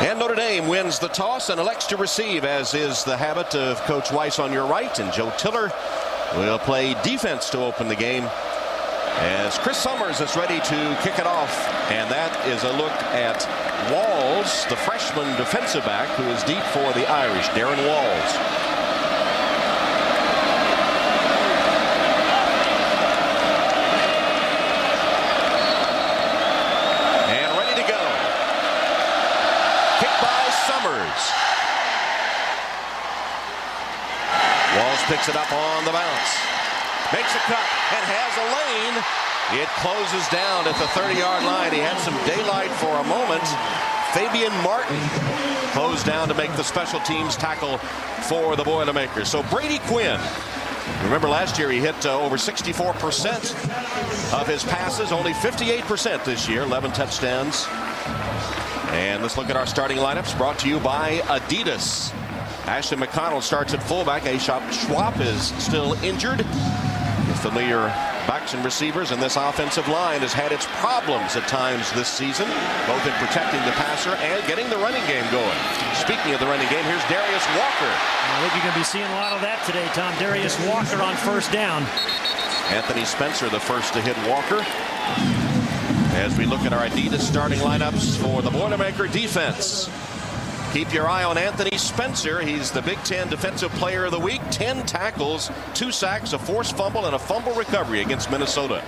And Notre Dame wins the toss and elects to receive, as is the habit of Coach Weiss on your right. And Joe Tiller will play defense to open the game, as Chris Summers is ready to kick it off. And that is a look at Walls, the freshman defensive back, who is deep for the Irish, Darren Walls. And ready to go. Kick by Summers. Walls picks it up on the bounce. Makes a cut and has a lane. It closes down at the 30-yard line. He had some daylight for a moment. Fabian Martin closed down to make the special teams tackle for the Boilermakers. So Brady Quinn, remember last year he hit over 64% of his passes, only 58% this year, 11 touchdowns. And let's look at our starting lineups, brought to you by Adidas. Ashley McConnell starts at fullback. Aishop Schwab is still injured. The familiar backs and receivers, and this offensive line has had its problems at times this season, both in protecting the passer and getting the running game going. Speaking of the running game, here's Darius Walker. I think you're going to be seeing a lot of that today, Tom. Darius Walker on first down. Anthony Spencer, the first to hit Walker. As we look at our Adidas starting lineups for the Boilermaker defense. Keep your eye on Anthony Spencer. He's the Big Ten Defensive Player of the Week. 10 tackles, 2 sacks, a forced fumble, and a fumble recovery against Minnesota.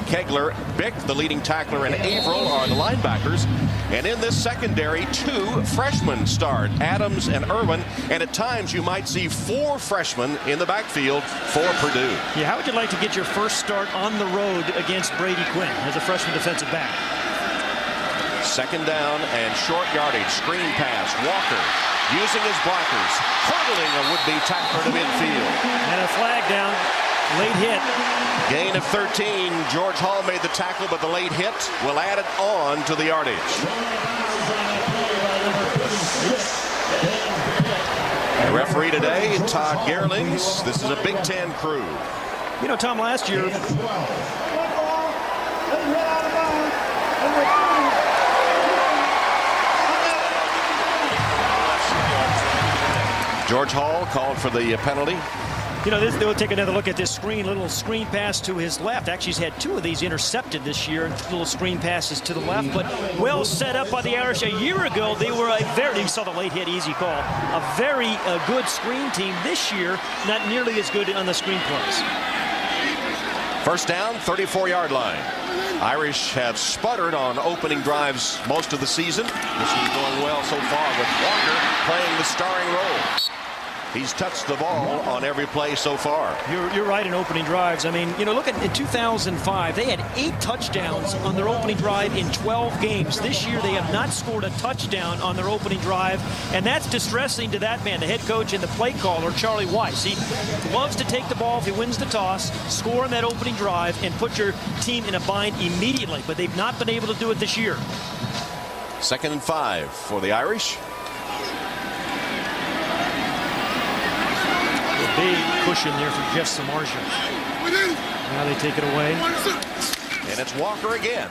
Kegler, Bick, the leading tackler, and Averill are the linebackers. And in this secondary, 2 freshmen start, Adams and Irwin. And at times you might see 4 freshmen in the backfield for Purdue. Yeah, how would you like to get your first start on the road against Brady Quinn as a freshman defensive back? Second down and short yardage. Screen pass. Walker using his blockers, hurdling a would-be tackler to midfield. And a flag down. Late hit. Gain of 13. George Hall made the tackle, but the late hit will add it on to the yardage. The referee today, Todd Gerlings. This is a Big Ten crew. You know, Tom, last year, George Hall called for the penalty. You know, they'll take another look at this screen. Little screen pass to his left. Actually, he's had 2 of these intercepted this year. Little screen passes to the left, but well set up by the Irish. A year ago, they were you saw the late hit, easy call. A very good screen team. This year, not nearly as good on the screen plays. First down, 34-yard line. Irish have sputtered on opening drives most of the season. This one's going well so far with Walker playing the starring role. He's touched the ball on every play so far. You're right in opening drives. I mean, you know, look at in 2005, they had 8 touchdowns on their opening drive in 12 games. This year, they have not scored a touchdown on their opening drive, and that's distressing to that man, the head coach and the play caller, Charlie Weiss. He loves to take the ball if he wins the toss, score on that opening drive, and put your team in a bind immediately, but they've not been able to do it this year. 2nd and 5 for the Irish. Big cushion there for Jeff Samardzija. Now they take it away. And it's Walker again.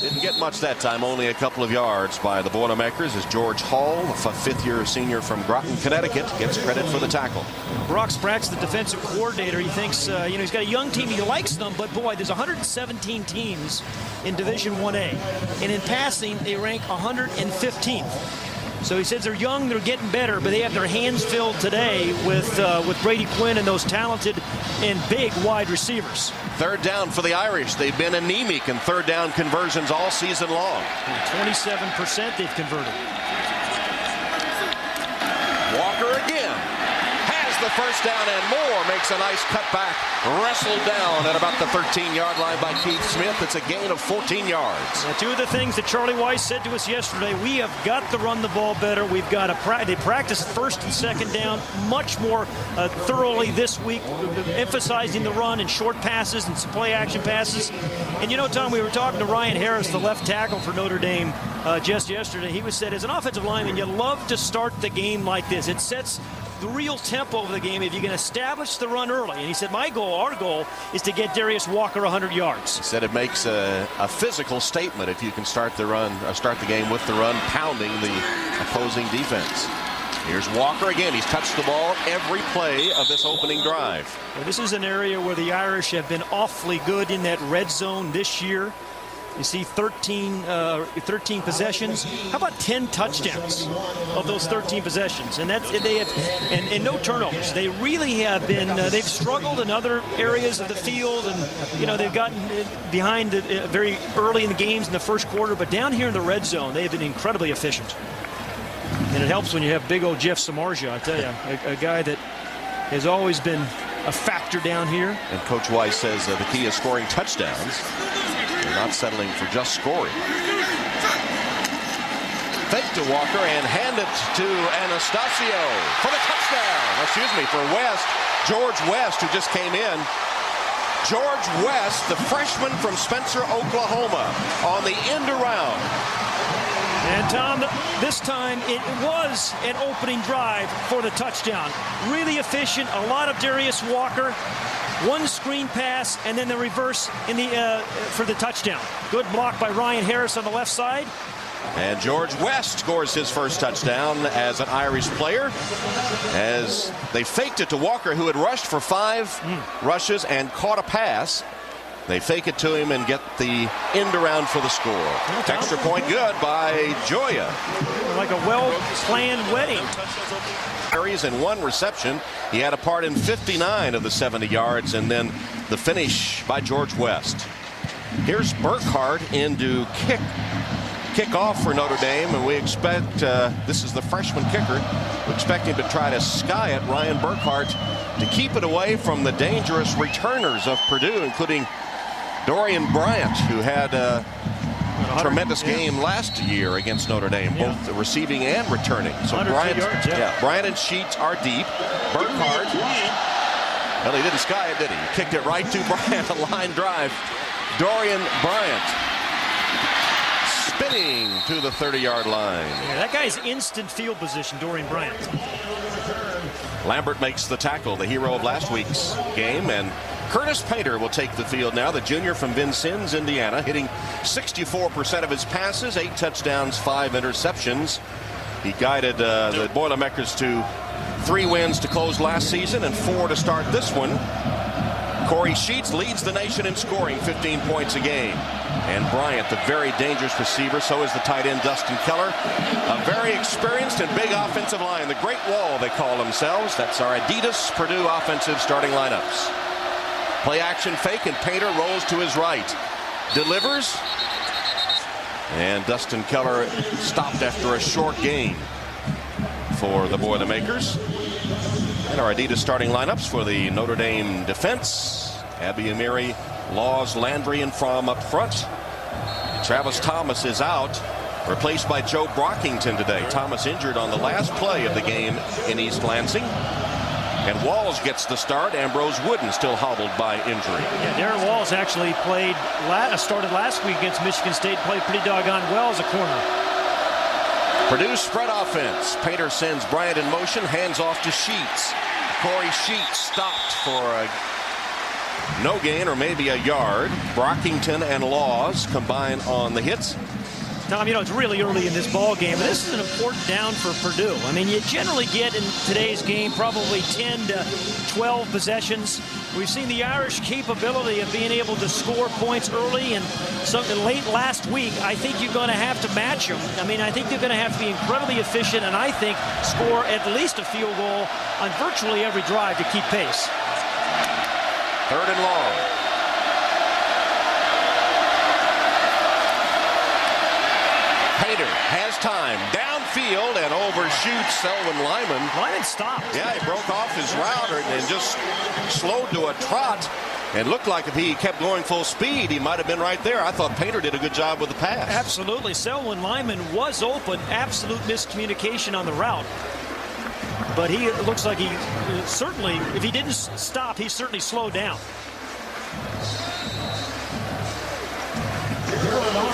Didn't get much that time, only a couple of yards by the Boilermakers, as George Hall, a 5th-year senior from Groton, Connecticut, gets credit for the tackle. Brock Spratt's the defensive coordinator. He thinks, he's got a young team. He likes them, but boy, there's 117 teams in Division 1A. And in passing, they rank 115th. So he says they're young, they're getting better, but they have their hands filled today with Brady Quinn and those talented and big wide receivers. 3rd down for the Irish. They've been anemic in 3rd down conversions all season long. 27% they've converted. Walker again. The first down and more, makes a nice cutback, wrestled down at about the 13-yard line by Keith Smith. It's a gain of 14 yards. Now, 2 of the things that Charlie Weiss said to us yesterday, we have got to run the ball better. We've got to they practice 1st and 2nd down much more thoroughly this week, emphasizing the run and short passes and some play action passes. And you know, Tom, we were talking to Ryan Harris, the left tackle for Notre Dame, just yesterday. He said, as an offensive lineman, you love to start the game like this. It sets the real tempo of the game if you can establish the run early. And he said, our goal is to get Darius Walker 100 yards. He said it makes a physical statement if you can start the game with the run, pounding the opposing defense. Here's Walker again. He's touched the ball every play of this opening drive. Well, this is an area where the Irish have been awfully good in that red zone this year. You see 13 possessions. How about 10 touchdowns of those 13 possessions? And they have and no turnovers. They really have been. They've struggled in other areas of the field, and they've gotten behind very early in the games in the first quarter. But down here in the red zone, they have been incredibly efficient. And it helps when you have big old Jeff Samardzija. I tell you, a guy that has always been a factor down here. And Coach Weiss says the key is scoring touchdowns. They're not settling for just scoring. Fake to Walker and hand it to Anastasio for the touchdown. Excuse me, for West. George West, who just came in. George West, the freshman from Spencer, Oklahoma, on the end around. And Tom, this time it was an opening drive for the touchdown. Really efficient, a lot of Darius Walker. One screen pass and then the reverse in the for the touchdown. Good block by Ryan Harris on the left side. And George West scores his first touchdown as an Irish player, as they faked it to Walker, who had rushed for 5 rushes and caught a pass. They fake it to him and get the end around for the score. Extra point good by Joya. Like a well-planned wedding. Carries and 1 reception. He had a part in 59 of the 70 yards, and then the finish by George West. Here's Burkhardt into kick off for Notre Dame, and we expect this is the freshman kicker. We expect him to try to sky it, Ryan Burkhardt, to keep it away from the dangerous returners of Purdue, including Dorian Bryant, who had a tremendous game last year against Notre Dame, both receiving and returning. So Bryant and Sheets are deep. Burkhardt, well, he didn't sky it, did he? He kicked it right to Bryant, a line drive. Dorian Bryant spinning to the 30-yard line. Yeah, that guy's instant field position, Dorian Bryant. Lambert makes the tackle, the hero of last week's game, and Curtis Painter will take the field now, the junior from Vincennes, Indiana, hitting 64% of his passes, 8 touchdowns, 5 interceptions. He guided the Boilermakers to 3 wins to close last season and 4 to start this one. Corey Sheets leads the nation in scoring, 15 points a game. And Bryant, the very dangerous receiver, so is the tight end Dustin Keller. A very experienced and big offensive line, the Great Wall they call themselves. That's our Adidas Purdue offensive starting lineups. Play action fake, and Painter rolls to his right. Delivers. And Dustin Keller stopped after a short gain for the Boilermakers. And our Adidas starting lineups for the Notre Dame defense. Abby Amiri, Laws, Landry, and Fromm up front. Travis Thomas is out, replaced by Joe Brockington today. Thomas injured on the last play of the game in East Lansing. And Walls gets the start. Ambrose Wooden still hobbled by injury. Yeah, Darren Walls actually started last week against Michigan State, played pretty doggone well as a corner. Purdue spread offense. Painter sends Bryant in motion, hands off to Sheets. Corey Sheets stopped for a no gain or maybe a yard. Brockington and Laws combine on the hits. Tom, it's really early in this ball game, but this is an important down for Purdue. I mean, you generally get in today's game probably 10 to 12 possessions. We've seen the Irish capability of being able to score points early and something late last week. I think you're going to have to match them. I mean, I think they're going to have to be incredibly efficient and I think score at least a field goal on virtually every drive to keep pace. 3rd and long. Painter has time downfield and overshoots Selwyn Lyman. Lyman stopped. Yeah, he broke off his route and just slowed to a trot and looked like if he kept going full speed, he might have been right there. I thought Painter did a good job with the pass. Absolutely. Selwyn Lyman was open. Absolute miscommunication on the route. But he looks like he certainly, if he didn't stop, he certainly slowed down.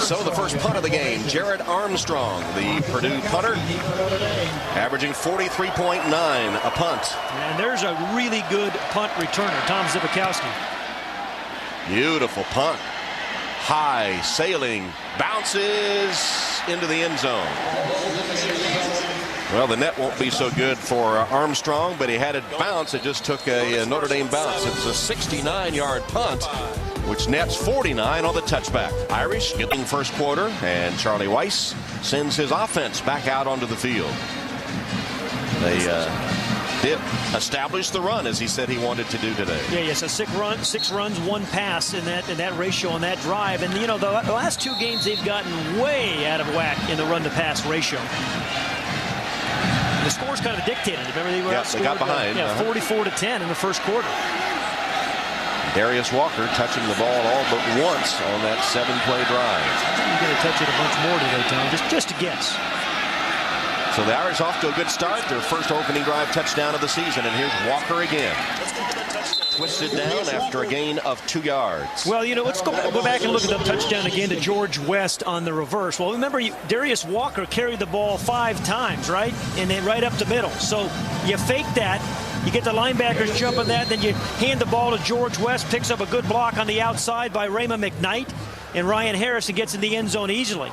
so the first punt of the game, Jared Armstrong, the Purdue punter, averaging 43.9 a punt. And there's a really good punt returner, Tom Zibikowski. Beautiful punt. High, sailing, bounces into the end zone. Well, the net won't be so good for Armstrong, but he had it bounce. It just took a Notre Dame bounce. It's a 69-yard punt, which nets 49 on the touchback. Irish getting first quarter, and Charlie Weiss sends his offense back out onto the field. They did establish the run as he said he wanted to do today. Yeah, yes, a 6 runs, 1 pass in that ratio on that drive. And you know, the last 2 games they've gotten way out of whack in the run-to-pass ratio. The score's kind of dictated. Remember they were outscored, they got behind. 44-10 in the first quarter. Darius Walker touching the ball all but once on that 7-play drive. You're going to touch it a bunch more today, Tom, just a guess. So the Irish off to a good start. Their first opening drive touchdown of the season. And here's Walker again. Twisted down after a gain of 2 yards. Well, you know, let's go back and look at the touchdown again to George West on the reverse. Well, remember, Darius Walker carried the ball 5 times, right? And then right up the middle. So you fake that. You get the linebackers jumping that. Then you hand the ball to George West. Picks up a good block on the outside by Raymond McKnight. And Ryan Harrison gets in the end zone easily.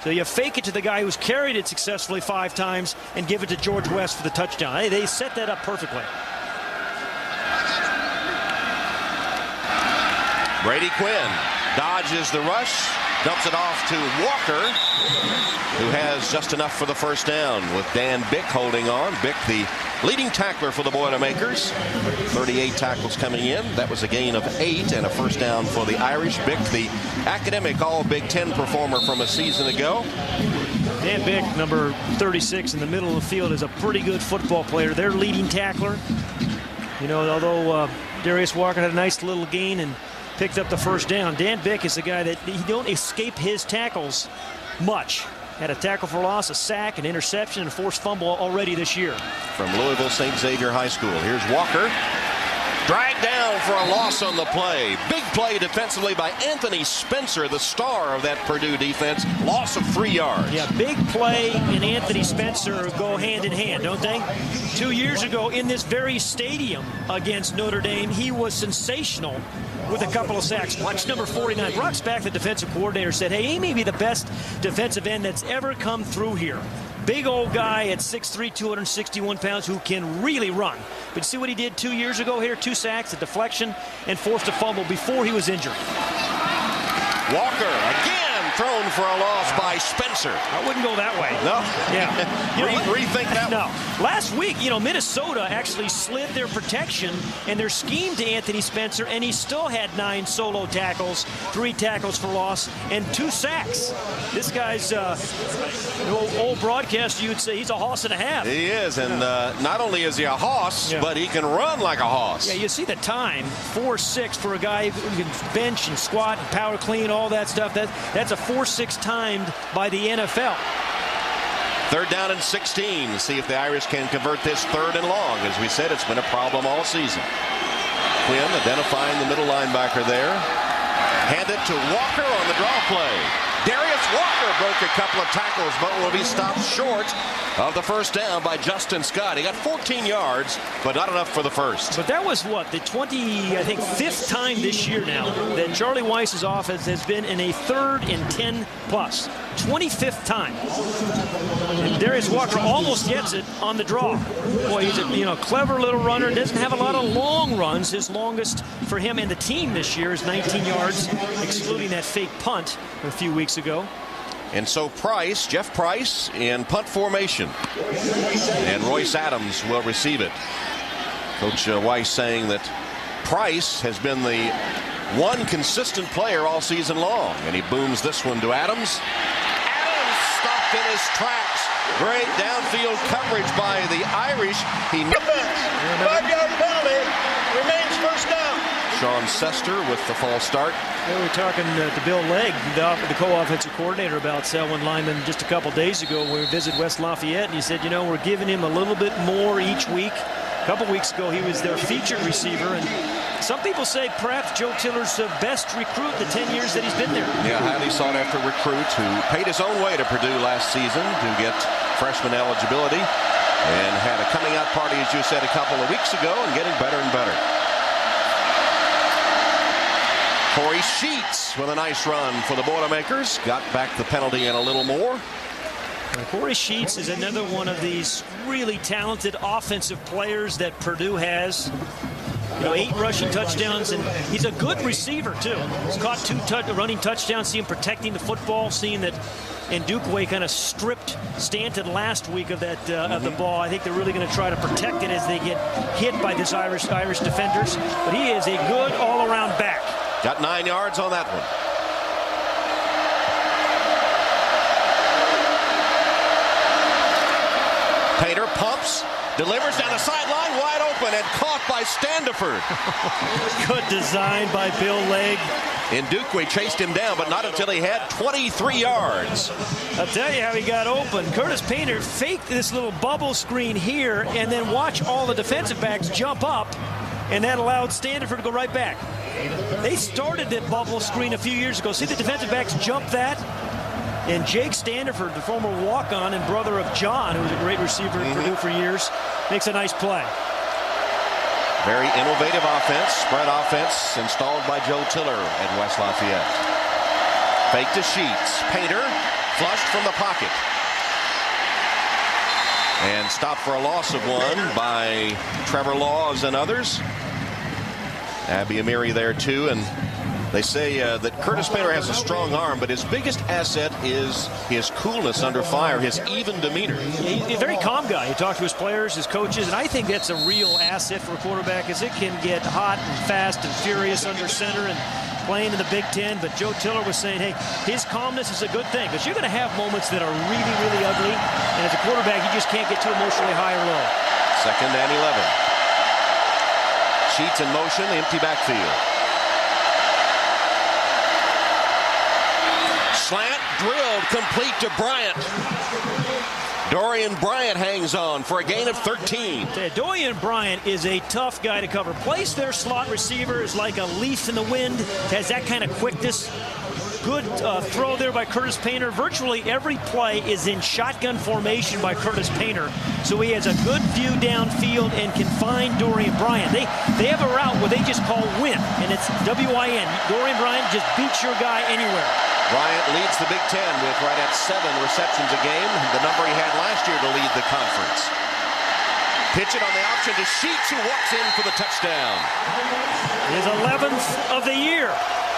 So you fake it to the guy who's carried it successfully 5 times and give it to George West for the touchdown. Hey, they set that up perfectly. Brady Quinn dodges the rush, dumps it off to Walker, who has just enough for the first down with Dan Bick holding on. Bick, the leading tackler for the Boilermakers. 38 tackles coming in. That was a gain of 8 and a first down for the Irish. Bick, the academic All-Big Ten performer from a season ago. Dan Bick, number 36 in the middle of the field, is a pretty good football player. Their leading tackler. You know, although Darius Walker had a nice little gain and picked up the first down, Dan Bick is a guy that he don't escape his tackles much. Had a tackle for loss, a sack, an interception, and a forced fumble already this year. From Louisville St. Xavier High School, here's Walker. Dragged down for a loss on the play. Big play defensively by Anthony Spencer, the star of that Purdue defense. Loss of 3 yards. Yeah, big play and Anthony Spencer go hand in hand, don't they? 2 years ago in this very stadium against Notre Dame, he was sensational with a couple of sacks. Watch number 49. Brock Spack, the defensive coordinator, said, hey, he may be the best defensive end that's ever come through here. Big old guy at 6'3", 261 pounds who can really run. But see what he did 2 years ago here? 2 sacks, a deflection, and forced a fumble before he was injured. Walker again thrown for a loss by Spencer. I wouldn't go that way. No? Yeah. Rethink that No. one. Last week, you know, Minnesota actually slid their protection and their scheme to Anthony Spencer, and he still had 9 solo tackles, 3 tackles for loss, and 2 sacks. This guy's old broadcaster, you'd say he's a hoss and a half. He is, and not only is he a hoss, but he can run like a hoss. Yeah, you see the time, 4.6 for a guy who can bench and squat and power clean, all that stuff. That's a 4.6 timed by the NFL. 3rd down and 16. See if the Irish can convert this 3rd and long. As we said, it's been a problem all season. Quinn identifying the middle linebacker there. Hand it to Walker on the draw play. Darius Walker broke a couple of tackles, but will be stopped short of the first down by Justin Scott. He got 14 yards, but not enough for the first. But that was what, the 5th time this year now that Charlie Weiss's offense has been in a 3rd and 10 plus. 25th time. And Darius Walker almost gets it on the draw. Boy, he's a clever little runner. Doesn't have a lot of long runs. His longest for him and the team this year is 19 yards, excluding that fake punt a few weeks ago. And so Jeff Price in punt formation. And Royce Adams will receive it. Coach Weiss saying that Price has been the one consistent player all season long. And he booms this one to Adams. Adams stopped in his tracks. Great downfield coverage by the Irish. He 5-yard penalty. Remains first down. Sean Sester with the false start. We were talking to Bill Legg, the co-offensive coordinator, about Selwyn Lyman just a couple days ago when we visited West Lafayette, and he said, you know, we're giving him a little bit more each week A couple weeks ago, he was their featured receiver, and some people say perhaps Joe Tiller's the best recruit the 10 years that he's been there. Yeah, highly sought after recruit who paid his own way to Purdue last season to get freshman eligibility and had a coming out party, as you said, a couple of weeks ago, and getting better and better. Corey Sheets with a nice run for the Boilermakers. Got back the penalty and a little more. Corey Sheets is another one of these really talented offensive players that Purdue has. 8 rushing touchdowns, and he's a good receiver too. He's caught 2 running touchdowns. See him protecting the football. Seeing that Ndukwe kind of stripped Stanton last week of that of the ball. I think they're really going to try to protect it as they get hit by this Irish defenders. But he is a good all-around back. Got 9 yards on that one. Painter pumps, delivers down the sideline, wide open, and caught by Standiford. Good design by Bill Legg. Ndukwe chased him down, but not until he had 23 yards. I'll tell you how he got open. Curtis Painter faked this little bubble screen here, and then watch all the defensive backs jump up, and that allowed Standiford to go right back. They started that bubble screen a few years ago. See the defensive backs jump that? And Jake Standiford, the former walk-on and brother of John, who was a great receiver at Purdue for years, makes a nice play. Very innovative offense, spread offense, installed by Joe Tiller at West Lafayette. Fake to Sheets. Painter flushed from the pocket. And stopped for a loss of 1 by Trevor Laws and others. Abby Amiri there too, and they say that Curtis Painter has a strong arm, but his biggest asset is his coolness under fire, his even demeanor. He's a very calm guy. He talks to his players, his coaches, and I think that's a real asset for a quarterback, as it can get hot and fast and furious under center and playing in the Big Ten. But Joe Tiller was saying, hey, his calmness is a good thing, because you're going to have moments that are really, really ugly, and as a quarterback, you just can't get too emotionally high or low. 2nd and 11. Sheets in motion, empty backfield. Slant drilled, complete to Bryant. Dorian Bryant hangs on for a gain of 13. Dorian Bryant is a tough guy to cover. Place their slot receiver is like a leaf in the wind. Has that kind of quickness. Good throw there by Curtis Painter. Virtually every play is in shotgun formation by Curtis Painter. So he has a good view downfield and can find Dorian Bryant. They have a route where they just call win, and it's W-I-N. Dorian Bryant just beats your guy anywhere. Bryant leads the Big Ten with right at 7 receptions a game, the number he had last year to lead the conference. Pitch it on the option to Sheets, who walks in for the touchdown. His 11th of the year.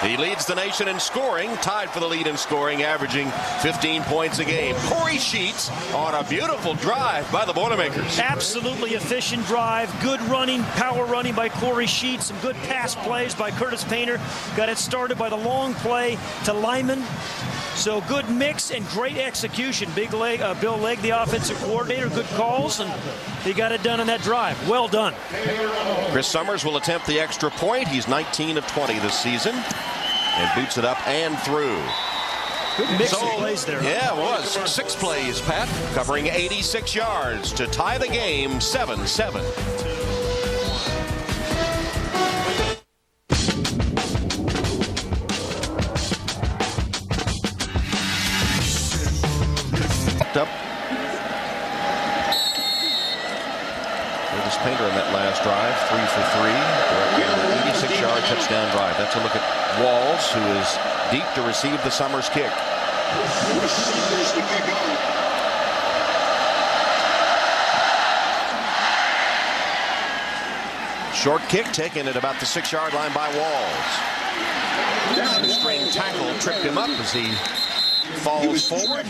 He leads the nation in scoring, tied for the lead in scoring, averaging 15 points a game. Corey Sheets on a beautiful drive by the Boilermakers. Absolutely efficient drive, good running, power running by Corey Sheets, some good pass plays by Curtis Painter. Got it started by the long play to Lyman. So good mix and great execution. Bill Legg, the offensive coordinator, good calls, and he got it done on that drive. Well done. Chris Summers will attempt the extra point. He's 19 of 20 this season and boots it up and through. Good mix of plays there. Yeah, it was. 6 plays, Pat, covering 86 yards to tie the game 7-7. Up. Curtis Painter in that last drive, 3 for 3, an 86-yard touchdown drive. That's a look at Walls, who is deep to receive the Summers kick. Short kick taken at about the 6-yard line by Walls. The string tackle tripped him up as he falls forward.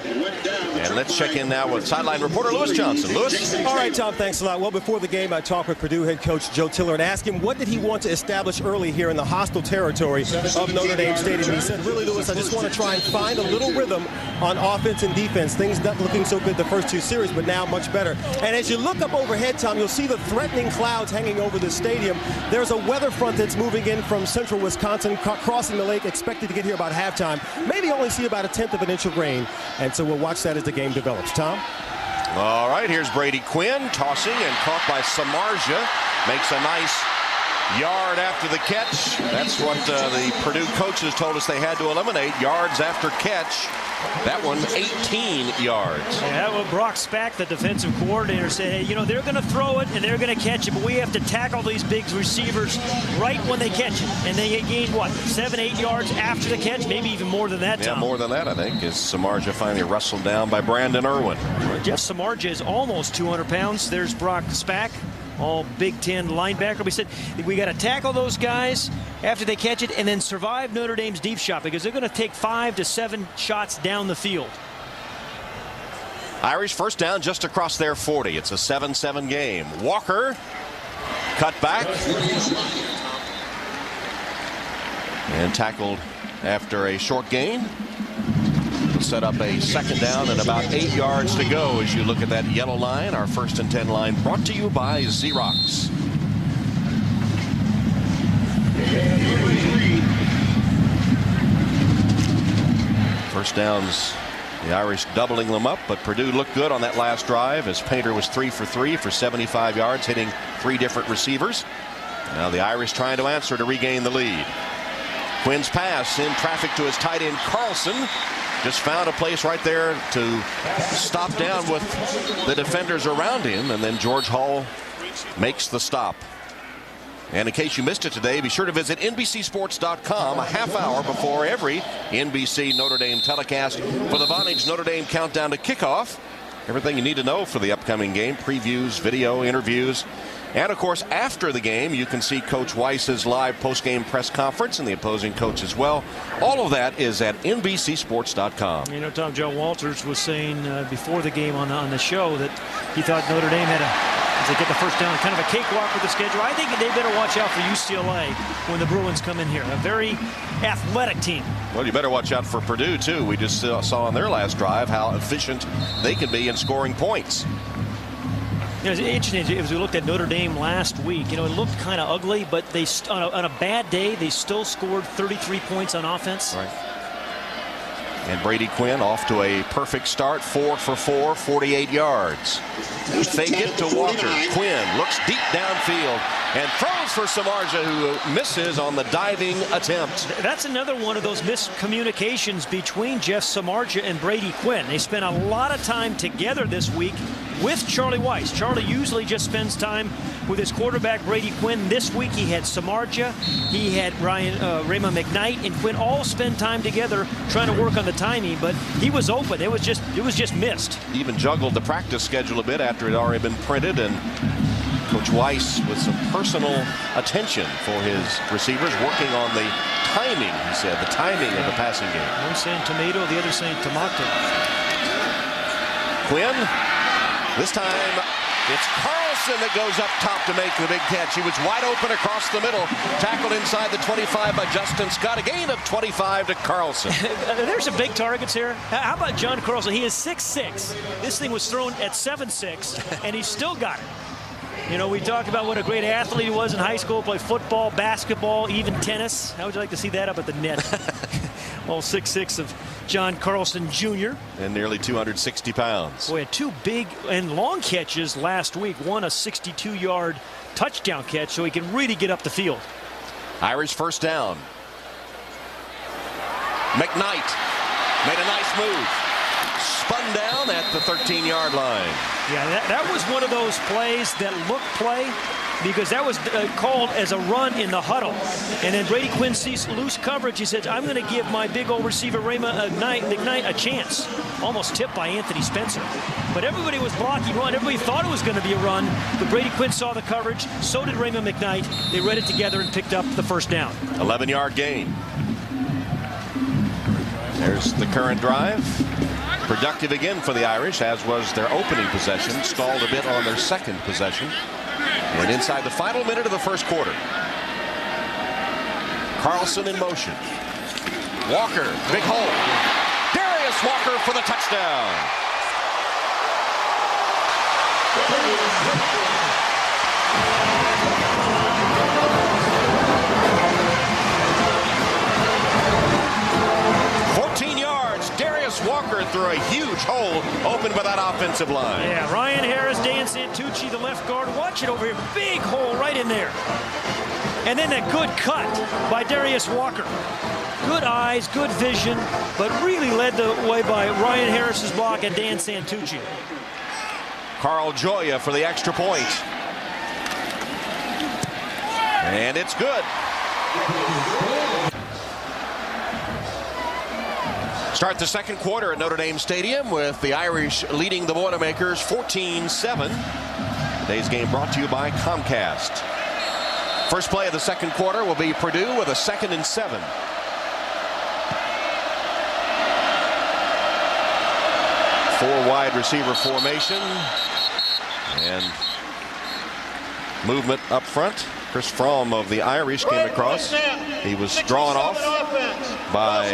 And let's check in now with sideline reporter Lewis Johnson. Lewis? All right, Tom, thanks a lot. Well, before the game, I talked with Purdue head coach Joe Tiller and asked him what did he want to establish early here in the hostile territory of Notre Dame Stadium. He said, really, Lewis, I just want to try and find a little rhythm on offense and defense. Things not looking so good the first 2 series, but now much better. And as you look up overhead, Tom, you'll see the threatening clouds hanging over the stadium. There's a weather front that's moving in from central Wisconsin, crossing the lake, expected to get here about halftime. Maybe only see about 1/10 of an inch of rain. And so we'll watch that as the game develops. Tom? All right, here's Brady Quinn tossing and caught by Samardzija. Makes a nice yard after the catch. That's what the Purdue coaches told us they had to eliminate, yards after catch. That one 18 yards. Yeah, well, Brock Spack, the defensive coordinator, said, hey, you know, they're going to throw it and they're going to catch it, but we have to tackle these big receivers right when they catch it. And they gained, what, 7-8 yards after the catch? Maybe even more than that, Tom. Yeah, more than that, I think, as Samardzija finally wrestled down by Brandon Irwin. Jeff Samardzija is almost 200 pounds. There's Brock Spack, all Big Ten linebacker. We said we got to tackle those guys after they catch it and then survive Notre Dame's deep shot because they're going to take 5 to 7 shots down the field. Irish first down just across their 40. It's a 7-7 game. Walker cut back and tackled after a short gain. Set up a second down and about 8 yards to go as you look at that yellow line. Our 1st and 10 line brought to you by Xerox. First downs, the Irish doubling them up, but Purdue looked good on that last drive as Painter was 3 for 3 for 75 yards, hitting 3 different receivers. Now the Irish trying to answer to regain the lead. Quinn's pass in traffic to his tight end Carlson. Just found a place right there to stop down with the defenders around him, and then George Hall makes the stop. And in case you missed it today, be sure to visit NBCSports.com a half hour before every NBC Notre Dame telecast for the Vonage Notre Dame countdown to kickoff. Everything you need to know for the upcoming game, previews, video, interviews. And, of course, after the game, you can see Coach Weiss's live post-game press conference and the opposing coach as well. All of that is at NBCSports.com. You know, Tom, Joe Walters was saying before the game on the show that he thought Notre Dame had as they get the first down, kind of a cakewalk with the schedule. I think they better watch out for UCLA when the Bruins come in here. A very athletic team. Well, you better watch out for Purdue, too. We just saw on their last drive how efficient they can be in scoring points. You know, it's interesting as we looked at Notre Dame last week. You know, it looked kind of ugly, but they on a bad day they still scored 33 points on offense. Right. And Brady Quinn off to a perfect start, 4 for 4, 48 yards. Fake it to Walker. Quinn looks deep downfield and throws for Samardzija, who misses on the diving attempt. That's another one of those miscommunications between Jeff Samardzija and Brady Quinn. They spent a lot of time together this week with Charlie Weiss. Charlie usually just spends time with his quarterback, Brady Quinn. This week he had Samardzija, he had Raymond McKnight, and Quinn all spend time together trying to work on the timing, but he was open. It was just missed. He even juggled the practice schedule a bit after it had already been printed, and Coach Weiss with some personal attention for his receivers, working on the timing, he said, the timing of the passing game. One saying tomato, the other saying tomato. Quinn, this time it's Carlson that goes up top to make the big catch. He was wide open across the middle, tackled inside the 25 by Justin Scott. A gain of 25 to Carlson. There's some big targets here. How about John Carlson? He is 6'6". This thing was thrown at 7'6", and he still got it. You know, we talked about what a great athlete he was in high school, played football, basketball, even tennis. How would you like to see that up at the net? All 6'6" of John Carlson Jr. And nearly 260 pounds. Boy, had 2 big and long catches last week. One a 62-yard touchdown catch, so he can really get up the field. Irish first down. McKnight made a nice move. Spun down at the 13-yard line. Yeah, that was one of those plays that looked play because that was called as a run in the huddle. And then Brady Quinn sees loose coverage. He says, I'm going to give my big old receiver Raymond McKnight a chance. Almost tipped by Anthony Spencer. But everybody was blocking run. Everybody thought it was going to be a run. But Brady Quinn saw the coverage. So did Raymond McKnight. They read it together and picked up the first down. 11-yard gain. There's the current drive. Productive again for the Irish, as was their opening possession. Stalled a bit on their second possession. And inside the final minute of the first quarter. Carlson in motion. Walker, big hole. Darius Walker for the touchdown. Walker through a huge hole opened by that offensive line. Yeah, Ryan Harris, Dan Santucci, the left guard. Watch it over here. Big hole right in there. And then that good cut by Darius Walker. Good eyes, good vision, but really led the way by Ryan Harris's block and Dan Santucci. Carl Gioia for the extra point. And it's good. Start the second quarter at Notre Dame Stadium with the Irish leading the Boilermakers 14-7. Today's game brought to you by Comcast. First play of the second quarter will be Purdue with a 2nd and 7. Four wide receiver formation and movement up front. Chris Fromm of the Irish came across. He was drawn off by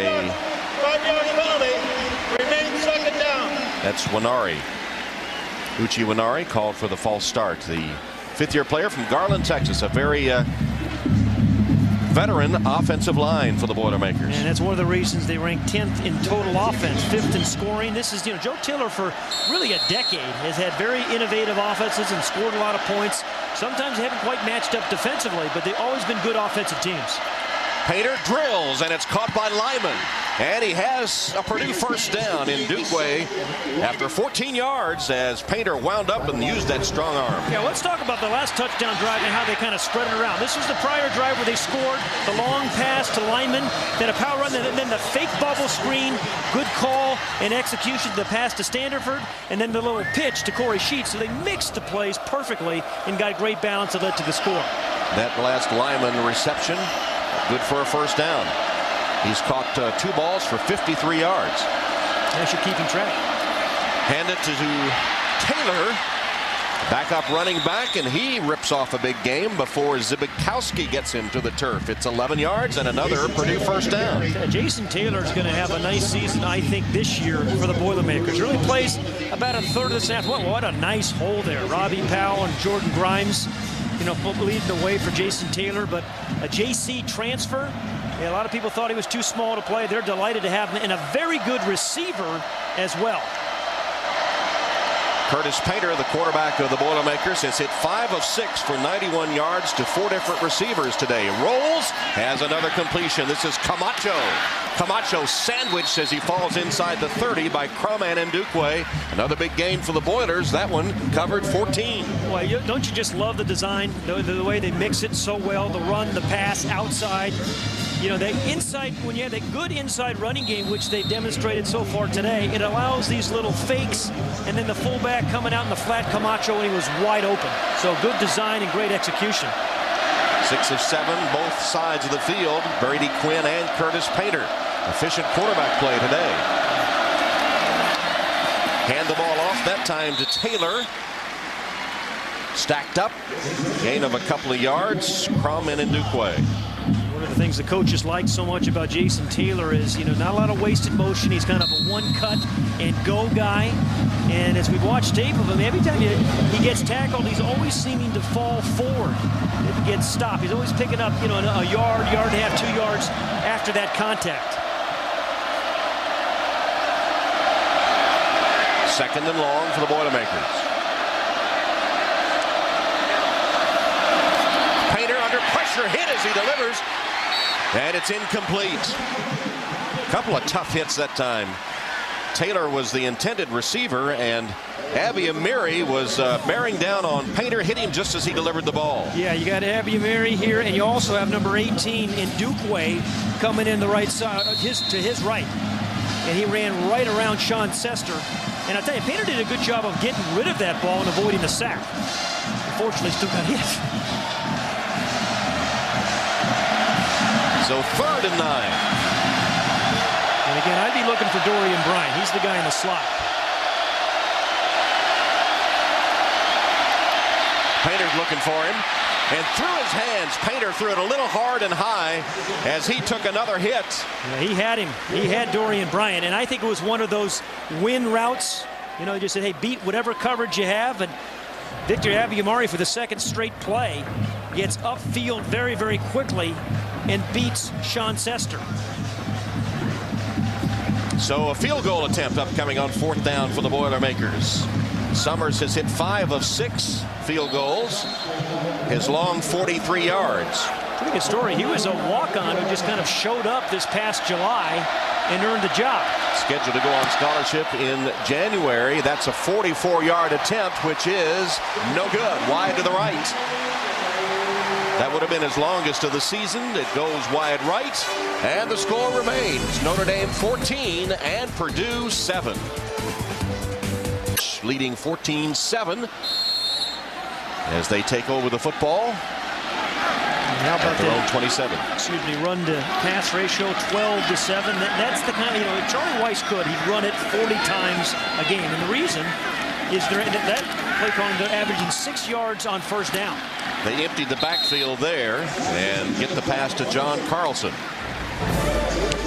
5-yard penalty. Remains 2nd down. That's Winari. Uche Winari called for the false start. The 5th-year player from Garland, Texas. A very veteran offensive line for the Boilermakers. And that's one of the reasons they rank 10th in total offense, 5th in scoring. This is, Joe Tiller for really a decade has had very innovative offenses and scored a lot of points. Sometimes they haven't quite matched up defensively, but they've always been good offensive teams. Painter drills, and it's caught by Lyman. And he has a Purdue first down in Dukeway after 14 yards as Painter wound up and used that strong arm. Yeah, let's talk about the last touchdown drive and how they kind of spread it around. This was the prior drive where they scored the long pass to Lyman, then a power run, and then the fake bubble screen, good call and execution of the pass to Standerford, and then the little pitch to Corey Sheets. So they mixed the plays perfectly and got great balance that led to the score. That last Lyman reception, good for a first down. He's caught 2 balls for 53 yards. Yes, you're keeping track. Hand it to Taylor. Backup running back, and he rips off a big game before Zbikowski gets him to the turf. It's 11 yards and another Purdue first down. Jason Taylor's going to have a nice season, I think, this year for the Boilermakers. Really plays about a third of the snap. What a nice hole there. Robbie Powell and Jordan Grimes, leading the way for Jason Taylor, but a JC transfer. Yeah, a lot of people thought he was too small to play. They're delighted to have him, and a very good receiver as well. Curtis Painter, the quarterback of the Boilermakers, has hit 5 of 6 for 91 yards to 4 different receivers today. Rolls, has another completion. This is Camacho. Camacho sandwiched as he falls inside the 30 by Crum and Ndukwe. Another big gain for the Boilers. That one covered 14. Well, don't you just love the design, the way they mix it so well, the run, the pass, outside. They inside, when you have that good inside running game, which they've demonstrated so far today, it allows these little fakes, and then the fullback coming out in the flat Camacho, and he was wide open. So good design and great execution. 6 of 7, both sides of the field. Brady Quinn and Curtis Painter. Efficient quarterback play today. Hand the ball off, that time to Taylor. Stacked up. Gain of a couple of yards. Crum and Ndukwe. One of the things the coaches like so much about Jason Taylor is, not a lot of wasted motion. He's kind of a one-cut and go guy. And as we've watched tape of him, every time he gets tackled, he's always seeming to fall forward. He gets stopped. He's always picking up, a yard, yard and a half, 2 yards after that contact. 2nd and long for the Boilermakers. Painter under pressure, hit as he delivers. And it's incomplete. A couple of tough hits that time. Taylor was the intended receiver, and Abby Amiri was bearing down on Painter, hit him just as he delivered the ball. Yeah, you got Abby Amiri here, and you also have number 18 in Dukeway coming in the right side, to his right. And he ran right around Sean Sester. And I'll tell you, Painter did a good job of getting rid of that ball and avoiding the sack. Unfortunately, still got hit. So 3rd and 9. And again, I'd be looking for Dorian Bryant. He's the guy in the slot. Painter's looking for him. And through his hands, Painter threw it a little hard and high as he took another hit. Yeah, he had him. He had Dorian Bryant. And I think it was one of those win routes. He just said, hey, beat whatever coverage you have. And Victor Abiamari, for the 2nd straight play, gets upfield very, very quickly and beats Sean Sester. So a field goal attempt upcoming on 4th down for the Boilermakers. Summers has hit 5 of 6 field goals. His long 43 yards. Pretty good story. He was a walk-on who just kind of showed up this past July and earned the job. Scheduled to go on scholarship in January. That's a 44-yard attempt, which is no good. Wide to the right. That would have been his longest of the season. It goes wide right, and the score remains Notre Dame 14 and Purdue 7. Leading 14-7 as they take over the football. How about at their own 27. Excuse me, run to pass ratio 12-7. That's the kind of, if Charlie Weiss could, he'd run it 40 times a game. And the reason is that play calling, they're averaging 6 yards on first down. They emptied the backfield there and get the pass to John Carlson.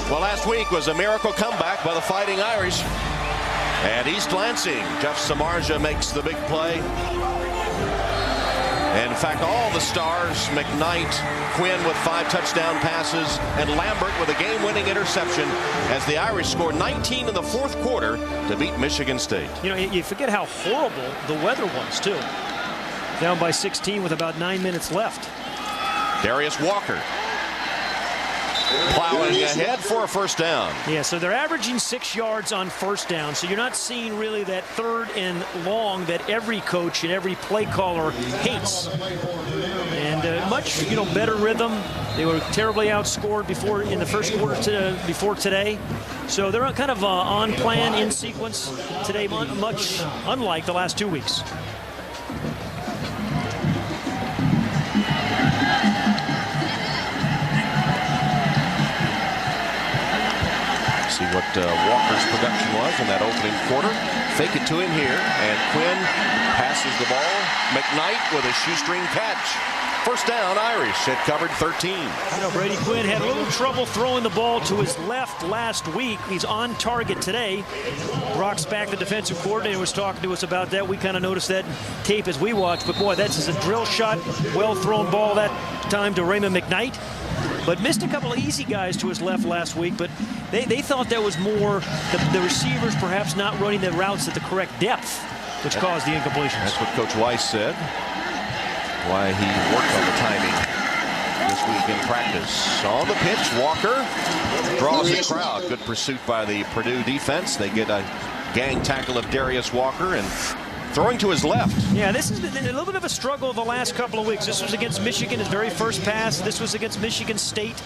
Well, last week was a miracle comeback by the Fighting Irish. At East Lansing, Jeff Samardzija makes the big play. And in fact, all the stars, McKnight, Quinn with 5 touchdown passes, and Lambert with a game-winning interception as the Irish score 19 in the 4th quarter to beat Michigan State. You know, you forget how horrible the weather was, too. Down by 16 with about 9 minutes left. Darius Walker plowing ahead for a first down. Yeah, so they're averaging 6 yards on first down. So you're not seeing really that 3rd and long that every coach and every play caller hates. And much, better rhythm. They were terribly outscored before in the first quarter before today. So they're kind of on plan, in sequence today, much unlike the last 2 weeks. See what Walker's production was in that opening quarter. Fake it to him here, and Quinn passes the ball. McKnight with a shoestring catch. First down, Irish at covered 13. Brady Quinn had a little trouble throwing the ball to his left last week. He's on target today. Brock Spack, the defensive coordinator, was talking to us about that. We kind of noticed that tape as we watched. But boy, that's just a drill shot, well-thrown ball that time to Raymond McKnight. But missed a couple of easy guys to his left last week. But they thought that was more the receivers perhaps not running the routes at the correct depth, which caused the incompletions. That's what Coach Weiss said. Why he worked on the timing this week in practice. On the pitch, Walker draws the crowd. Good pursuit by the Purdue defense. They get a gang tackle of Darius Walker and throwing to his left. Yeah, this has been a little bit of a struggle the last couple of weeks. This was against Michigan, his very first pass. This was against Michigan State.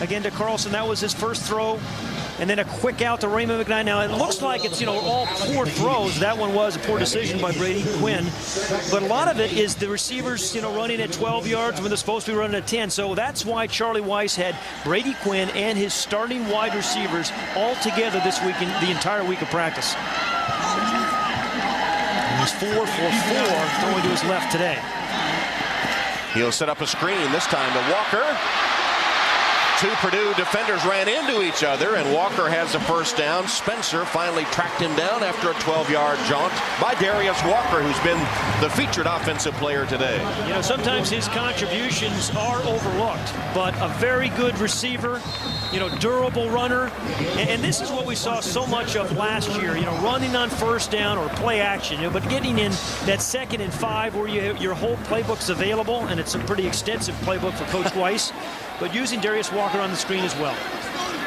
Again to Carlson, that was his first throw. And then a quick out to Raymond McKnight. Now, it looks like it's, all poor throws. That one was a poor decision by Brady Quinn. But a lot of it is the receivers, running at 12 yards when they're supposed to be running at 10. So that's why Charlie Weiss had Brady Quinn and his starting wide receivers all together this week in the entire week of practice. And he's 4 for 4 throwing to his left today. He'll set up a screen this time to Walker. 2 Purdue defenders ran into each other, and Walker has a first down. Spencer finally tracked him down after a 12-yard jaunt by Darius Walker, who's been the featured offensive player today. Sometimes his contributions are overlooked, but a very good receiver, durable runner. And this is what we saw so much of last year, running on first down or play action, but getting in that 2nd and 5 where your whole playbook's available, and it's a pretty extensive playbook for Coach Weiss. But using Darius Walker on the screen as well.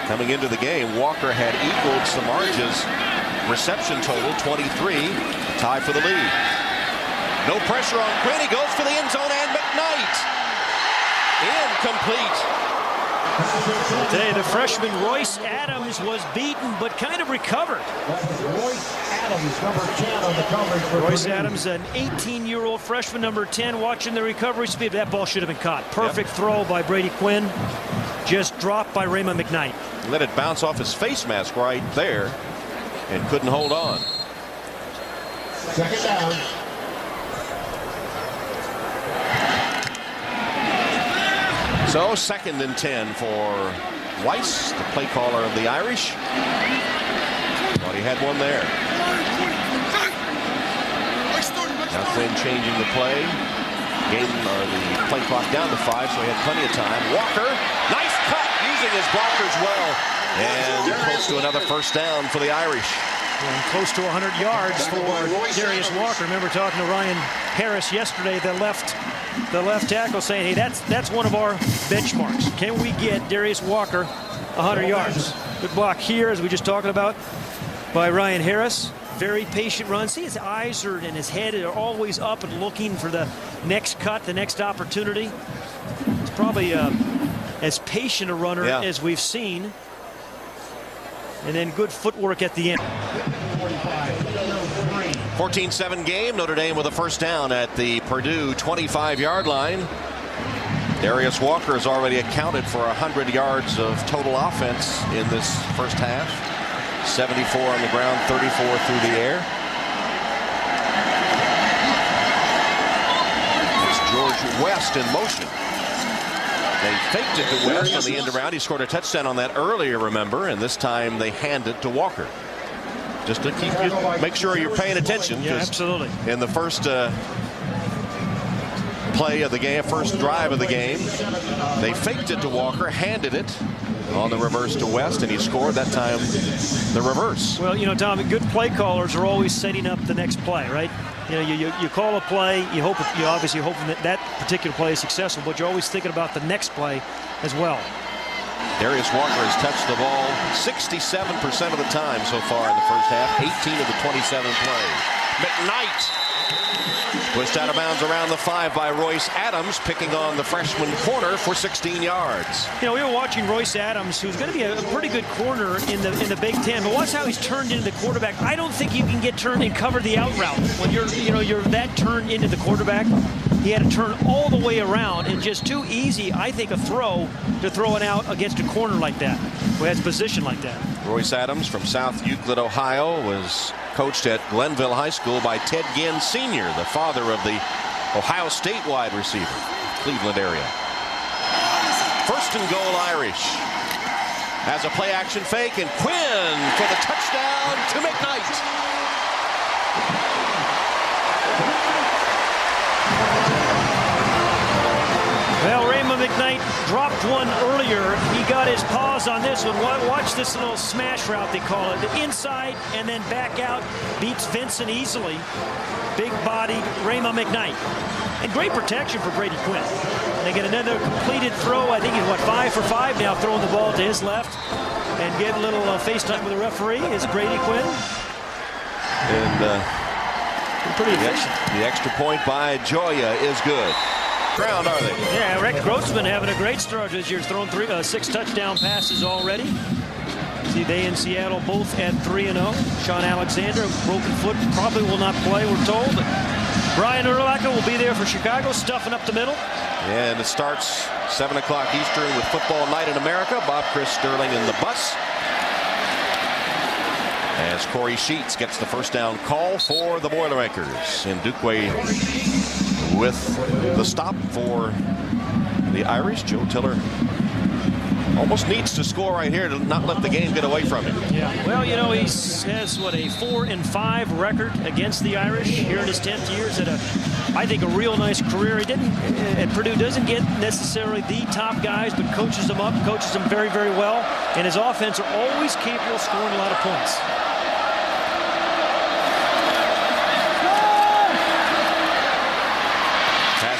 Coming into the game, Walker had equaled Samardzija's reception total, 23, tie for the lead. No pressure on Quinn. He goes for the end zone, and McKnight incomplete. Today, the freshman Royce Adams was beaten, but kind of recovered. Royce Adams, an 18-year-old freshman, number 10, watching the recovery speed. That ball should have been caught. Perfect throw by Brady Quinn. Just dropped by Raymond McKnight. Let it bounce off his face mask right there and couldn't hold on. 2nd down. So 2nd and 10 for Weiss, the play caller of the Irish. Thought he had one there. Now Quinn changing the play. The play clock down to 5, so he had plenty of time. Walker, nice cut, using his blockers well. And close to another first down for the Irish. And close to 100 yards for Darius Walker. Remember talking to Ryan Harris yesterday, the left tackle, saying, hey, that's one of our benchmarks. Can we get Darius Walker 100 yards? Good block here, as we just talking about, by Ryan Harris. Very patient run. See, his eyes and his head are always up and looking for the next cut, the next opportunity. It's probably as patient a runner as we've seen. And then good footwork at the end. 14-7 game. Notre Dame with a first down at the Purdue 25-yard line. Darius Walker has already accounted for 100 yards of total offense in this first half. 74 on the ground, 34 through the air. It's George West in motion. They faked it to West on the end around. He scored a touchdown on that earlier, remember, and this time they hand it to Walker. Just to make sure you're paying attention. Yeah, absolutely. In the first play of the game, first drive of the game, they faked it to Walker, handed it on the reverse to West, and he scored that time the reverse. Well, you know, Tom, good play callers are always setting up the next play, right? You know, you call a play, you obviously hope that particular play is successful, but you're always thinking about the next play as well. Darius Walker has touched the ball 67% of the time so far in the first half, 18 of the 27 plays. McKnight pushed out of bounds around the 5 by Royce Adams, picking on the freshman corner for 16 yards. You know, we were watching Royce Adams, who's going to be a pretty good corner in the Big Ten, but watch how he's turned into the quarterback. I don't think you can get turned and cover the out route when you're that turned into the quarterback. He had to turn all the way around, and just too easy, I think, a throw to throw it out against a corner like that, who has position like that. Royce Adams from South Euclid, Ohio, was coached at Glenville High School by Ted Ginn Sr., the father of the Ohio State wide receiver, Cleveland area. First and goal, Irish. Has a play action fake, and Quinn for the touchdown to McKnight. Well, Raymond McKnight dropped one earlier. He got his paws on this one. Watch this little smash route, they call it. The inside and then back out. Beats Vincent easily. Big-bodied Raymond McKnight. And great protection for Brady Quinn. They get another completed throw. I think he's, 5 for 5 now, throwing the ball to his left. And get a little FaceTime with the referee is Brady Quinn. And pretty efficient. The extra point by Joya is good. Ground, are they? Yeah, Rick Grossman having a great start this year. Thrown 6 touchdown passes already. See, they in Seattle both at 3-0. Sean Alexander, broken foot, probably will not play, we're told. But Brian Urlacher will be there for Chicago, stuffing up the middle. And it starts 7 o'clock Eastern with Football Night in America. Bob Chris Sterling in the bus. As Corey Sheets gets the first down call for the Boilermakers. And Dukeway with the stop for the Irish. Joe Tiller almost needs to score right here to not let the game get away from him. Yeah, well, you know, he has, a 4-5 record against the Irish here in his 10th year. He's had I think, a real nice career. He didn't, at Purdue, doesn't get necessarily the top guys, but coaches them up, coaches them very, very well. And his offense are always capable of scoring a lot of points.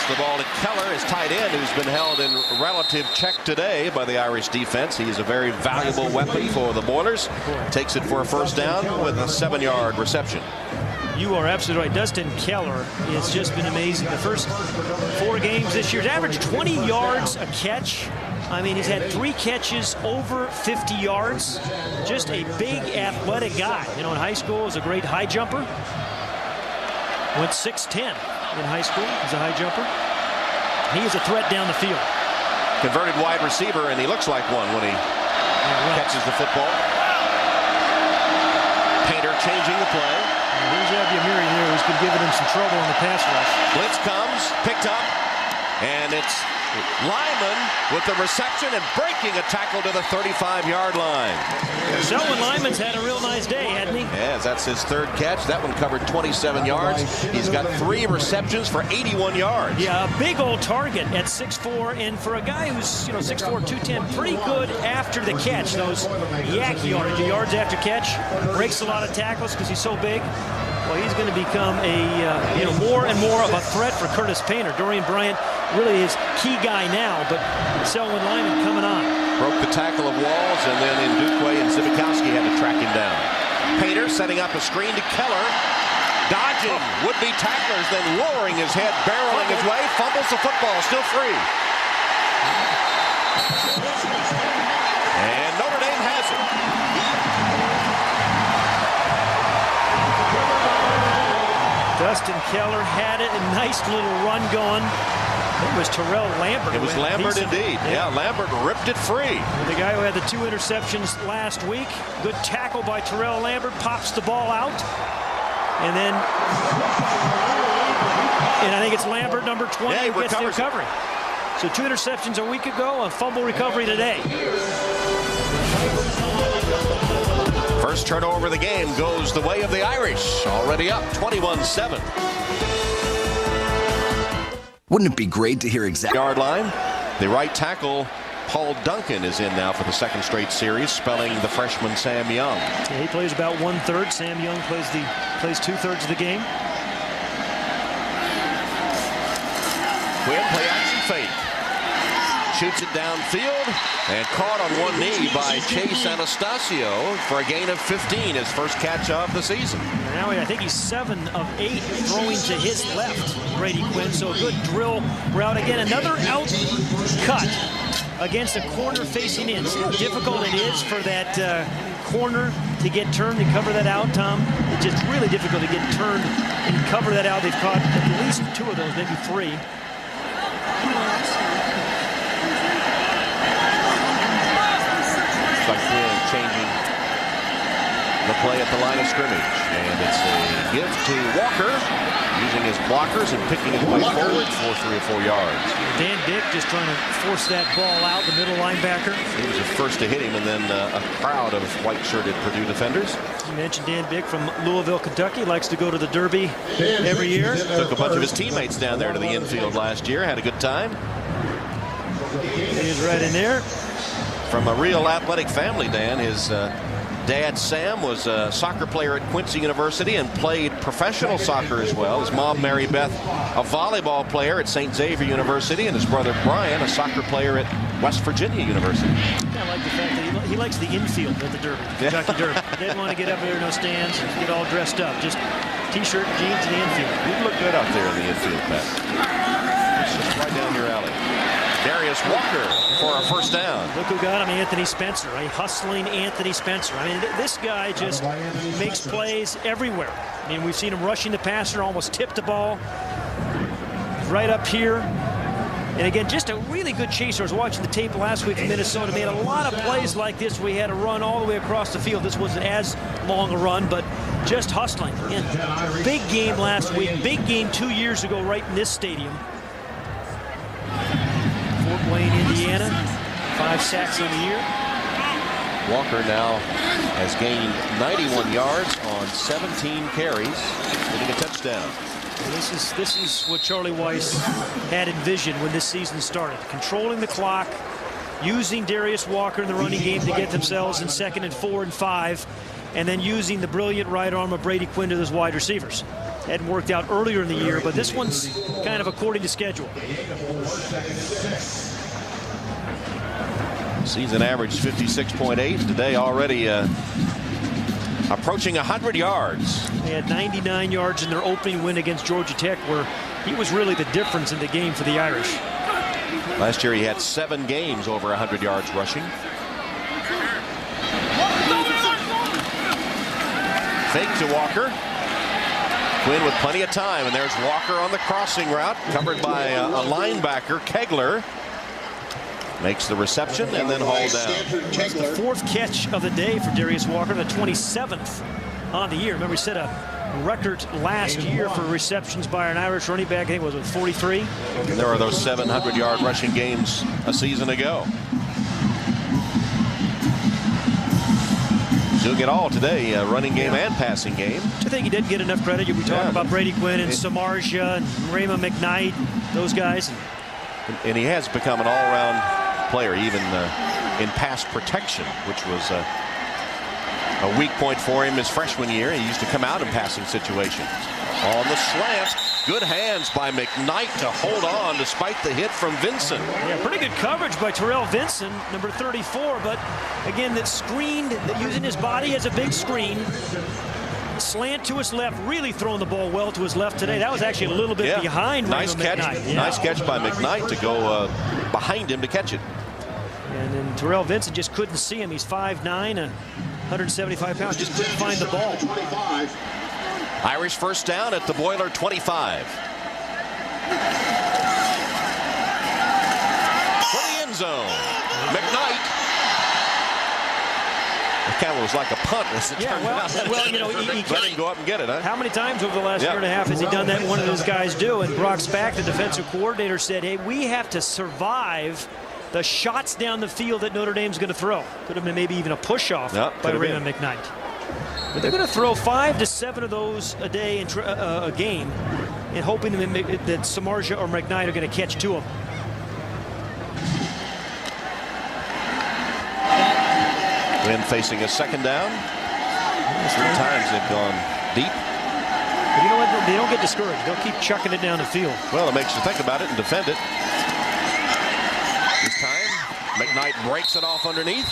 The ball to Keller, his tight end, who's been held in relative check today by the Irish defense. He's a very valuable weapon for the Boilers. Takes it for a first down with a 7-yard reception. You are absolutely right. Dustin Keller has just been amazing. The first 4 games this year, he's averaged 20 yards a catch. I mean, he's had 3 catches over 50 yards. Just a big athletic guy. You know, in high school, he was a great high jumper. Went 6'10". In high school, he's a high jumper. He is a threat down the field. Converted wide receiver, and he looks like one when he catches the football. Painter changing the play. And here's Abiyamiri here, who's been giving him some trouble in the pass rush. Blitz comes, picked up, and it's Lyman with the reception and breaking a tackle to the 35-yard line. Selwyn Lyman's had a real nice day, hasn't he? Yes, that's his third catch. That one covered 27 yards. He's got 3 receptions for 81 yards. Yeah, a big old target at 6'4", and for a guy who's 6'4", 210, pretty good after the catch. Those yak yards after catch, breaks a lot of tackles because he's so big. Well, he's going to become a more and more of a threat for Curtis Painter. Dorian Bryant really his key guy now, but Selwyn Lyman coming on. Broke the tackle of Walls, and then Ndukwe and Zibikowski had to track him down. Painter setting up a screen to Keller, dodging would-be tacklers, then lowering his head, barreling his way, fumbles the football, still free. And Notre Dame has it. Dustin Keller had it, a nice little run going. It was Terrell Lambert. It was Lambert indeed. Yeah, Lambert ripped it free. The guy who had the 2 interceptions last week. Good tackle by Terrell Lambert. Pops the ball out. And then, I think it's Lambert, number 20, who gets the recovery. So 2 interceptions a week ago, a fumble recovery today. First turnover of the game goes the way of the Irish. Already up 21-7. Wouldn't it be great to hear exactly Yard line. The right tackle, Paul Duncan, is in now for the 2nd straight series, spelling the freshman Sam Young. Yeah, he plays about 1/3. Sam Young plays 2/3 of the game. Quinn, play action fake. Shoots it downfield and caught on one knee by Chase Anastasio for a gain of 15, his first catch of the season. Now I think he's 7 of 8 throwing to his left, Brady Quinn. So a good drill route. Again, another out cut against a corner facing in. See how difficult it is for that corner to get turned and cover that out, Tom? It's just really difficult to get turned and cover that out. They've caught at least 2 of those, maybe 3. Like Quinn changing the play at the line of scrimmage. And it's a give to Walker, using his blockers and picking his way forward for 3 or 4 yards. Dan Dick just trying to force that ball out, the middle linebacker. He was the first to hit him, and then a crowd of white-shirted Purdue defenders. You mentioned Dan Dick from Louisville, Kentucky. Likes to go to the Derby every year. Took a bunch of his teammates down there to the infield last year. Had a good time. He's right in there. From a real athletic family, Dan. His dad, Sam, was a soccer player at Quincy University and played professional soccer as well. His mom, Mary Beth, a volleyball player at St. Xavier University, and his brother, Brian, a soccer player at West Virginia University. I like the fact that he likes the infield at the Derby, Kentucky Derby. He didn't want to get up there, no stands, get all dressed up. Just T-shirt and jeans in the infield. You'd look good out there in the infield, Pat. It's just right down your alley. Darius Walker for a first down. Look who got him, Anthony Spencer. A hustling Anthony Spencer. I mean, this guy just makes plays everywhere. I mean, we've seen him rushing the passer, almost tipped the ball. Right up here. And again, just a really good chaser. I was watching the tape last week in Minnesota. Made a lot of plays like this. We had a run all the way across the field. This wasn't as long a run, but just hustling. Again, big game last week. Big game 2 years ago right in this stadium. Fort Wayne, Indiana. 5 sacks on the year. Walker now has gained 91 yards on 17 carries, getting a touchdown. This is what Charlie Weiss had envisioned when this season started. Controlling the clock, using Darius Walker in the running game to get themselves in 2nd and 4 and 5, and then using the brilliant right arm of Brady Quinn to those wide receivers. Hadn't worked out earlier in the year, but this one's kind of according to schedule. Season average 56.8. Today already approaching 100 yards. They had 99 yards in their opening win against Georgia Tech, where he was really the difference in the game for the Irish. Last year he had 7 games over 100 yards rushing. Fake to Walker. Quinn with plenty of time, and there's Walker on the crossing route, covered by a linebacker, Kegler. Makes the reception and then hauled down. It's the 4th catch of the day for Darius Walker, the 27th on the year. Remember, he set a record last year for receptions by an Irish running back. I think it was 43. And there were those 700-yard rushing games a season ago. Doing it all today, running game and passing game. I think he didn't get enough credit. We talked about Brady Quinn and Samardzija and Raymond McKnight, those guys. And he has become an all-around player, even in pass protection, which was a weak point for him his freshman year. He used to come out in passing situations. On the slant, good hands by McKnight to hold on despite the hit from Vincent. Yeah, pretty good coverage by Terrell Vincent, number 34, but again, that screened, using his body as a big screen. Slant to his left, really throwing the ball well to his left today. That was actually a little bit behind nice Raymond catch. McKnight. Nice catch by McKnight to go behind him to catch it. And then Terrell Vincent just couldn't see him. He's 5'9", 175 pounds, just couldn't find the ball. Irish first down at the Boiler 25. For the end zone, McKnight. It kind of was like a punt as it turned out. Well, you know, he let him go up and get it, huh? How many times over the last year and a half has he done that? One of those guys do. And Brock Spack, the defensive coordinator, said, hey, we have to survive the shots down the field that Notre Dame's going to throw. Could have been maybe even a push-off by Raymond McKnight. But they're going to throw 5 to 7 of those a day in a game, and hoping that Samardzija or McKnight are going to catch 2 of them. When facing a second down, 3 times they've gone deep. But you know what? They don't get discouraged. They'll keep chucking it down the field. Well, it makes you think about it and defend it. This time, McKnight breaks it off underneath.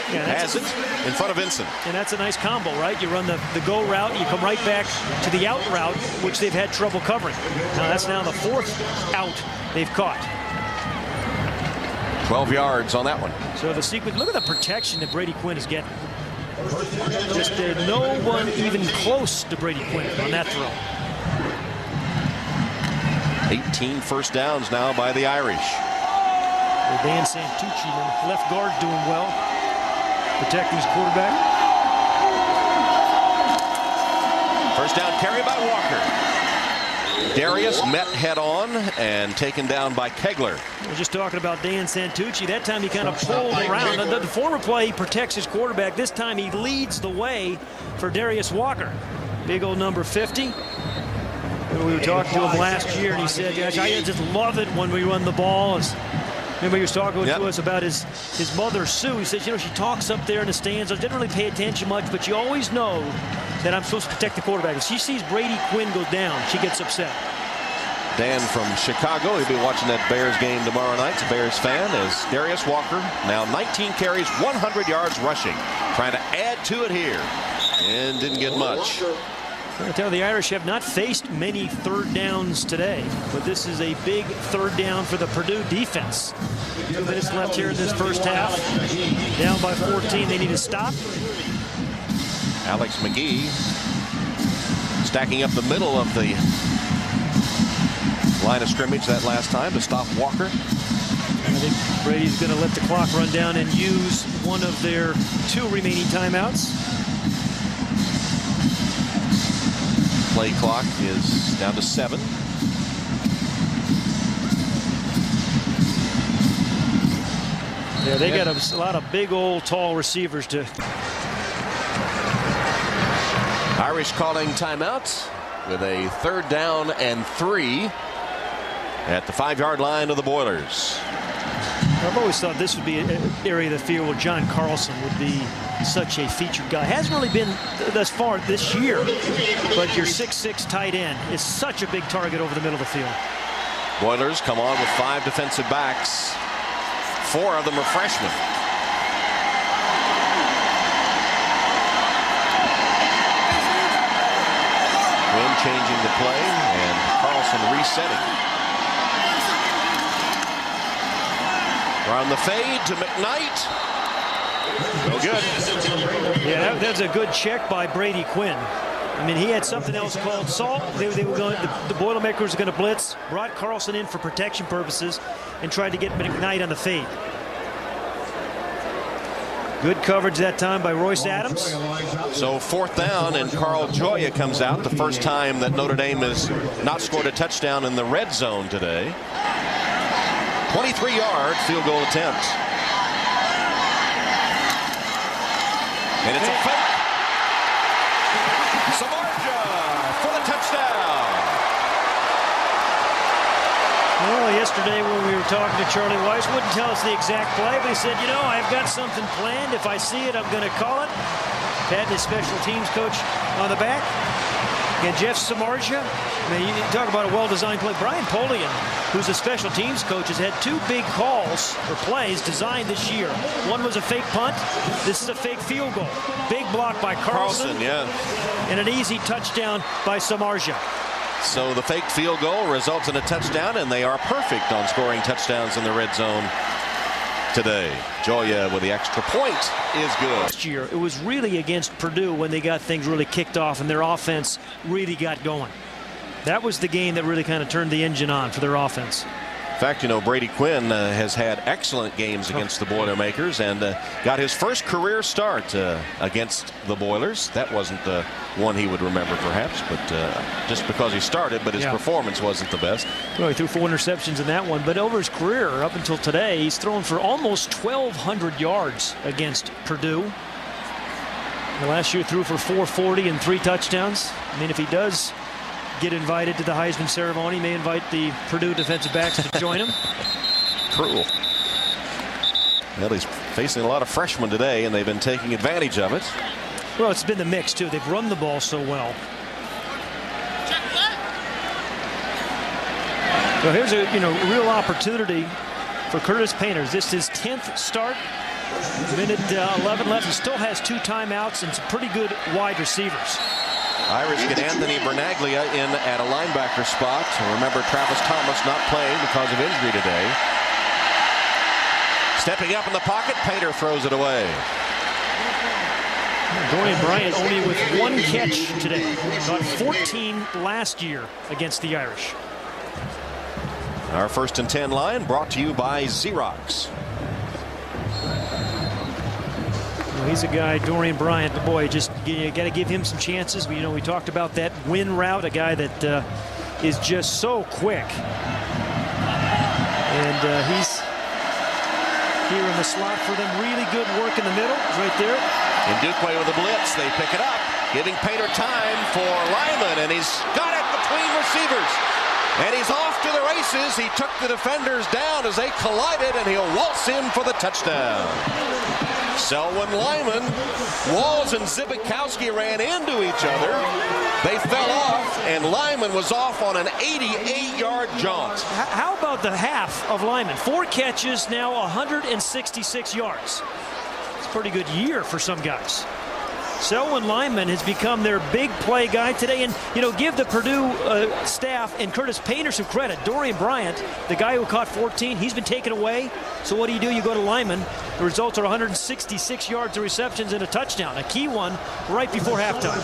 Has it in front of Vincent. And that's a nice combo, right? You run the go route, you come right back to the out route, which they've had trouble covering. Now that's now the 4th out they've caught. 12 yards on that one. So the sequence, look at the protection that Brady Quinn is getting. Just no one even close to Brady Quinn on that throw. 18 first downs now by the Irish. Dan Santucci, the left guard, doing well, protecting his quarterback. First down carry by Walker. Darius met head-on and taken down by Kegler. We're just talking about Dan Santucci. That time he kind of pulled around. The former play, he protects his quarterback. This time he leads the way for Darius Walker. Big old number 50. We were talking to him last year, and he said, gosh, I just love it when we run the ball. Remember he was talking to us about his mother, Sue. He says, you know, she talks up there in the stands. I didn't really pay attention much, but you always know that I'm supposed to protect the quarterback. If she sees Brady Quinn go down, she gets upset. Dan from Chicago, he'll be watching that Bears game tomorrow night. He's a Bears fan. As Darius Walker, now 19 carries, 100 yards rushing. Trying to add to it here. And didn't get much. I tell you, the Irish have not faced many 3rd downs today, but this is a big 3rd down for the Purdue defense. 2 minutes left here in this first half. Down by 14, they need to stop. Alex McGee stacking up the middle of the line of scrimmage that last time to stop Walker. I think Brady's going to let the clock run down and use one of their 2 remaining timeouts. Play clock is down to 7. Yeah, they got a lot of big old tall receivers to. Irish calling timeouts with a 3rd down and 3 at the 5-yard line of the Boilers. I've always thought this would be an area of the field where John Carlson would be such a featured guy. Hasn't really been thus far this year, but your 6'6" tight end is such a big target over the middle of the field. Boilers come on with 5 defensive backs. 4 of them are freshmen. Quinn changing the play and Carlson resetting. Around the fade to McKnight. No good. Yeah, that's a good check by Brady Quinn. I mean, he had something else called salt. They were going. The Boilermakers were going to blitz. Brought Carlson in for protection purposes and tried to get McKnight on the fade. Good coverage that time by Royce Adams. So 4th down, and Carl Joya comes out. The first time that Notre Dame has not scored a touchdown in the red zone today. 23-yard field goal attempt. And it's a fake. Samardzija for the touchdown. Well, yesterday when we were talking to Charlie Weiss, wouldn't tell us the exact play, but he said, you know, I've got something planned. If I see it, I'm going to call it. Pat, his special teams coach on the back. And Jeff Samardzija, I mean, you talk about a well-designed play. Brian Polian, who's a special teams coach, has had 2 big calls or plays designed this year. One was a fake punt. This is a fake field goal. Big block by Carlson, yeah. And an easy touchdown by Samardzija. So the fake field goal results in a touchdown, and they are perfect on scoring touchdowns in the red zone today. Joya with the extra point is good. Last year, it was really against Purdue when they got things really kicked off and their offense really got going. That was the game that really kind of turned the engine on for their offense. In fact, you know, Brady Quinn has had excellent games against the Boilermakers and got his first career start against the Boilers. That wasn't the one he would remember, perhaps, but just because he started, but his performance wasn't the best. Well, he threw 4 interceptions in that one, but over his career, up until today, he's thrown for almost 1,200 yards against Purdue. Last year, threw for 440 and 3 touchdowns. I mean, if he does get invited to the Heisman ceremony, he may invite the Purdue defensive backs to join him. Cruel. Well, he's facing a lot of freshmen today, and they've been taking advantage of it. Well, it's been the mix, too. They've run the ball so well. So here's a real opportunity for Curtis Painter. This is his 10th start. Minute 11 left. He still has 2 timeouts and some pretty good wide receivers. Irish get Anthony Bernaglia in at a linebacker spot. Remember, Travis Thomas not playing because of injury today. Stepping up in the pocket, Painter throws it away. Dorian Bryant only with 1 catch today. Got 14 last year against the Irish. Our 1st and 10 line brought to you by Xerox. He's a guy, Dorian Bryant, boy, just you got to give him some chances. We talked about that win route, a guy that is just so quick. And he's here in the slot for them. Really good work in the middle, right there. And Duquay with a blitz, they pick it up, giving Painter time for Lyman, and he's got it between receivers. And he's off to the races. He took the defenders down as they collided, and he'll waltz in for the touchdown. Selwyn Lyman, Walls and Zibikowski ran into each other. They fell off, and Lyman was off on an 88-yard jaunt. How about the half of Lyman? 4 catches, now 166 yards. It's a pretty good year for some guys. Selwyn Lyman has become their big play guy today. And, give the Purdue staff and Curtis Painter some credit. Dorian Bryant, the guy who caught 14, he's been taken away. So what do? You go to Lyman. The results are 166 yards of receptions and a touchdown. A key one right before halftime.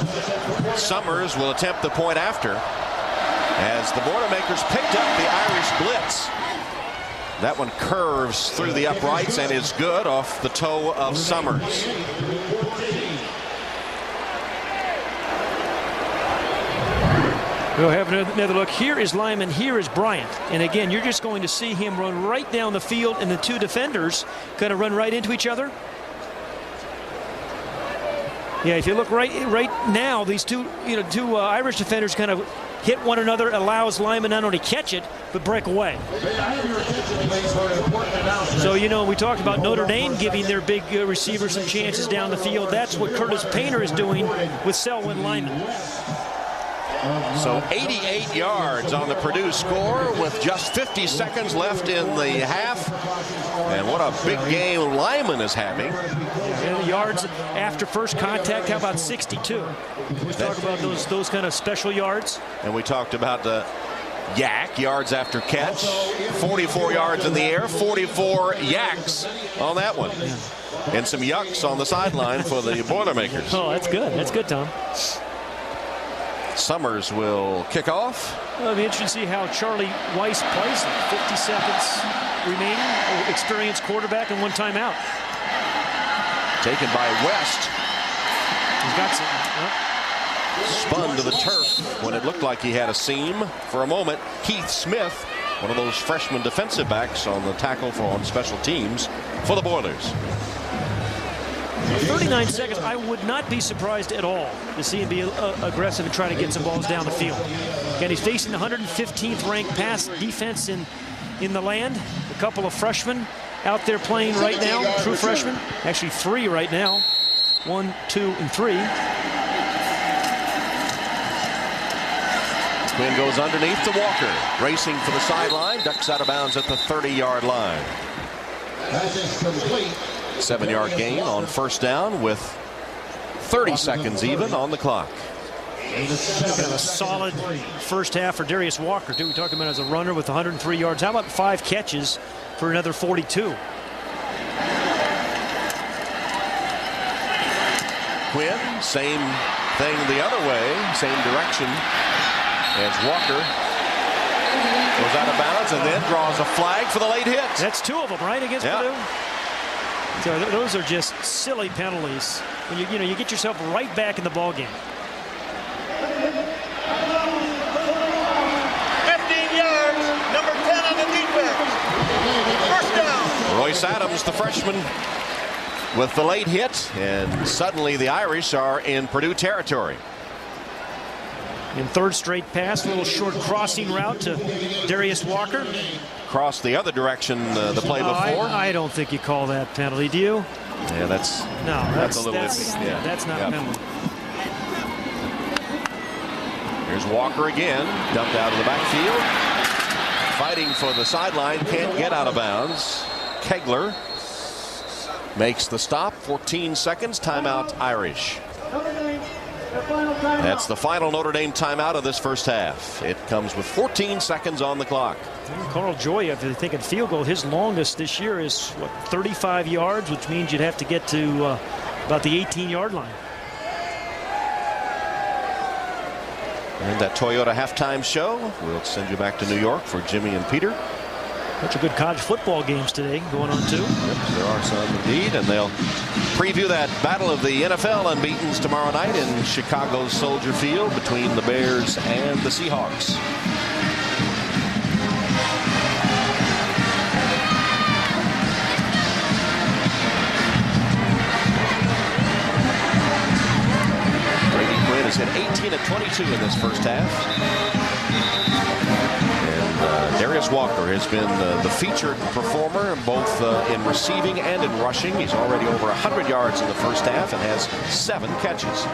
Summers will attempt the point after as the Boilermakers picked up the Irish blitz. That one curves through the uprights and is good off the toe of Summers. We'll have another look. Here is Lyman, here is Bryant. And again, you're just going to see him run right down the field, and the 2 defenders kind of run right into each other. Yeah, if you look right now, these two Irish defenders kind of hit one another, allows Lyman not only catch it, but break away. So, we talked about Notre Dame giving their big receivers some chances down the field. That's what Curtis Painter is doing with Selwyn Lyman. So 88 yards on the Purdue score with just 50 seconds left in the half. And what a big game Lyman is having. And yards after first contact, how about 62? We talk about those kind of special yards. And we talked about the yak, yards after catch. 44 yards in the air, 44 yaks on that one. And some yucks on the sideline for the Boilermakers. Oh, that's good. That's good, Tom. Summers will kick off. Well, it'll be interesting to see how Charlie Weiss plays. 50 seconds remaining. Experienced quarterback and 1 timeout. Taken by West. He's got some. Spun to the turf when it looked like he had a seam for a moment. Keith Smith, one of those freshman defensive backs, on the tackle on special teams for the Boilers. 39 seconds. I would not be surprised at all to see him be aggressive and try to get some balls down the field. Again, he's facing the 115th ranked pass defense in the land. A couple of freshmen out there playing right now, true freshmen. Actually 3 right now. 1, 2, and 3. Quinn goes underneath to Walker, racing for the sideline, ducks out of bounds at the 30-yard line. 7-yard gain on first down with 30 seconds even on the clock. Kind of a solid first half for Darius Walker, too. We talked about him as a runner with 103 yards. How about 5 catches for another 42? Quinn, same thing the other way, same direction as Walker. Goes out of bounds and then draws a flag for the late hit. That's 2 of them, right, against Purdue? So those are just silly penalties. When you get yourself right back in the ball game. 15 yards, number 10 on the defense. First down. Royce Adams, the freshman, with the late hit, and suddenly the Irish are in Purdue territory. In 3rd straight pass, a little short crossing route to Darius Walker. Crossed the other direction the play before. I don't think you call that penalty, do you? Yeah, that's a little iffy. Yeah. That's not a penalty. Here's Walker again, dumped out of the backfield. Fighting for the sideline, can't get out of bounds. Kegler makes the stop. 14 seconds, timeout Irish. That's the final Notre Dame timeout of this first half. It comes with 14 seconds on the clock. Carl Joy, if they think a field goal, his longest this year is, 35 yards, which means you'd have to get to about the 18-yard line. And that Toyota halftime show, we'll send you back to New York for Jimmy and Peter. Bunch of good college football games today going on, too. Yep, there are some indeed, and they'll preview that battle of the NFL unbeatens tomorrow night in Chicago's Soldier Field between the Bears and the Seahawks. Brady Quinn has hit 18 of 22 in this first half. Darius Walker has been the featured performer both in receiving and in rushing. He's already over 100 yards in the first half and has 7 catches.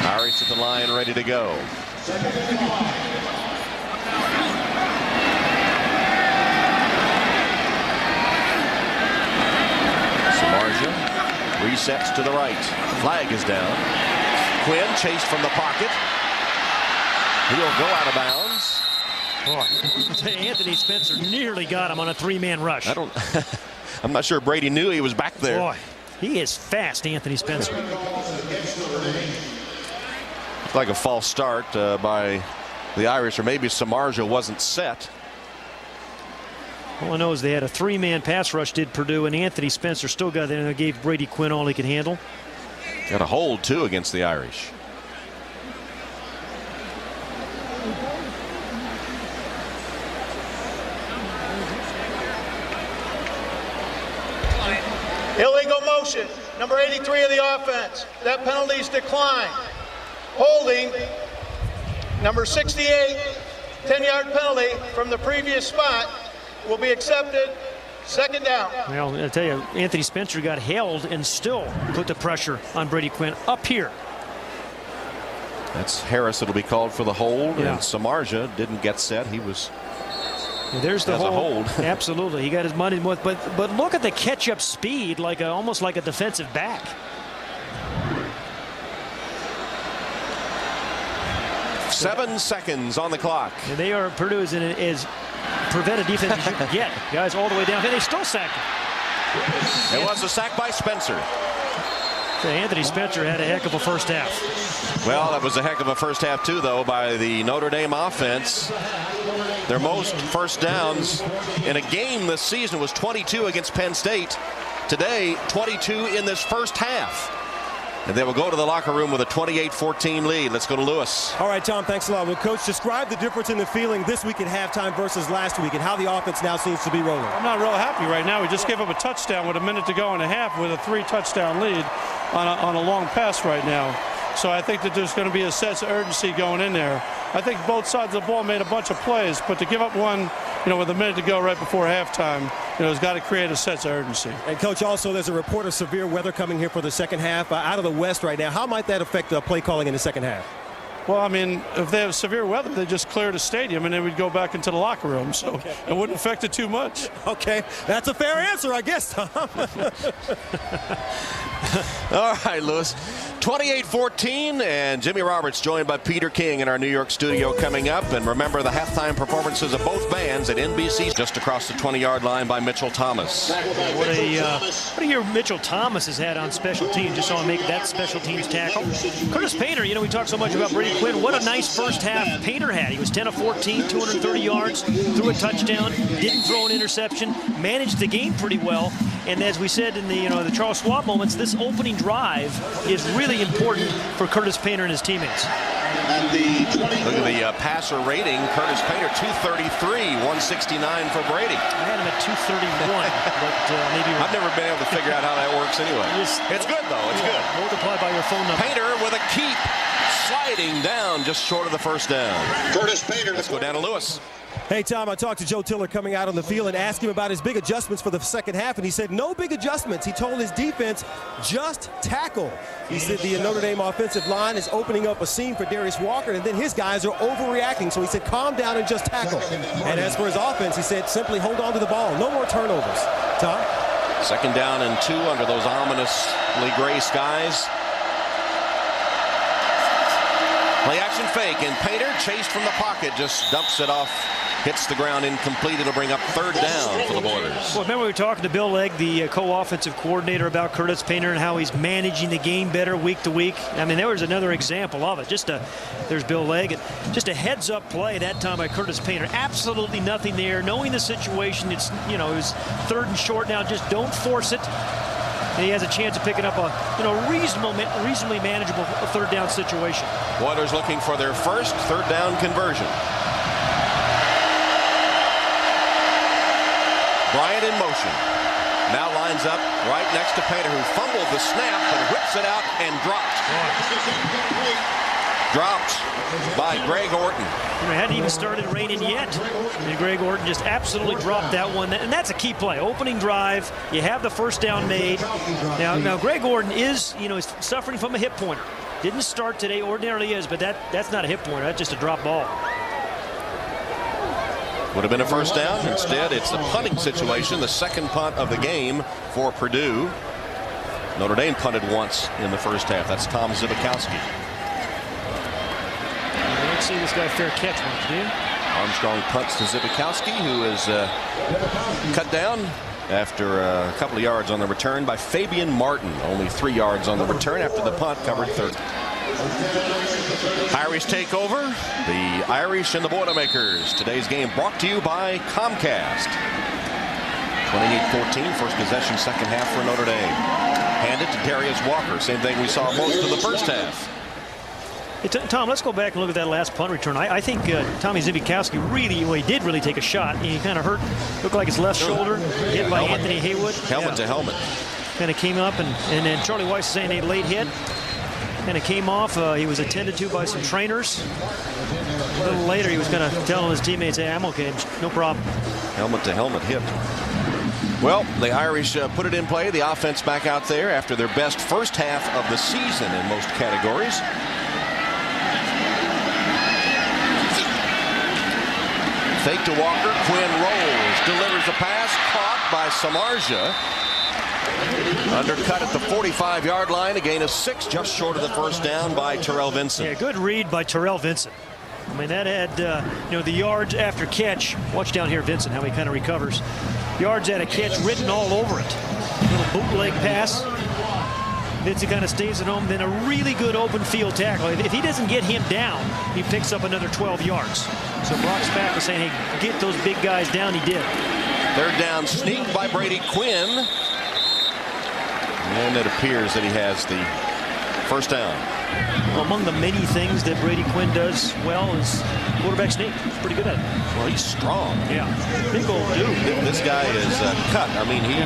Irish at the line, ready to go. Samardzija resets to the right. Flag is down. Quinn chased from the pocket. He'll go out of bounds. Boy, Anthony Spencer nearly got him on a 3-man rush. I'm not sure Brady knew he was back there. Boy, he is fast, Anthony Spencer. It's like a false start by the Irish, or maybe Samardzija wasn't set. All I know is they had a 3-man pass rush, did Purdue, and Anthony Spencer still got there and gave Brady Quinn all he could handle. Got a hold, too, against the Irish. Illegal motion, number 83 of the offense. That penalty's declined. Holding, number 68, 10-yard penalty from the previous spot will be accepted. Second down. Well, I tell you, Anthony Spencer got held and still put the pressure on Brady Quinn up here. That's Harris that'll be called for the hold, yeah. And Samardzija didn't get set. He was. There's the hold. Absolutely, he got his money worth. But look at the catch-up speed, almost like a defensive back. Seven seconds on the clock. And they are Purdue is in as prevented defense as you can get. Guys all the way down. They still sacked him. It was a sack by Spencer. Anthony Spencer had a heck of a first half. Well, that was a heck of a first half, too, though, by the Notre Dame offense. Their most first downs in a game this season was 22 against Penn State. Today, 22 in this first half. And they will go to the locker room with a 28-14 lead. Let's go to Lewis. All right, Tom, thanks a lot. Well, Coach, describe the difference in the feeling this week at halftime versus last week and how the offense now seems to be rolling. I'm not real happy right now. We just gave up a touchdown with a minute to go and a half with a 3-touchdown lead on a long pass right now. So I think that there's going to be a sense of urgency going in there. I think both sides of the ball made a bunch of plays, but to give up one, with a minute to go right before halftime, has got to create a sense of urgency. And, Coach, also there's a report of severe weather coming here for the second half out of the west right now. How might that affect the play calling in the second half? Well, I mean, if they have severe weather, they just clear the stadium and then we'd go back into the locker room. So it wouldn't affect it too much. Okay, that's a fair answer, I guess, Tom. All right, Lewis. 28-14, and Jimmy Roberts joined by Peter King in our New York studio coming up. And remember the halftime performances of both bands at NBC just across the 20-yard line by Mitchell Thomas. What a year Mitchell Thomas has had on special teams. Just saw him make that special teams tackle. Curtis Painter, we talk so much about Brady Quinn. What a nice first half Painter had. He was 10 of 14, 230 yards, threw a touchdown, didn't throw an interception, managed the game pretty well. And as we said in the Charles Schwab moments, this opening drive is really important for Curtis Painter and his teammates. Look at the passer rating. Curtis Painter 233, 169 for Brady. I had him at 231, but maybe I've never been able to figure out how that works anyway. It's good though. It's good. Multiply by your phone number. Painter with a keep, sliding down just short of the first down. Curtis Painter. Let's go down to Lewis. Hey, Tom, I talked to Joe Tiller coming out on the field and asked him about his big adjustments for the second half, and he said no big adjustments. He told his defense, just tackle. He said the Notre Dame offensive line is opening up a seam for Darius Walker, and then his guys are overreacting. So he said calm down and just tackle. And as for his offense, he said simply hold on to the ball. No more turnovers. Tom? Second down and 2 under those ominously gray skies. Play action fake, and Painter chased from the pocket, just dumps it off, hits the ground incomplete. It'll bring up third down for the Boilers. Well, remember we were talking to Bill Legg, the co-offensive coordinator, about Curtis Painter and how he's managing the game better week to week. I mean, there was another example of it. There's Bill Legg. Just a heads-up play that time by Curtis Painter. Absolutely nothing there. Knowing the situation, it was third and short now. Just don't force it. And he has a chance of picking up a reasonably manageable third down situation. Boilers looking for their first third down conversion. Bryant in motion. Now lines up right next to Painter, who fumbled the snap but whips it out and dropped. Dropped by Greg Orton. It hadn't even started raining yet. And Greg Orton just absolutely dropped that one. And that's a key play. Opening drive. You have the first down made. Now Greg Orton is, is suffering from a hip pointer. Didn't start today. Ordinarily is, but that's not a hip pointer. That's just a drop ball. Would have been a first down. Instead, it's a punting situation. The second punt of the game for Purdue. Notre Dame punted once in the first half. That's Tom Zibikowski. I don't see this guy fair catch much, do you? Armstrong punts to Zibikowski, who is cut down after a couple of yards on the return by Fabian Martin. Only 3 yards on the return after the punt, covered third. Irish take over. The Irish and the Boilermakers. Today's game brought to you by Comcast. 28-14, first possession, second half for Notre Dame. Handed to Darius Walker. Same thing we saw most of the first half. Hey, Tom, let's go back and look at that last punt return. I think Tommy Zibikowski he did really take a shot. He kind of looked like his left shoulder, hit by Anthony Haywood. Helmet to helmet. Kind of came up, and then Charlie Weiss is saying a late hit. Kind of came off. He was attended to by some trainers. A little later, he was going to tell his teammates, hey, I'm okay, no problem. Helmet to helmet hit. Well, the Irish put it in play. The offense back out there after their best first half of the season in most categories. Fake to Walker. Quinn rolls. Delivers the pass. Caught by Samardzija. Undercut at the 45-yard line. A gain of 6, just short of the first down by Terrell Vincent. Yeah, good read by Terrell Vincent. I mean, that had, the yards after catch. Watch down here, Vincent, how he kind of recovers. Yards at a catch written all over it. Little bootleg pass. Vincent kind of stays at home. Then a really good open field tackle. If he doesn't get him down, he picks up another 12 yards. So Brock Spack was saying, hey, get those big guys down. He did. Third down sneak by Brady Quinn. And it appears that he has the first down. Well, among the many things that Brady Quinn does well is quarterback sneak. He's pretty good at it. Well, he's strong. Yeah. Big old dude. This guy is cut. I mean, he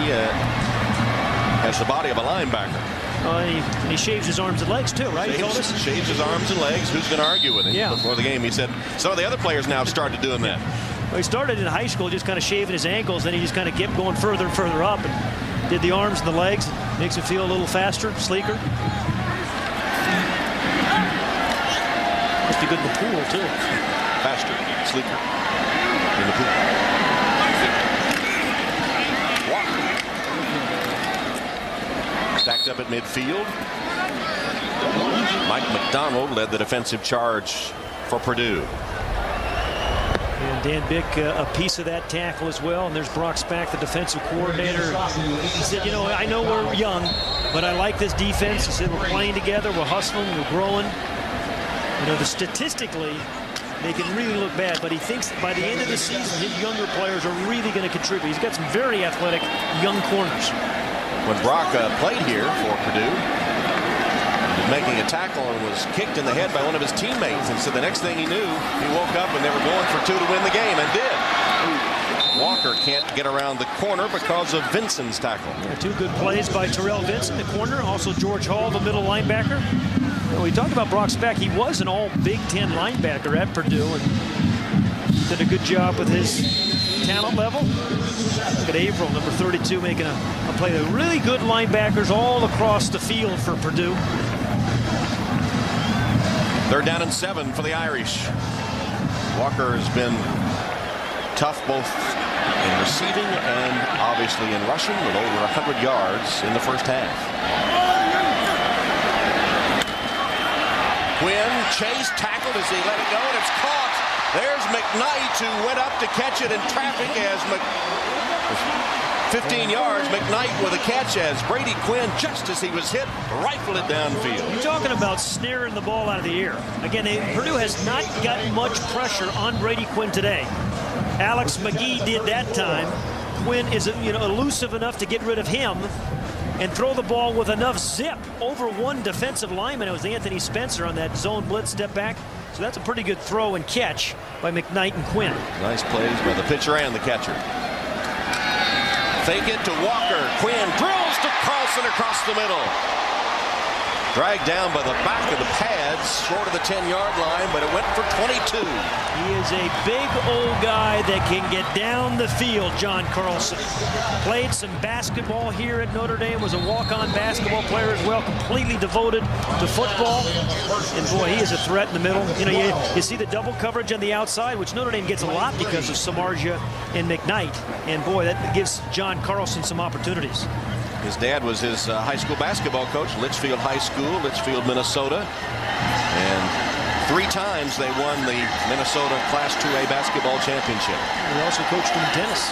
has the body of a linebacker. And he shaves his arms and legs, too, right? Shaves his arms and legs. Who's going to argue with him? Yeah. Before the game, he said some of the other players now have started doing that. Well, he started in high school just kind of shaving his ankles. Then he just kind of kept going further and further up and did the arms and the legs. Makes it feel a little faster, sleeker. Must be good in the pool, too. Faster, sleeker in the pool. Walker. Stacked up at midfield. Mike McDonald led the defensive charge for Purdue. And Dan Bick, a piece of that tackle as well. And there's Brock Spack, the defensive coordinator. He said, you know, I know we're young, but I like this defense. He said, we're playing together, we're hustling, we're growing. You know, statistically, they can really look bad, but he thinks by the end of the season, his younger players are really going to contribute. He's got some very athletic young corners. When Brock played here for Purdue, he was making a tackle and was kicked in the head by one of his teammates. And so the next thing he knew, he woke up and they were going for 2 to win the game, and did. Walker can't get around the corner because of Vincent's tackle. Two good plays by Terrell Vincent, the corner. Also George Hall, the middle linebacker. When we talk about Brock Spack, he was an all Big Ten linebacker at Purdue and did a good job with his talent level. Look at Averill, number 32, making a play. They're really good linebackers all across the field for Purdue. Third down and 7 for the Irish. Walker has been tough both in receiving and obviously in rushing, with over 100 yards in the first half. Quinn chased, tackled as he let it go, and it's caught. There's McKnight, who went up to catch it in traffic as 15 yards. McKnight with a catch as Brady Quinn, just as he was hit, rifled it downfield. You're talking about snaring the ball out of the air. Again, Purdue has not gotten much pressure on Brady Quinn today. Alex McGee did that time. Quinn is elusive enough to get rid of him and throw the ball with enough zip over one defensive lineman. It was Anthony Spencer on that zone blitz step back. So that's a pretty good throw and catch by McKnight and Quinn. Nice plays by the pitcher and the catcher. Fake it to Walker. Quinn drills to Carlson across the middle. Dragged down by the back of the pads, short of the 10-yard line, but it went for 22. He is a big old guy that can get down the field, John Carlson. Played some basketball here at Notre Dame, was a walk-on basketball player as well, completely devoted to football. And boy, he is a threat in the middle. You know, you see the double coverage on the outside, which Notre Dame gets a lot because of Samardzija and McKnight. And boy, that gives John Carlson some opportunities. His dad was his high school basketball coach, Litchfield High School, Litchfield, Minnesota. And 3 times they won the Minnesota Class 2A basketball championship. He also coached in tennis.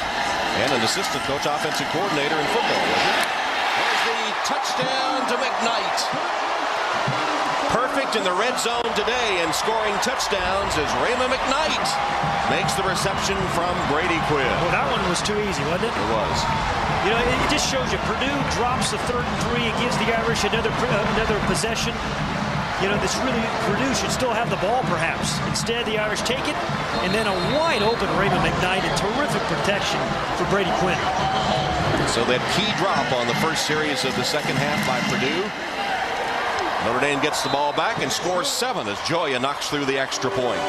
And an assistant coach, offensive coordinator in football, was he? There's the touchdown to McKnight. Perfect in the red zone today and scoring touchdowns as Raymond McKnight makes the reception from Brady Quinn. Well, that one was too easy, wasn't it? It was. You know, it just shows you Purdue drops the 3rd and 3. It gives the Irish another possession. You know, this really, Purdue should still have the ball perhaps. Instead, the Irish take it, and then a wide open Raymond McKnight, and terrific protection for Brady Quinn. So that key drop on the first series of the second half by Purdue. Notre Dame gets the ball back and scores 7 as Joya knocks through the extra point.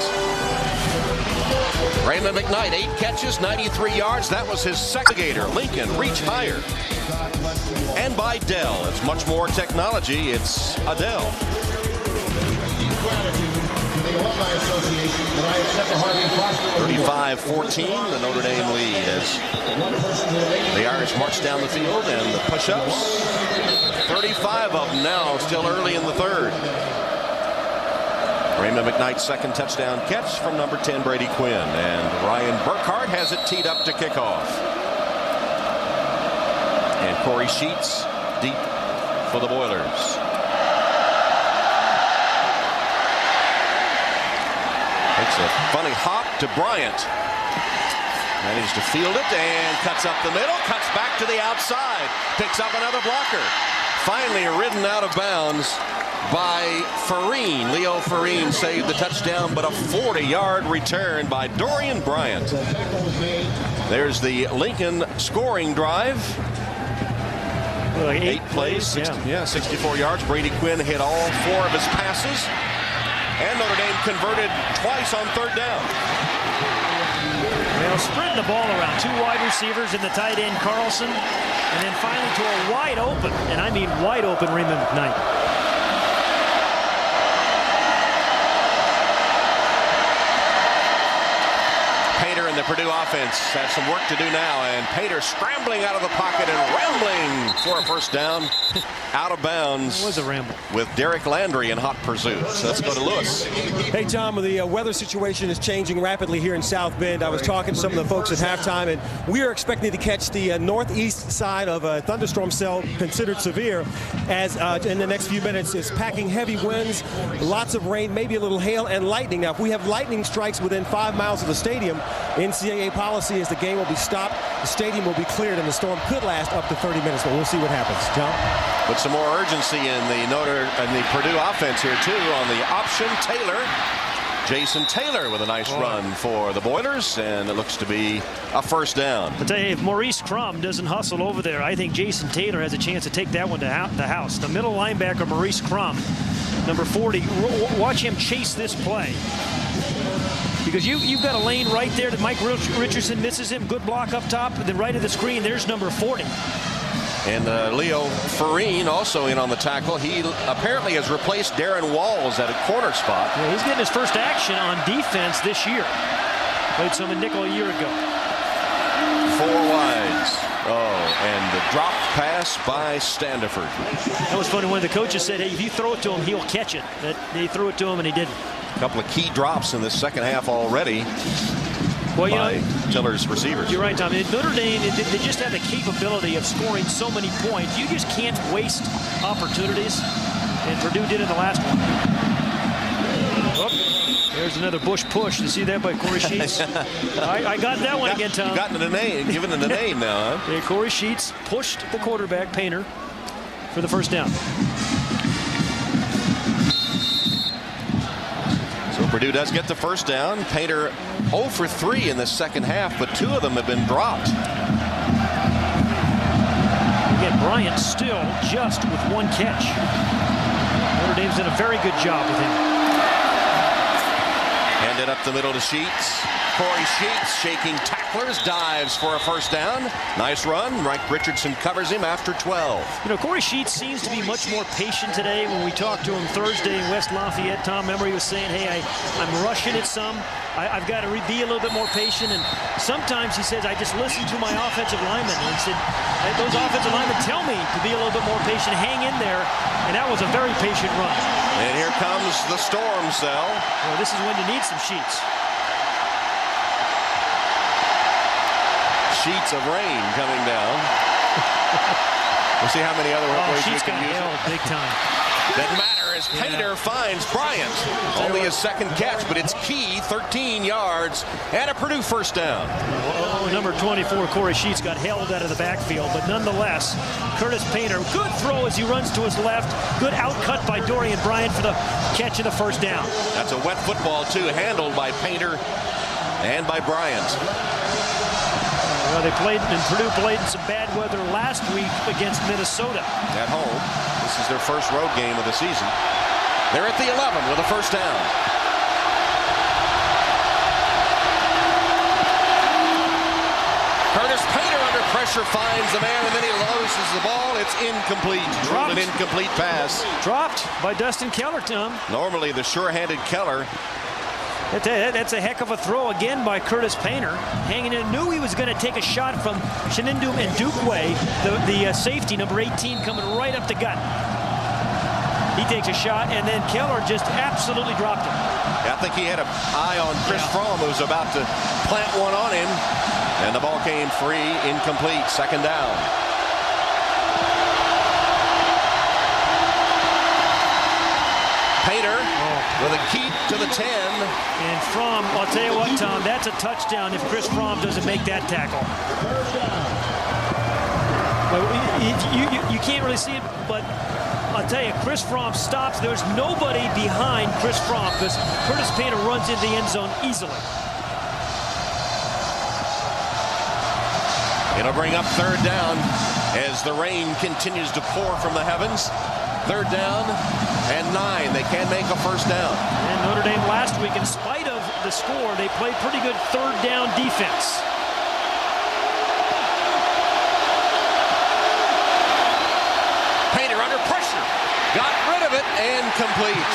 Raymond McKnight, 8 catches, 93 yards. That was his second gator. Lincoln, reach higher. And by Dell. It's much more technology. It's Adele. 35-14, the Notre Dame lead as the Irish march down the field, and the push-ups. 35 of them now, still early in the 3rd. Raymond McKnight's second touchdown catch from number 10, Brady Quinn. And Ryan Burkhart has it teed up to kickoff. And Corey Sheets deep for the Boilers. Takes a funny hop to Bryant. Managed to field it and cuts up the middle, cuts back to the outside, picks up another blocker. Finally ridden out of bounds by Farine. Leo Farine saved the touchdown, but a 40-yard return by Dorian Bryant. There's the Lincoln scoring drive. Like 8 plays, 64 yards. Brady Quinn hit all 4 of his passes. And Notre Dame converted twice on 3rd down. Well, spreading the ball around. 2 wide receivers and the tight end Carlson. And then finally to a wide open, and I mean wide open, Raymond McKnight. Painter and the Purdue offense have some work to do now, and Painter scrambling out of the pocket and rambling for a first down. Out of bounds. It was a ramble. With Derek Landry in hot pursuit. So let's go to Lewis. Hey, Tom, the weather situation is changing rapidly here in South Bend. I was talking to some of the folks at halftime, and we are expecting to catch the northeast side of a thunderstorm cell considered severe as in the next few minutes. It's packing heavy winds, lots of rain, maybe a little hail and lightning. Now, if we have lightning strikes within 5 miles of the stadium, NCAA policy is the game will be stopped, the stadium will be cleared, and the storm could last up to 30 minutes, but we'll see what happens. Tom? But some more urgency in the Purdue offense here too on the option. Taylor, Jason Taylor with a nice run for the Boilers, and it looks to be a first down. I'll tell you, if Maurice Crum doesn't hustle over there, I think Jason Taylor has a chance to take that one to the house. The middle linebacker, Maurice Crum, number 40. Watch him chase this play. Because you've got a lane right there that Mike Richardson misses him. Good block up top. And then right of the screen, there's number 40. And Leo Farine also in on the tackle. He apparently has replaced Darren Walls at a corner spot. Yeah, he's getting his first action on defense this year. Played some in nickel a year ago. 4 wides. Oh, and the drop pass by Standiford. That was funny when the coaches said, hey, if you throw it to him, he'll catch it. But they threw it to him and he didn't. A couple of key drops in the second half already. Well, you by know, Tiller's receivers. You're right, Tom. Notre Dame, they just have the capability of scoring so many points. You just can't waste opportunities. And Purdue did in the last one. Oh, there's another Bush push. You see that by Corey Sheets? I got that one again, Tom. You've gotten the name, given it a name now, huh? Yeah, Corey Sheets pushed the quarterback, Painter, for the first down. So Purdue does get the first down. Painter 0 for 3 in the second half, but 2 of them have been dropped. Again, Bryant still just with 1 catch. Notre Dame's done a very good job with him. Handed up the middle to Sheets. Corey Sheets shaking tacklers, dives for a first down. Nice run. Mike Richardson covers him after 12. You know, Corey Sheets seems to be much more patient today. When we talked to him Thursday in West Lafayette, Tom, remember he was saying, hey, I'm rushing it some. I've got to be a little bit more patient. And sometimes he says, I just listen to my offensive linemen. And he said, those offensive linemen tell me to be a little bit more patient, hang in there. And that was a very patient run. And here comes the storm cell. Well, this is when you need some Sheets. Sheets of rain coming down. We'll see how many other ways we can use it. Big time. Doesn't matter as Painter finds Bryant. Only his second catch, but it's key. 13 yards and a Purdue first down. Oh, number 24, Corey Sheets, got held out of the backfield, but nonetheless, Curtis Painter, good throw as he runs to his left. Good outcut by Dorian Bryant for the catch of the first down. That's a wet football, too, handled by Painter and by Bryant. Well, Purdue played in some bad weather last week against Minnesota. At home. This is their first road game of the season. They're at the 11 with a first down. Curtis Painter under pressure finds the man, and then he loses the ball. It's incomplete. Dropped. An incomplete pass. Dropped by Dustin Keller, Tom. Normally the sure-handed Keller. That's a heck of a throw again by Curtis Painter. Hanging in, knew he was going to take a shot from Shenindum and Dukwe, the safety, number 18, coming right up the gut. He takes a shot, and then Keller just absolutely dropped him. Yeah, I think he had an eye on Chris Fromm, who was about to plant one on him, and the ball came free, incomplete, second down. with a keep to the 10. And Fromm, I'll tell you what, Tom, that's a touchdown if Chris Fromm doesn't make that tackle. Well, you can't really see it, but I'll tell you, Chris Fromm stops. There's nobody behind Chris Fromm because Curtis Painter runs into the end zone easily. It'll bring up 3rd down as the rain continues to pour from the heavens. 3rd down and 9. They can make a 1st down. And Notre Dame last week, in spite of the score, they played pretty good 3rd down defense. Painter under pressure. Got rid of it and complete.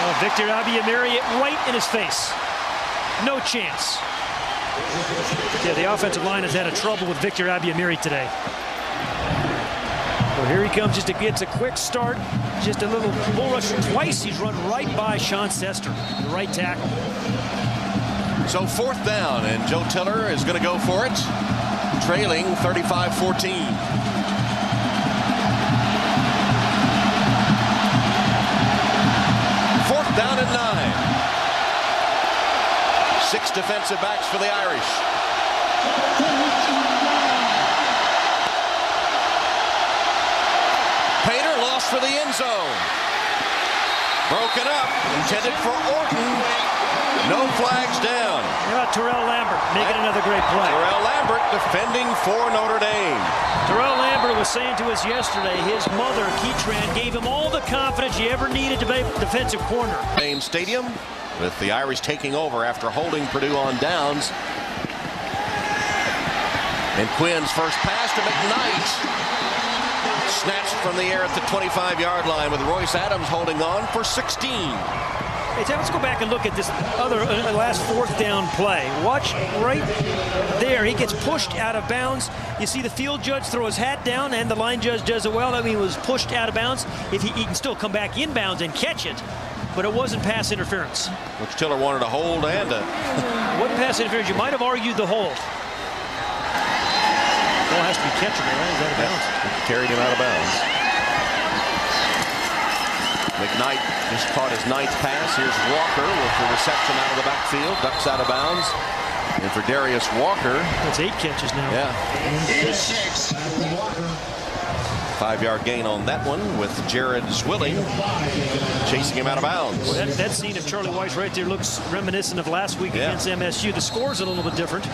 Oh, Victor Abiamiri right in his face. No chance. Yeah, the offensive line has had a trouble with Victor Abiamiri today. Well, here he comes, just gets a quick start. Just a little bull rush. Twice he's run right by Sean Sester, the right tackle. So 4th down, and Joe Tiller is going to go for it, trailing 35-14. 4th down and 9. 6 defensive backs for the Irish. Painter lost for the end zone. Broken up, intended for Orton. No flags down. How about Terrell Lambert making another great play? Terrell Lambert defending for Notre Dame. Terrell Lambert was saying to us yesterday, his mother, Keatran, gave him all the confidence he ever needed to be a defensive corner. Dame Stadium, with the Irish taking over after holding Purdue on downs. And Quinn's first pass to McKnight. Snatched from the air at the 25-yard line with Royce Adams holding on for 16. Hey, let's go back and look at this other last 4th down play. Watch right there. He gets pushed out of bounds. You see the field judge throw his hat down, and the line judge does it well. I mean, he was pushed out of bounds. If he can still come back inbounds and catch it, but it wasn't pass interference. Which Tiller wanted to hold and What pass interference? You might have argued the hold. Ball has to be catchable, right? He's out of bounds. Carried him out of bounds. McKnight just caught his 9th pass. Here's Walker with the reception out of the backfield. Ducks out of bounds. And for Darius Walker. That's 8 catches now. Yeah. 5-yard gain on that one with Jared Zwilling chasing him out of bounds. Well, that scene of Charlie Weiss right there looks reminiscent of last week against MSU. The score's a little bit different.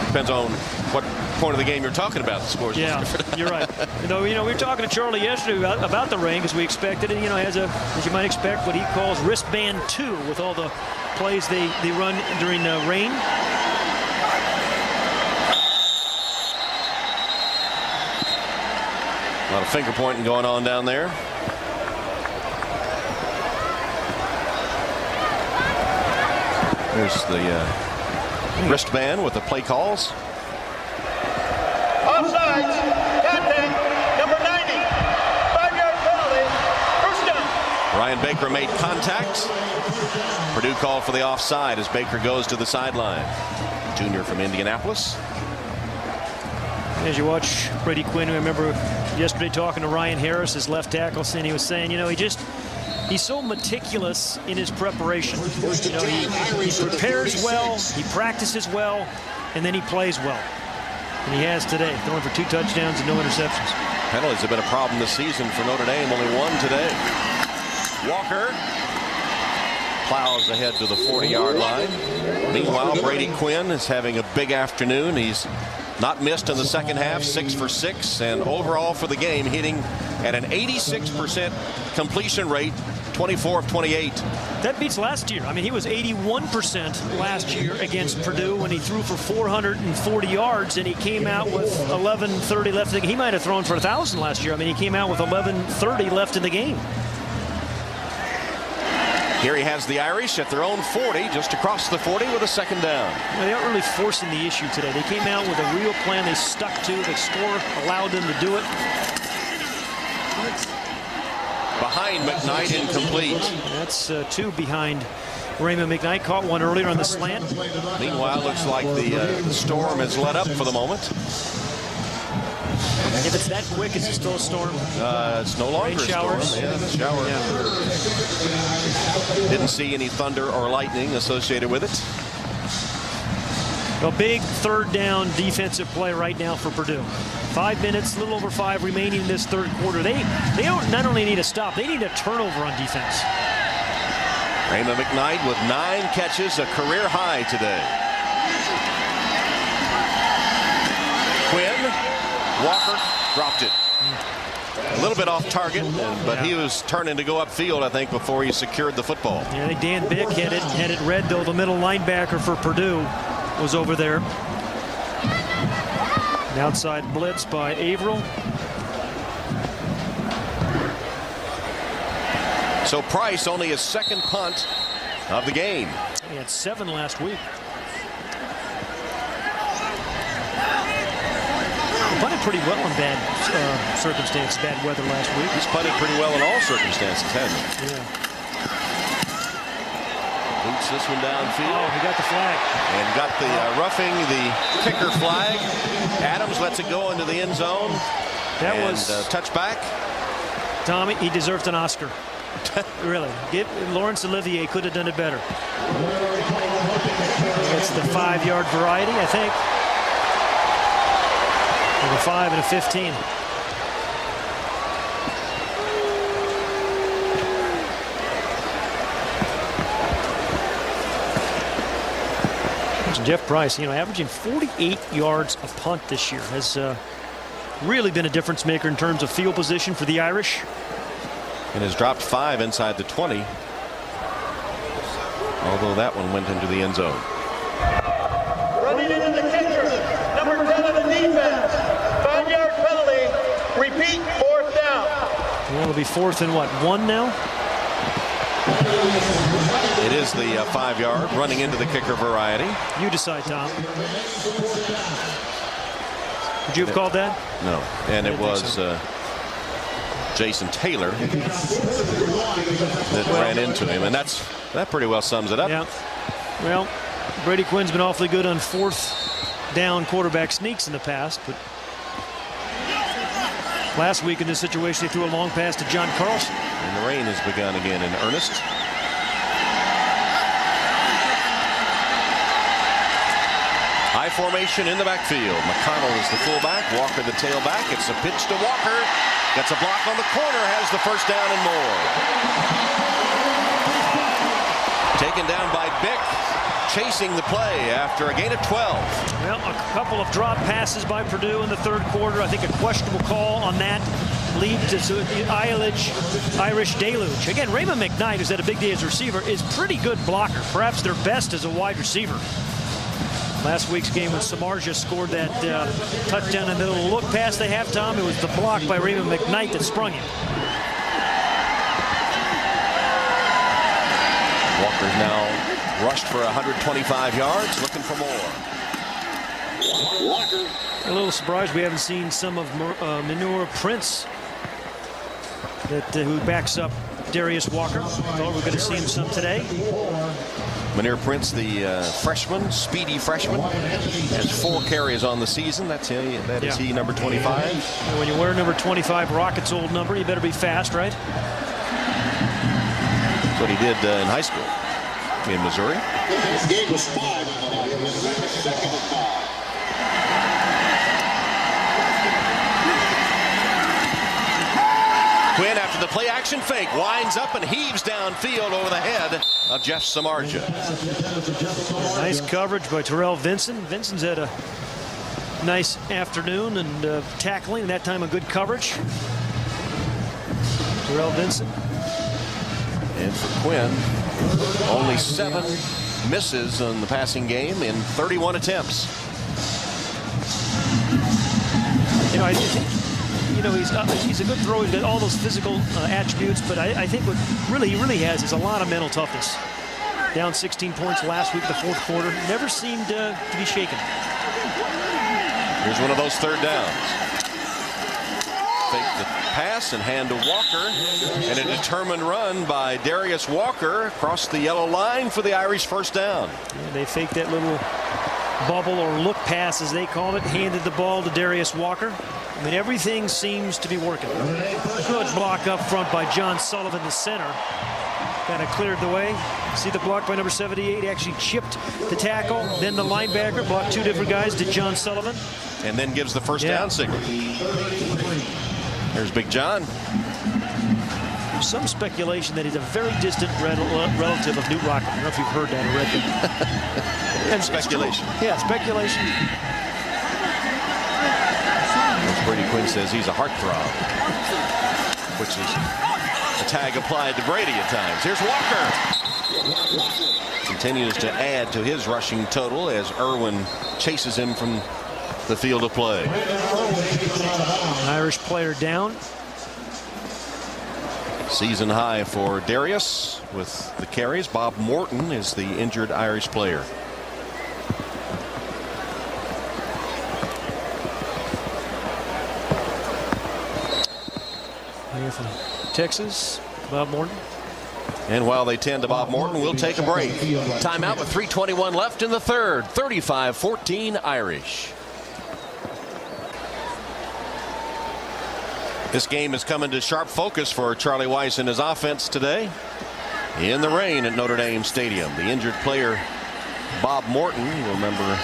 Depends on what point of the game you're talking about. The scores. Yeah, you're right. We were talking to Charlie yesterday about the rain because we expected it. Has as you might expect, what he calls wristband 2 with all the plays they run during rain. A lot of finger pointing going on down there. There's the wristband with the play calls. Offsides, contact, number 90, 5-yard penalty, 1st down. Ryan Baker made contact. Purdue called for the offside as Baker goes to the sideline. Junior from Indianapolis. As you watch Brady Quinn, I remember yesterday talking to Ryan Harris, his left tackle, and he was saying, he's so meticulous in his preparation. He prepares well, he practices well, and then he plays well. And he has today, throwing for 2 touchdowns and no interceptions. Penalties have been a problem this season for Notre Dame, only 1 today. Walker plows ahead to the 40-yard line. Meanwhile, Brady Quinn is having a big afternoon. He's not missed in the second half, 6 for 6, and overall for the game hitting at an 86% completion rate, 24 of 28. That beats last year. I mean, he was 81% last year against Purdue when he threw for 440 yards, and he came out with 11:30 left in the game. He might have thrown for 1,000 last year. I mean, he came out with 11:30 left in the game. Here he has the Irish at their own 40, just across the 40 with a 2nd down. They aren't really forcing the issue today. They came out with a real plan they stuck to. The score allowed them to do it. Behind McKnight, incomplete. That's 2 behind Raymond McKnight. Caught one earlier on the slant. Meanwhile, looks like the storm has let up for the moment. If it's that quick, is it still a storm? It's no longer Rain a storm. showers? Yeah, the shower. Yeah. Didn't see any thunder or lightning associated with it. A big third down defensive play right now for Purdue. 5 minutes, a little over 5 remaining in this third quarter. They don't not only need a stop, they need a turnover on defense. Raymond McKnight with 9 catches, a career high today. Quinn, Walker dropped it. A little bit off target, but he was turning to go upfield, I think, before he secured the football. Yeah, I think Dan Bick had it read, though. The middle linebacker for Purdue was over there. An outside blitz by Averill. So Price only his second punt of the game. He had 7 last week. He punted pretty well in bad circumstances, bad weather last week. He's punted pretty well in all circumstances, hasn't he? Yeah. Boots this one downfield. Oh, he got the flag. And got the roughing the kicker flag. Adams lets it go into the end zone. That and, was touchback. Tommy, he deserved an Oscar. Really. Lawrence Olivier could have done it better. It's the 5-yard variety, I think. With a 5 and a 15. Jeff Price, averaging 48 yards a punt this year, has really been a difference maker in terms of field position for the Irish. And has dropped 5 inside the 20. Although that one went into the end zone. Running into the kicker, number 10 of the defense. 5-yard penalty. Repeat, 4th down. Well, it'll be 4th and what, 1 now? It is the 5-yard running into the kicker variety. You decide, Tom. Would you have called that? No, and it was Jason Taylor that ran into him, and that pretty well sums it up. Yeah. Well, Brady Quinn's been awfully good on 4th down quarterback sneaks in the past, but last week in this situation, they threw a long pass to John Carlson. And the rain has begun again in earnest. High formation in the backfield. McConnell is the fullback. Walker the tailback. It's a pitch to Walker. Gets a block on the corner. Has the first down and more. Taken down by Bick. Chasing the play after a gain of 12. Well, a couple of drop passes by Purdue in the third quarter. I think a questionable call on that lead to the Irish deluge. Again, Raymond McKnight, who's had a big day as a receiver, is pretty good blocker. Perhaps their best as a wide receiver. Last week's game when Samardzija scored that touchdown and the little look pass they have, Tom, it was the block by Raymond McKnight that sprung him. Walker's now rushed for 125 yards, looking for more. A little surprised we haven't seen some of Manure Prince who backs up Darius Walker. Thought we were going to see him some today. Manure Prince, the freshman, speedy freshman, has 4 carries on the season. That's he. That is he, number 25. And when you wear number 25, Rocket's old number, you better be fast, right? That's what he did in high school in Missouri. This game was 5. Second and 5. Quinn, after the play action fake, winds up and heaves downfield over the head of Jeff Samardzija. Nice coverage by Terrell Vinson. Vinson's had a nice afternoon and tackling, that time a good coverage. Terrell Vinson. And for Quinn, only 7 misses on the passing game in 31 attempts. I think, he's a good thrower. He's got all those physical attributes, but I think what he really has is a lot of mental toughness. Down 16 points last week, the fourth quarter. Never seemed to be shaken. Here's one of those third downs. Fake the pass and hand to Walker, and a determined run by Darius Walker across the yellow line for the Irish first down. Yeah, they faked that little bubble or look pass, as they call it, handed the ball to Darius Walker. I mean, everything seems to be working. Good block up front by John Sullivan, the center. Kind of cleared the way. See the block by number 78. He actually chipped the tackle. Then the linebacker blocked two different guys to John Sullivan. And then gives the first down signal. There's Big John. Some speculation that he's a very distant relative of Newt Rockland. I don't know if you've heard that or read that. And Speculation. Yeah, speculation. Brady Quinn says he's a heartthrob, which is a tag applied to Brady at times. Here's Walker. Continues to add to his rushing total as Irwin chases him from the field of play. An Irish player down. Season high for Darius with the carries. Bob Morton is the injured Irish player. Here from Texas, Bob Morton. And while they tend to Bob Morton, we'll take a break. Timeout with 3:21 left in the third. 35-14 Irish. This game is coming to sharp focus for Charlie Weis and his offense today. In the rain at Notre Dame Stadium. The injured player, Bob Morton, you remember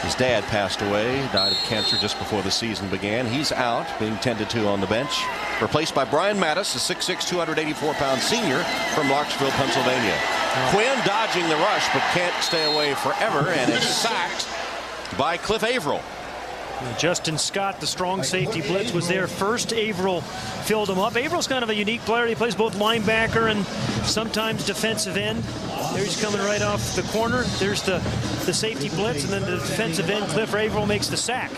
his dad passed away, died of cancer just before the season began. He's out, being tended to on the bench. Replaced by Brian Mattis, a 6'6", 284-pound senior from Larksville, Pennsylvania. Quinn dodging the rush, but can't stay away forever, and is sacked by Cliff Averill. Justin Scott, the strong safety blitz, was there first. Averill filled him up. Averill's kind of a unique player. He plays both linebacker and sometimes defensive end. There he's coming right off the corner. There's the safety blitz, and then the defensive end, Cliff Averill, makes the sack.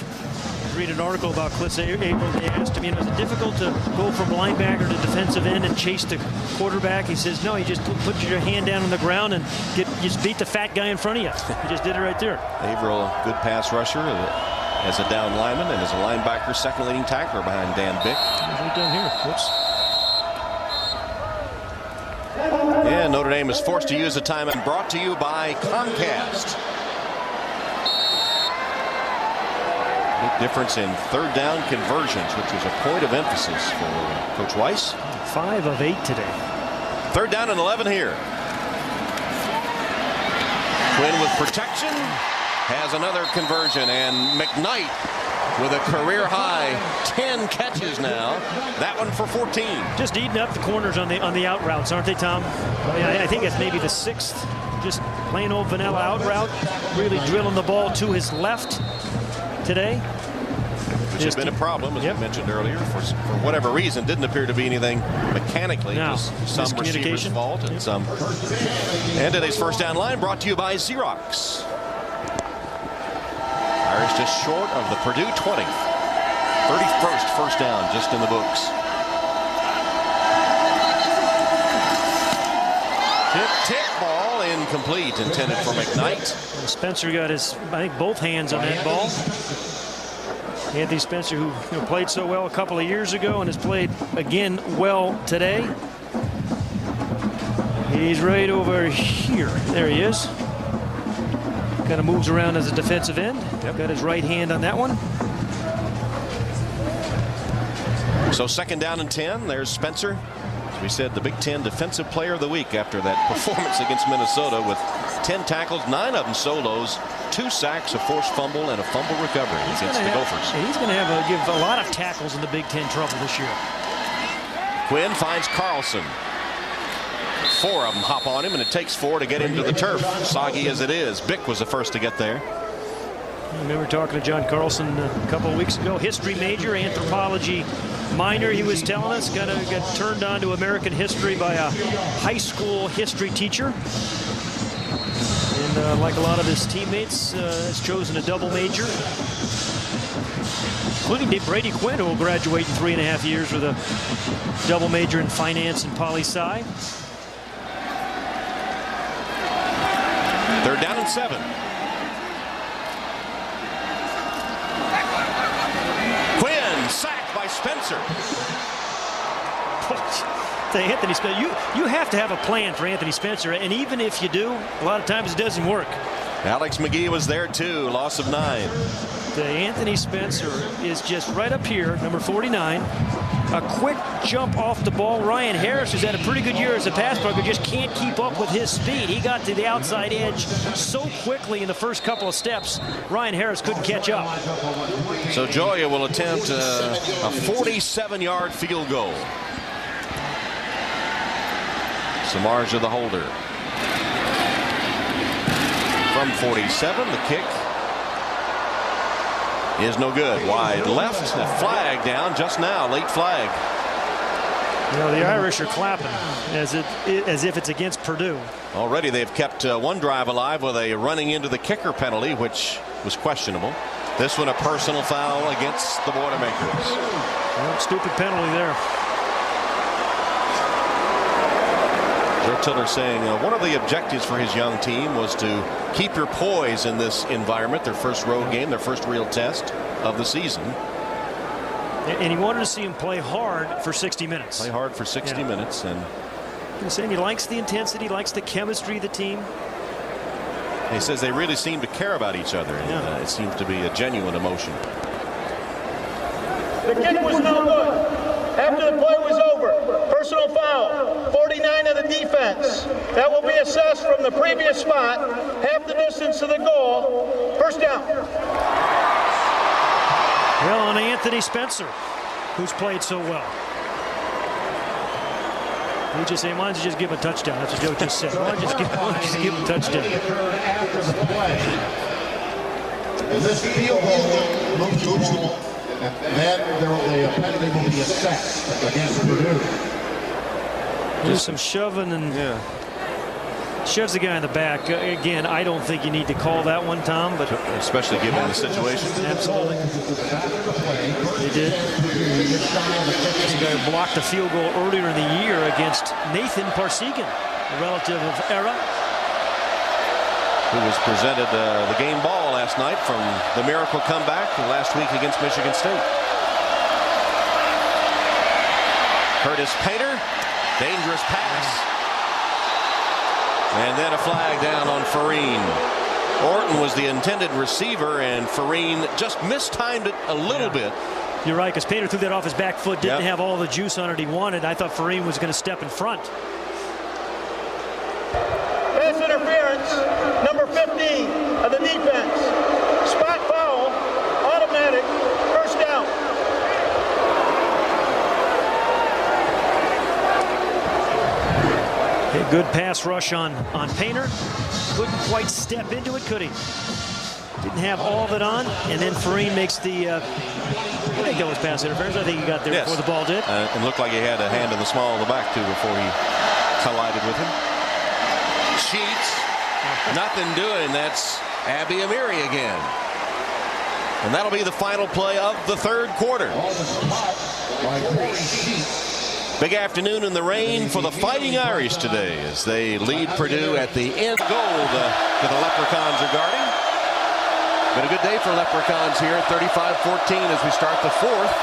Read an article about Cliff Averill. They asked him, is it difficult to go from linebacker to defensive end and chase the quarterback? He says, no, you just put your hand down on the ground and just beat the fat guy in front of you. He just did it right there. Averill, good pass rusher as a down lineman, and as a linebacker, second leading tackler behind Dan Bick. Right down here. Whoops. And Notre Dame is forced to use a timeout, brought to you by Comcast. Big difference in third down conversions, which was a point of emphasis for Coach Weis. 5 of 8 today. Third down and 11 here. Quinn with protection. Has another conversion, and McKnight with a career high 10 catches now. That one for 14. Just eating up the corners on the out routes, aren't they, Tom? I think it's maybe the 6th. Just plain old vanilla out route. Really drilling the ball to his left today. Which has been a problem, as we mentioned earlier, for whatever reason. Didn't appear to be anything mechanically. No. Just some receiver's fault and some. And today's first down line brought to you by Xerox. Irish just short of the Purdue 20. 31st first down just in the books. Tip ball incomplete, intended for McKnight. Spencer got his, I think, both hands on that ball. Anthony Spencer, who played so well a couple of years ago and has played again well today. He's right over here. There he is. Kind of moves around as a defensive end. Got his right hand on that one. So second down and 10. There's Spencer. As we said, the Big Ten Defensive Player of the Week after that performance against Minnesota with 10 tackles, 9 of them solos, 2 sacks, a forced fumble, and a fumble recovery against the Gophers. He's going to give a lot of tackles in the Big Ten trouble this year. Quinn finds Carlson. 4 of them hop on him, and it takes 4 to get him to the turf. Soggy as it is. Bick was the first to get there. I remember talking to John Carlson a couple of weeks ago. History major, anthropology minor, he was telling us. Got turned on to American history by a high school history teacher. And like a lot of his teammates, has chosen a double major. Including Brady Quinn, who will graduate in 3.5 years with a double major in finance and poli-sci. Third down and 7. Quinn sacked by Spencer. Anthony Spencer, you have to have a plan for Anthony Spencer, and even if you do, a lot of times it doesn't work. Alex McGee was there too. Loss of 9. Anthony Spencer is just right up here, number 49. A quick jump off the ball. Ryan Harris has had a pretty good year as a pass blocker, just can't keep up with his speed. He got to the outside edge so quickly in the first couple of steps, Ryan Harris couldn't catch up. So Joya will attempt a 47-yard field goal. Samardzija the holder. From 47, the kick is no good. Wide left. A flag down just now. Late flag. You know, the Irish are clapping as if it's against Purdue. Already they've kept one drive alive with a running into the kicker penalty, which was questionable. This one a personal foul against the Boilermakers. Well, stupid penalty there. Joe Tiller saying one of the objectives for his young team was to keep your poise in this environment. Their first road game, their first real test of the season. And he wanted to see him play hard for 60 minutes. Play hard for 60 minutes. And he's saying he likes the intensity, likes the chemistry of the team. He says they really seem to care about each other. And, it seems to be a genuine emotion. The kick was no good. After the play was over, personal foul, 49 of the defense. That will be assessed from the previous spot, half the distance to the goal. First down. Well, on Anthony Spencer, who's played so well. We just say, why don't you just give him a touchdown? That's what Joe just said. Why don't you just give him a touchdown? This field goal moves to ball, and then there will be a penalty will be assessed against Purdue. Just some shoving and shoves the guy in the back. Again, I don't think you need to call that one, Tom, but especially given the situation. Absolutely. They did. This guy blocked a field goal earlier in the year against Nathan Parsegan, a relative of Era, who was presented the game ball last night from the miracle comeback last week against Michigan State. Curtis Painter, dangerous pass. And then a flag down on Farine. Orton was the intended receiver, and Farine just mistimed it a little bit. You're right, because Painter threw that off his back foot, didn't have all the juice on it he wanted. I thought Farine was going to step in front. Pass interference, number 15 of the defense. Spot foul, automatic, first down. A good pass rush on Painter. Couldn't quite step into it, could he? Didn't have all of it on, and then Farine makes the. I think that was pass interference. I think he got there before the ball did. And looked like he had a hand in the small of the back too before he collided with him. Sheets, nothing doing. That's Abby Amiri again. And that'll be the final play of the third quarter. Big afternoon in the rain for the Fighting Irish today as they lead Purdue at the end. Goal to the Leprechauns are guarding. Been a good day for Leprechauns here, 35-14 as we start the fourth.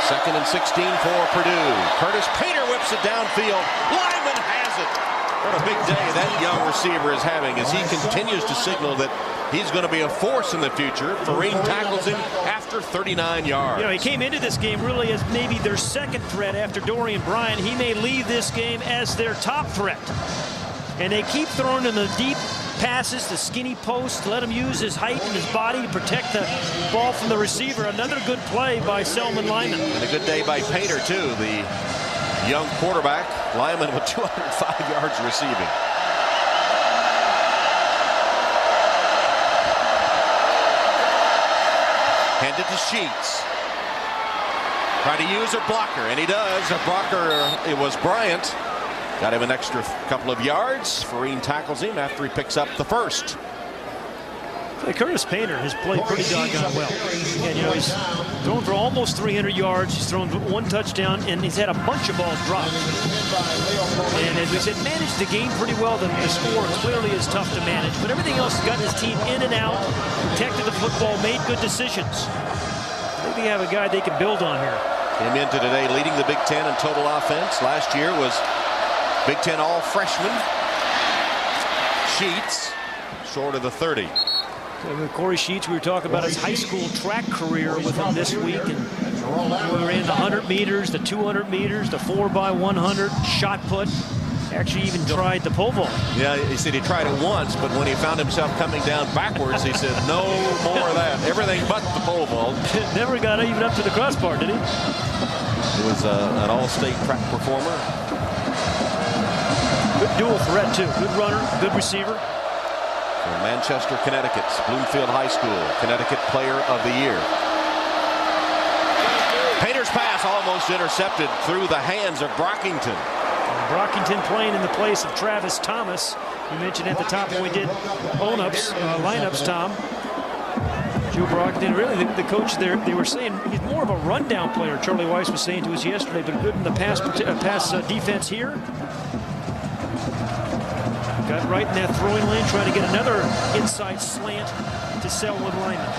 2nd and 16 for Purdue. Curtis Painter whips it downfield. Lyman has it. What a big day that young receiver is having as he continues to signal that he's going to be a force in the future. Farine tackles him after 39 yards. You know, he came into this game really as maybe their second threat after Dorian Bryant. He may leave this game as their top threat. And they keep throwing him the deep passes, the skinny post, let him use his height and his body to protect the ball from the receiver. Another good play by Selman Lyman. And a good day by Painter, too, the young quarterback. Lyman with 205 yards receiving. Handed to Sheets. Trying to use a blocker, and he does. A blocker, it was Bryant. Got him an extra couple of yards. Farine tackles him after he picks up the first. Curtis Painter has played pretty doggone well. And, you know, he's thrown for almost 300 yards. He's thrown one touchdown, and he's had a bunch of balls dropped. And as we said, managed the game pretty well. The score clearly is tough to manage. But everything else has gotten his team in and out, protected the football, made good decisions. I think they have a guy they can build on here. Came into today leading the Big Ten in total offense. Last year was Big Ten all-freshman. Sheets short of the 30. Corey Sheets, we were talking about his high school track career with him this week, and we were in the 100 meters, the 200 meters, the 4x100, shot put. Actually even tried the pole vault. Yeah, he said he tried it once, but when he found himself coming down backwards, he said, no more of that. Everything but the pole vault. Never got even up to the crossbar, did he? He was an all-state track performer. Good dual threat, too. Good runner, good receiver. From Manchester, Connecticut, Bloomfield High School, Connecticut Player of the Year. Painter's pass almost intercepted through the hands of Brockington. Brockington playing in the place of Travis Thomas. You mentioned at the top when we did lineups, Tom. Joe Brockington, really the coach there, they were saying he's more of a rundown player. Charlie Weiss was saying to us yesterday, but good in the pass defense here. Got right in that throwing lane, trying to get another inside slant to Selwood Lyman.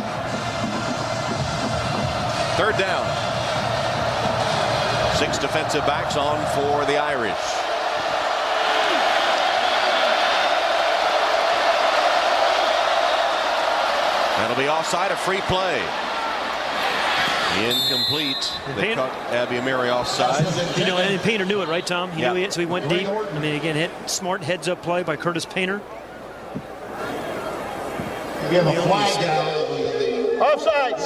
Third down. 6 defensive backs on for the Irish. That'll be offside, a free play. Incomplete. They caught Abby Amiri offside. You know, and Painter knew it, right, Tom? He knew it, so he went deep. I mean, again, smart heads-up play by Curtis Painter. We have a flag down. Offside.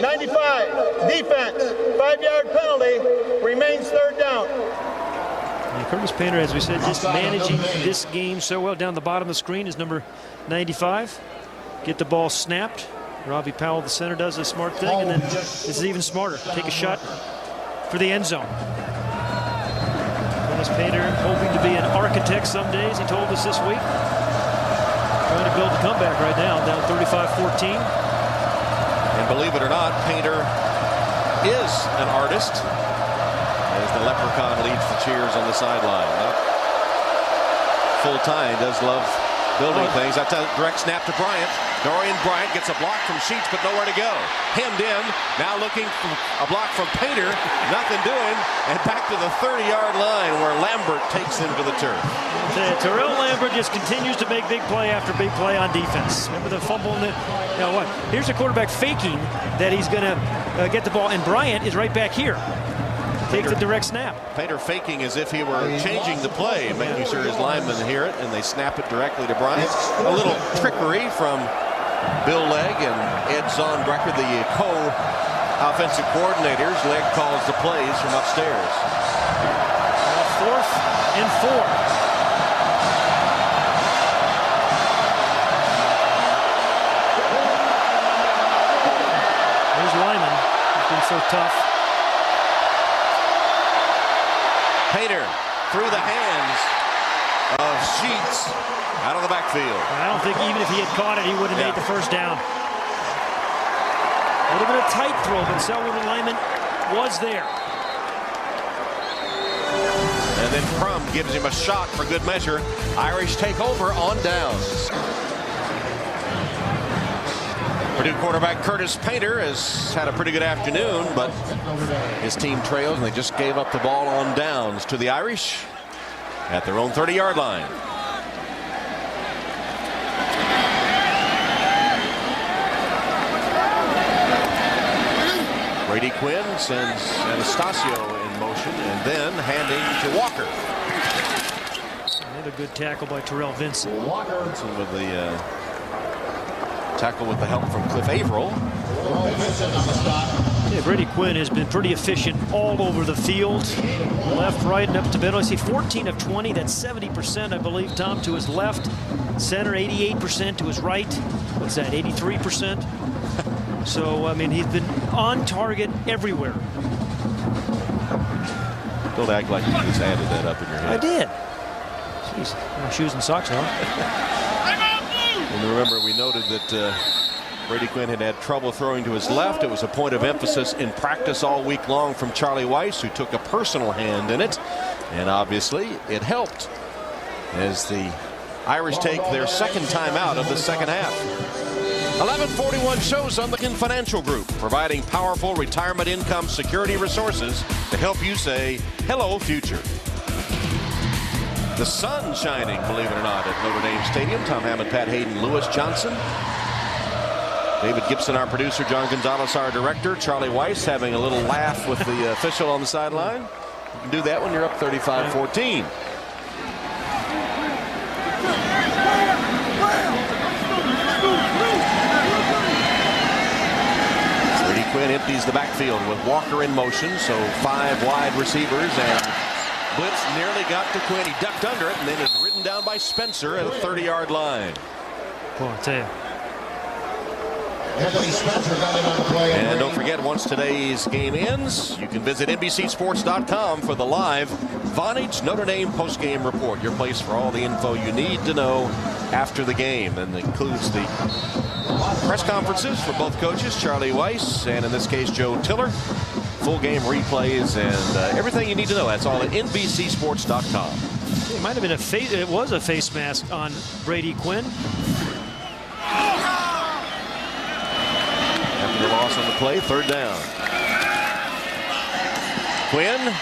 95. Defense. 5-yard penalty. Remains third down. And Curtis Painter, as we said, just managing this game so well. Down the bottom of the screen is number 95. Get the ball snapped. Robbie Powell, the center, does a smart thing, and then this is even smarter. Take a shot for the end zone. Curtis Painter hoping to be an architect some days, he told us this week. Trying to build a comeback right now, down 35-14. And believe it or not, Painter is an artist as the leprechaun leads the cheers on the sideline. Full time, does love building things. That's a direct snap to Bryant. Dorian Bryant gets a block from Sheets, but nowhere to go. Hemmed in, now looking for a block from Painter. Nothing doing, and back to the 30-yard line where Lambert takes him to the turf. Terrell Lambert just continues to make big play after big play on defense. Remember the fumble in the, you know what? Here's the quarterback faking that he's going to get the ball, and Bryant is right back here. Takes the direct snap. Painter faking as if he were changing the play, making sure his linemen hear it, and they snap it directly to Bryant. A little trickery from Bill Legg and Ed Zonbrecker, the co-offensive coordinators. Legg calls the plays from upstairs. 4th and 4. There's Lyman. He's been so tough. Painter through the hands of Sheets out of the backfield. I don't think even if he had caught it, he would have made the first down. Would have been a tight throw, but Selwood Lyman was there. And then Crum gives him a shot for good measure. Irish take over on downs. Purdue quarterback Curtis Painter has had a pretty good afternoon, but his team trails, and they just gave up the ball on downs to the Irish at their own 30-yard line. Brady Quinn sends Anastasio in motion and then handing to Walker. Another good tackle by Terrell Vincent. Some of the tackle with the help from Cliff Averill. Yeah, Brady Quinn has been pretty efficient all over the field. Left, right, and up to middle. I see 14 of 20. That's 70%, I believe, Tom, to his left. Center, 88% to his right. What's that, 83%? So, I mean, he's been on target everywhere. Don't act like you just added that up in your head. I did. Jeez, my shoes and socks on. And remember, we noted that Brady Quinn had trouble throwing to his left. It was a point of emphasis in practice all week long from Charlie Weiss, who took a personal hand in it. And obviously, it helped as the Irish take their second time out of the second half. 1141 shows on the Financial Group, providing powerful retirement income security resources to help you say, hello, future. The sun shining, believe it or not, at Notre Dame Stadium. Tom Hammond, Pat Hayden, Lewis Johnson. David Gibson, our producer. John Gonzalez, our director. Charlie Weiss having a little laugh with the official on the sideline. You can do that when you're up 35-14. Brady Quinn empties the backfield with Walker in motion, so 5 wide receivers, and blitz nearly got to Quinn. He ducked under it and then is ridden down by Spencer at a 30-yard line. Boy, I tell you. And don't forget, once today's game ends, you can visit NBCSports.com for the live Vonage Notre Dame postgame report. Your place for all the info you need to know after the game, and includes the press conferences for both coaches, Charlie Weiss and in this case Joe Tiller. Full game replays and everything you need to know. That's all at NBCSports.com. It might have been it was a face mask on Brady Quinn. After the loss on the play, 3rd down. Quinn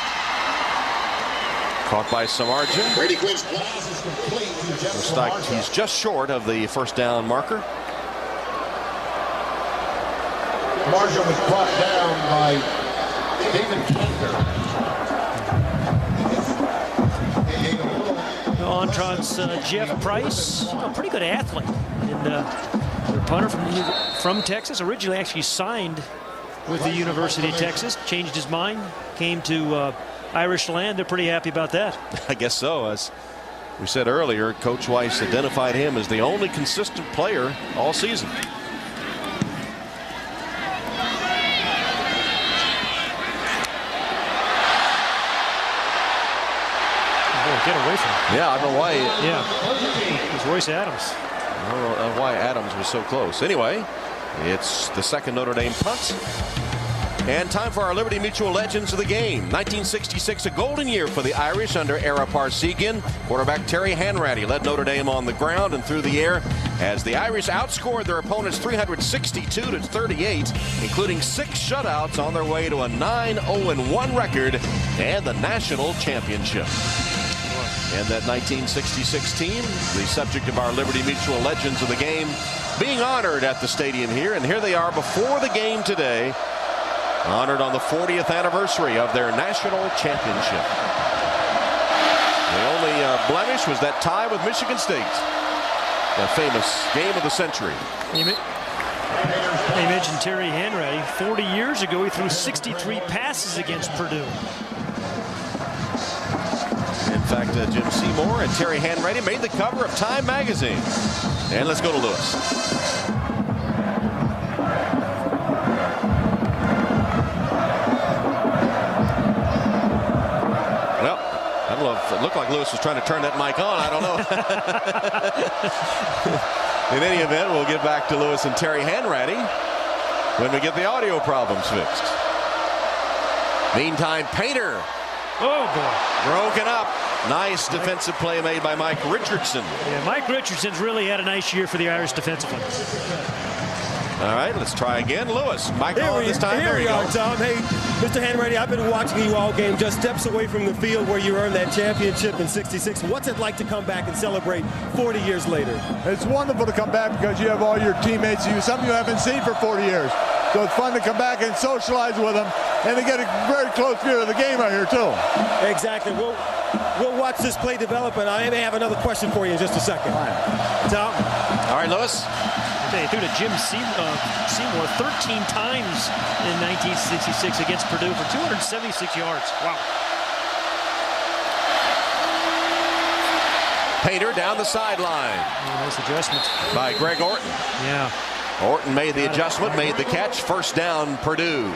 caught by Samardzija. Brady Quinn's pass is complete to Jeff Looks like Samardzija. he's just short of the 1st down marker. Samardzija was brought down by David Kenter. Entran's Jeff Price, a pretty good athlete, and the punter from Texas, originally actually signed with the University of Texas, changed his mind, came to Irish land. They're pretty happy about that. I guess so. As we said earlier, Coach Weiss identified him as the only consistent player all season. Get away from him. Yeah, I don't know why. Yeah, it was Royce Adams. I don't know why Adams was so close. Anyway, it's the 2nd Notre Dame punt. And time for our Liberty Mutual Legends of the game. 1966, a golden year for the Irish under Ara Parsegian. Quarterback Terry Hanratty led Notre Dame on the ground and through the air as the Irish outscored their opponents 362-38, including 6 shutouts on their way to a 9-0-1 record and the national championship. And that 1966 team, the subject of our Liberty Mutual Legends of the game, being honored at the stadium here. And here they are before the game today, honored on the 40th anniversary of their national championship. The only blemish was that tie with Michigan State, the famous game of the century. You mentioned Terry Hanratty. 40 years ago, he threw 63 passes against Purdue. In fact, Jim Seymour and Terry Hanratty made the cover of Time magazine. And let's go to Lewis. Well, I don't know if it looked like Lewis was trying to turn that mic on. I don't know. In any event, we'll get back to Lewis and Terry Hanratty when we get the audio problems fixed. Meantime, Painter. Oh, boy. Broken up. Nice defensive play made by Mike Richardson. Yeah, Mike Richardson's really had a nice year for the Irish defensively. All right, let's try again. Lewis, Mike on this time. Here we are, Tom. Hey, Mr. Hanratty, I've been watching you all game, just steps away from the field where you earned that championship in '66. What's it like to come back and celebrate 40 years later? It's wonderful to come back because you have all your teammates, some you haven't seen for 40 years. So it's fun to come back and socialize with them and to get a very close view of the game out here, too. Exactly. We'll watch this play develop, and I may have another question for you in just a second. Tom? All right, Lewis. They threw to Jim Seymour 13 times in 1966 against Purdue for 276 yards. Wow. Painter down the sideline. Oh, nice adjustment By Greg Orton. Yeah. Orton made the adjustment, made the catch. 1st down, Purdue.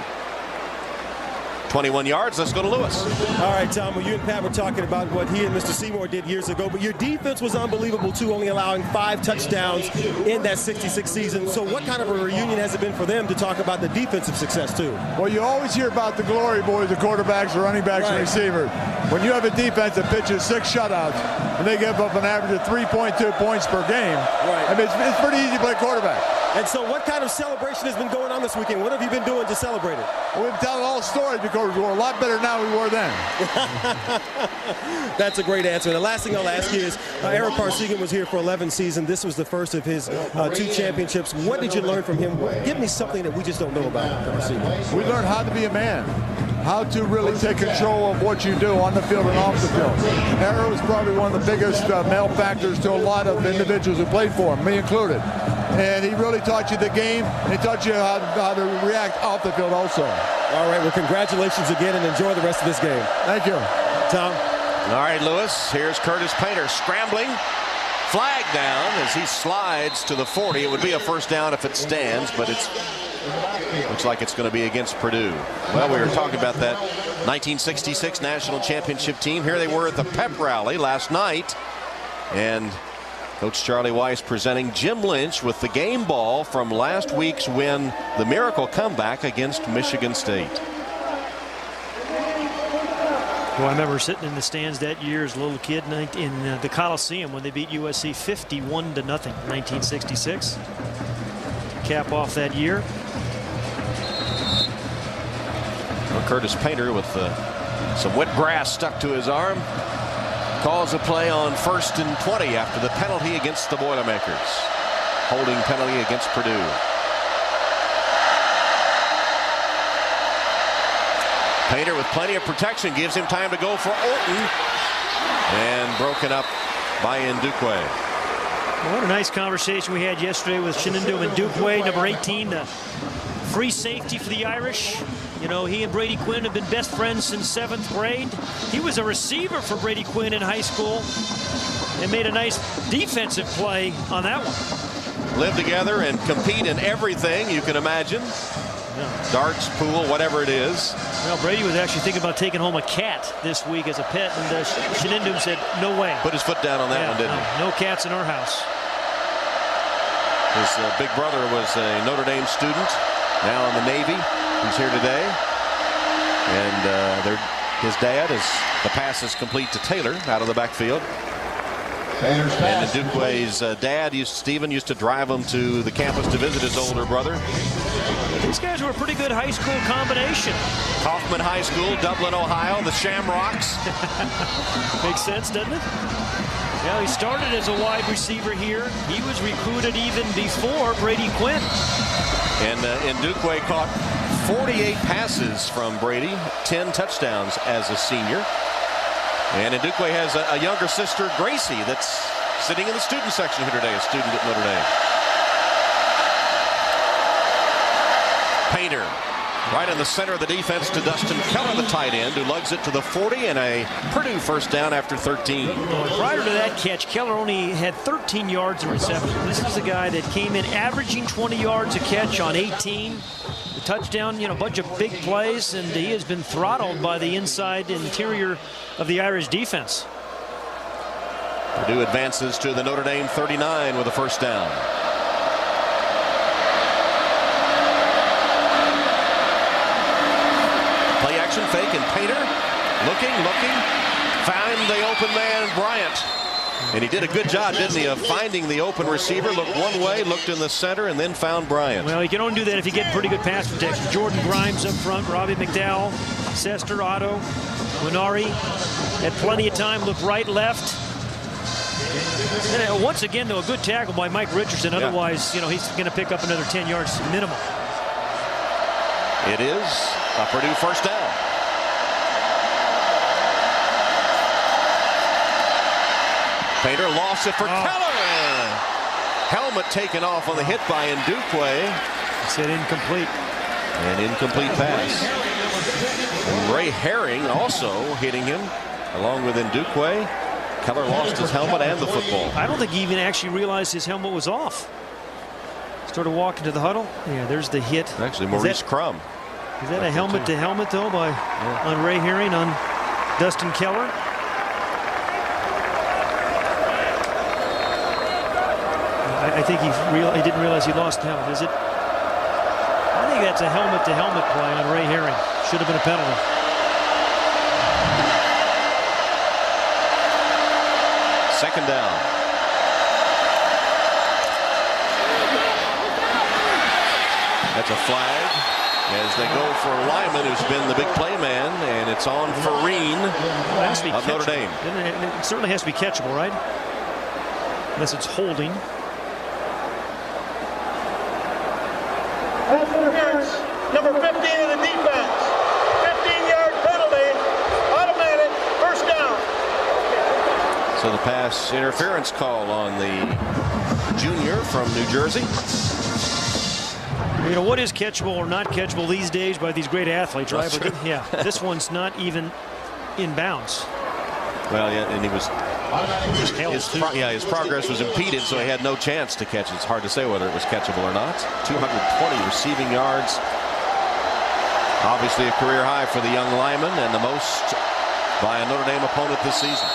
21 yards. Let's go to Lewis. All right, Tom. Well, you and Pat were talking about what he and Mr. Seymour did years ago, but your defense was unbelievable, too, only allowing 5 touchdowns in that '66 season. So what kind of a reunion has it been for them to talk about the defensive success, too? Well, you always hear about the glory boys, the quarterbacks, the running backs, and receivers. when you have a defense that pitches 6 shutouts and they give up an average of 3.2 points per game, I mean, it's pretty easy to play quarterback. And so what kind of celebration has been going on this weekend? What have you been doing to celebrate it? Well, we've told all stories because we're a lot better now than we were then. That's a great answer. And the last thing I'll ask you is, Eric Parsegan was here for 11 seasons. This was the first of his 2 championships. What did you learn from him? Give me something that we just don't know about Parsegan. We learned how to be a man, how to really take control of what you do on the field and off the field. Eric was probably one of the biggest male factors to a lot of individuals who played for him, me included. And he really taught you the game, and he taught you how to react off the field also. All right, well, congratulations again, and enjoy the rest of this game. Thank you. Tom? All right, Lewis, here's Curtis Painter scrambling. Flag down as he slides to the 40. It would be a first down if it stands, but it looks like it's going to be against Purdue. Well, we were talking about that 1966 national championship team. Here they were at the pep rally last night, and Coach Charlie Weiss presenting Jim Lynch with the game ball from last week's win, the miracle comeback against Michigan State. Well, I remember sitting in the stands that year as a little kid in the Coliseum when they beat USC 51-0 in 1966. Cap off that year. Well, Curtis Painter with some wet grass stuck to his arm calls a play on 1st and 20 after the penalty against the Boilermakers. Holding penalty against Purdue. Painter with plenty of protection gives him time to go for Orton, and broken up by Ndukwe. What a nice conversation we had yesterday with Shenandoah Ndukwe, number 18, the free safety for the Irish. You know, he and Brady Quinn have been best friends since 7th grade. He was a receiver for Brady Quinn in high school and made a nice defensive play on that one. Live together and compete in everything you can imagine. Yeah. Darts, pool, whatever it is. Well, Brady was actually thinking about taking home a cat this week as a pet, and Shenandoah said, no way. Put his foot down on that one, didn't he? No cats in our house. His big brother was a Notre Dame student, now in the Navy. He's here today. And his dad, is the pass is complete to Taylor out of the backfield. And Ndukwe's dad, Stephen, used to drive him to the campus to visit his older brother. These guys were a pretty good high school combination. Kaufman High School, Dublin, Ohio, the Shamrocks. Makes sense, doesn't it? Yeah, he started as a wide receiver here. He was recruited even before Brady Quinn. And Ndukwe caught 48 passes from Brady, 10 touchdowns as a senior. And Ndukwe has a younger sister, Gracie, that's sitting in the student section here today, a student at Notre Dame. Painter right in the center of the defense to Dustin Keller, the tight end, who lugs it to the 40, and a Purdue first down after 13. Prior to that catch, Keller only had 13 yards in reception. This is a guy that came in averaging 20 yards a catch on 18. The touchdown, a bunch of big plays, and he has been throttled by the inside interior of the Irish defense. Purdue advances to the Notre Dame 39 with a first down. Play action fake, and Painter looking, found the open man, Bryant. And he did a good job, didn't he, of finding the open receiver. Looked one way, looked in the center, and then found Bryant. Well, you can only do that if you get pretty good pass protection. Jordan Grimes up front, Robbie McDowell, Sester, Otto, Winari had plenty of time, looked right, left. And once again, though, a good tackle by Mike Richardson. Otherwise, he's going to pick up another 10 yards minimum. It is a Purdue first down. Painter lost it for Keller. Helmet taken off on the hit by Ndukwe. Said incomplete. An incomplete pass. And Ray Herring also hitting him along with Ndukwe. Keller lost his helmet and the football. I don't think he even actually realized his helmet was off. Started walking to the huddle. Yeah, there's the hit. Actually, Maurice Crum. Is that a helmet-to-helmet, though, on Ray Herring, on Dustin Keller? I think he didn't realize he lost the helmet, is it? I think that's a helmet-to-helmet play on Ray Herring. Should have been a penalty. Second down. That's a flag as they go for Lyman, who's been the big play man, and it's on Farine of Notre Dame. It certainly has to be catchable, right? Unless it's holding. Interference, number 15 of the defense. 15-yard penalty, automatic, first down. So the pass interference call on the junior from New Jersey. You know, what is catchable or not catchable these days by these great athletes, right? But yeah, this one's not even in bounds. Well, yeah, and he was his progress was impeded, so he had no chance to catch it. It's hard to say whether it was catchable or not. 220 receiving yards. Obviously a career high for the young lineman and the most by a Notre Dame opponent this season.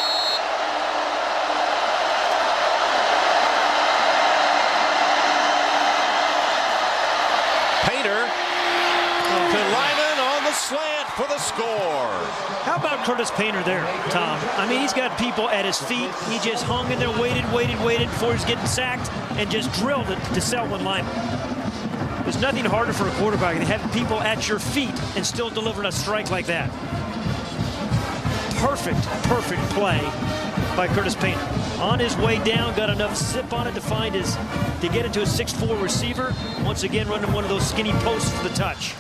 Painter to Lyman on the slant for the score. How about Curtis Painter there, Tom? I mean, he's got people at his feet. He just hung in there, waited before he's getting sacked, and just drilled it to Selwyn Lyman. There's nothing harder for a quarterback than having people at your feet and still delivering a strike like that. Perfect play by Curtis Painter. On his way down, got enough zip on it to get into a 6'4" receiver. Once again, running one of those skinny posts for the touch.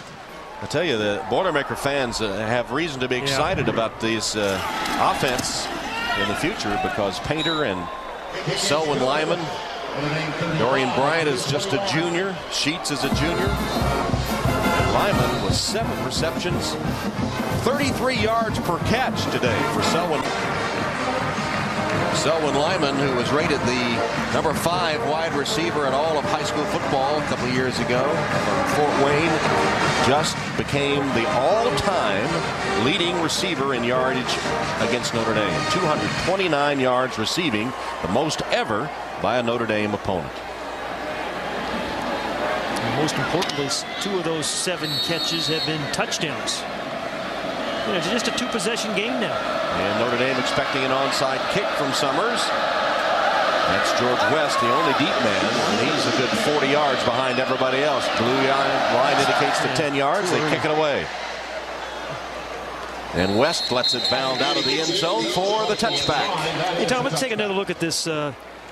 I tell you, the Boilermaker fans have reason to be excited about this offense in the future, because Painter and Selwyn Lyman, Dorian Bryant is just a junior, Sheets is a junior, and Lyman with 7 receptions, 33 yards per catch today for Selwyn. Selwyn Lyman, who was rated the number 5 wide receiver in all of high school football a couple years ago from Fort Wayne, just became the all-time leading receiver in yardage against Notre Dame. 229 yards receiving, the most ever by a Notre Dame opponent. And most importantly, 2 of those 7 catches have been touchdowns. You know, it's just a 2-possession game now. And Notre Dame expecting an onside kick from Summers. That's George West, the only deep man, and he's a good 40 yards behind everybody else. Blue line indicates the 10 yards. They kick it away. And West lets it bound out of the end zone for the touchback. Hey, Tom, let's take another look at this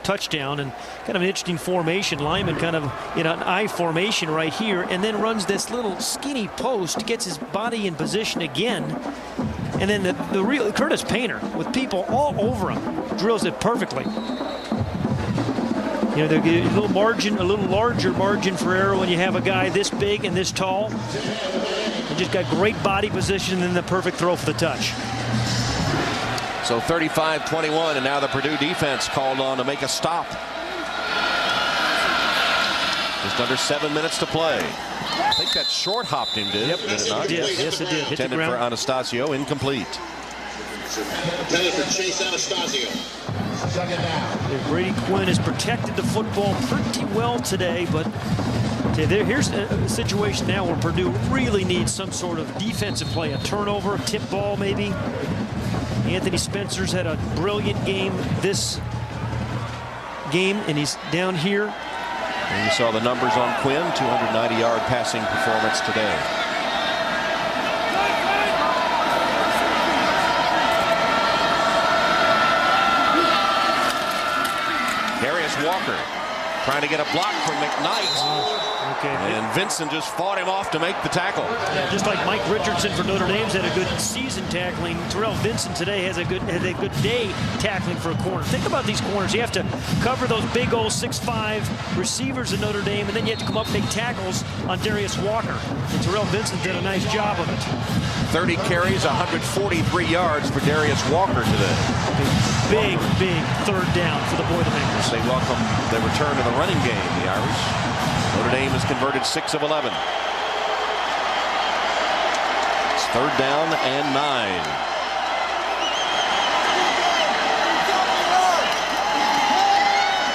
touchdown, and kind of an interesting formation. Lyman kind of in an I formation right here, and then runs this little skinny post, gets his body in position again, and then the real Curtis Painter with people all over him drills it perfectly. You know, they get a little larger margin for error when you have a guy this big and this tall. And just got great body position and then the perfect throw for the touch. So 35-21, and now the Purdue defense called on to make a stop. Just under 7 minutes to play. I think that short hopped him, did it? Did it not? Yes, it did. Hit the intended ground. for Anastasio, incomplete. Intended for Chase Anastasio. Brady Quinn has protected the football pretty well today, but here's a situation now where Purdue really needs some sort of defensive play, a turnover, a tip ball maybe. Anthony Spencer's had a brilliant game this game, and he's down here. And you saw the numbers on Quinn, 290-yard passing performance today. Darius Walker trying to get a block from McKnight. And Vincent just fought him off to make the tackle. Yeah, just like Mike Richardson for Notre Dame's had a good season tackling. Terrell Vincent today has a good day tackling for a corner. Think about these corners. You have to cover those big old 6'5" receivers in Notre Dame, and then you have to come up and make tackles on Darius Walker. And Terrell Vincent did a nice job of it. 30 carries, 143 yards for Darius Walker today. Big third down for the Boilermakers. They welcome the return to the running game, the Irish. Notre Dame has converted 6 of 11. It's 3rd down and 9.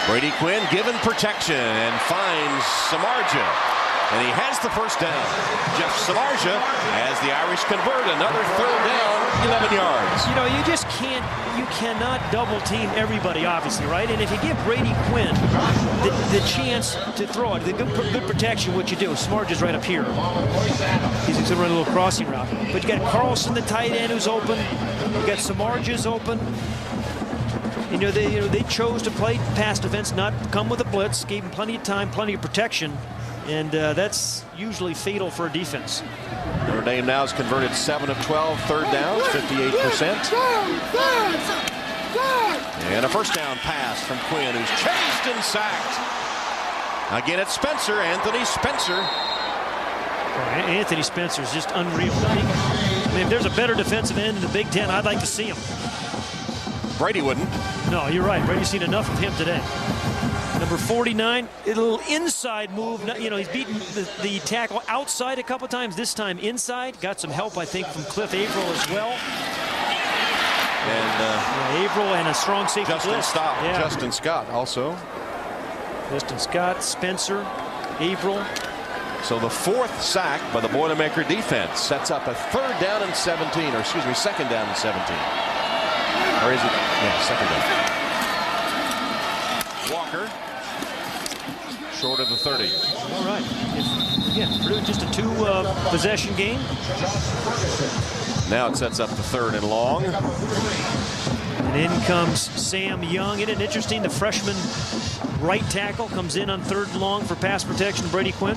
Brady Quinn given protection and finds Samardzija. And he has the first down. Jeff Samardzija, as the Irish convert, another third down, 11 yards. You know, you cannot double team everybody, obviously, right? And if you give Brady Quinn the chance to throw it, the good protection, what you do, Samardzija's right up here. He's going to run a little crossing route. But you got Carlson, the tight end, who's open. You got Samardzija's open. They chose to play pass defense, not come with a blitz, gave him plenty of time, plenty of protection. And that's usually fatal for a defense. Notre Dame now has converted 7 of 12 third downs, 58%. And a first down pass from Quinn, who's chased and sacked. Again, it's Spencer, Anthony Spencer. Anthony Spencer is just unreal. I mean, if there's a better defensive end in the Big Ten, I'd like to see him. Brady wouldn't. No, you're right. Brady's seen enough of him today. Number 49, a little inside move. You know, he's beaten the tackle outside a couple times. This time inside. Got some help, I think, from Cliff Averill as well. And Averill and a strong safety. Justin Scott also. Justin Scott, Spencer, Averill. So the fourth sack by the Boilermaker defense sets up a third down and 17, or excuse me, second down and 17. Or is it? Yeah, second down. Walker, short of the 30. All right. Again, Purdue just a two-possession game. Now it sets up the third and long. And in comes Sam Young. Isn't it interesting? The freshman right tackle comes in on third and long for pass protection, Brady Quinn.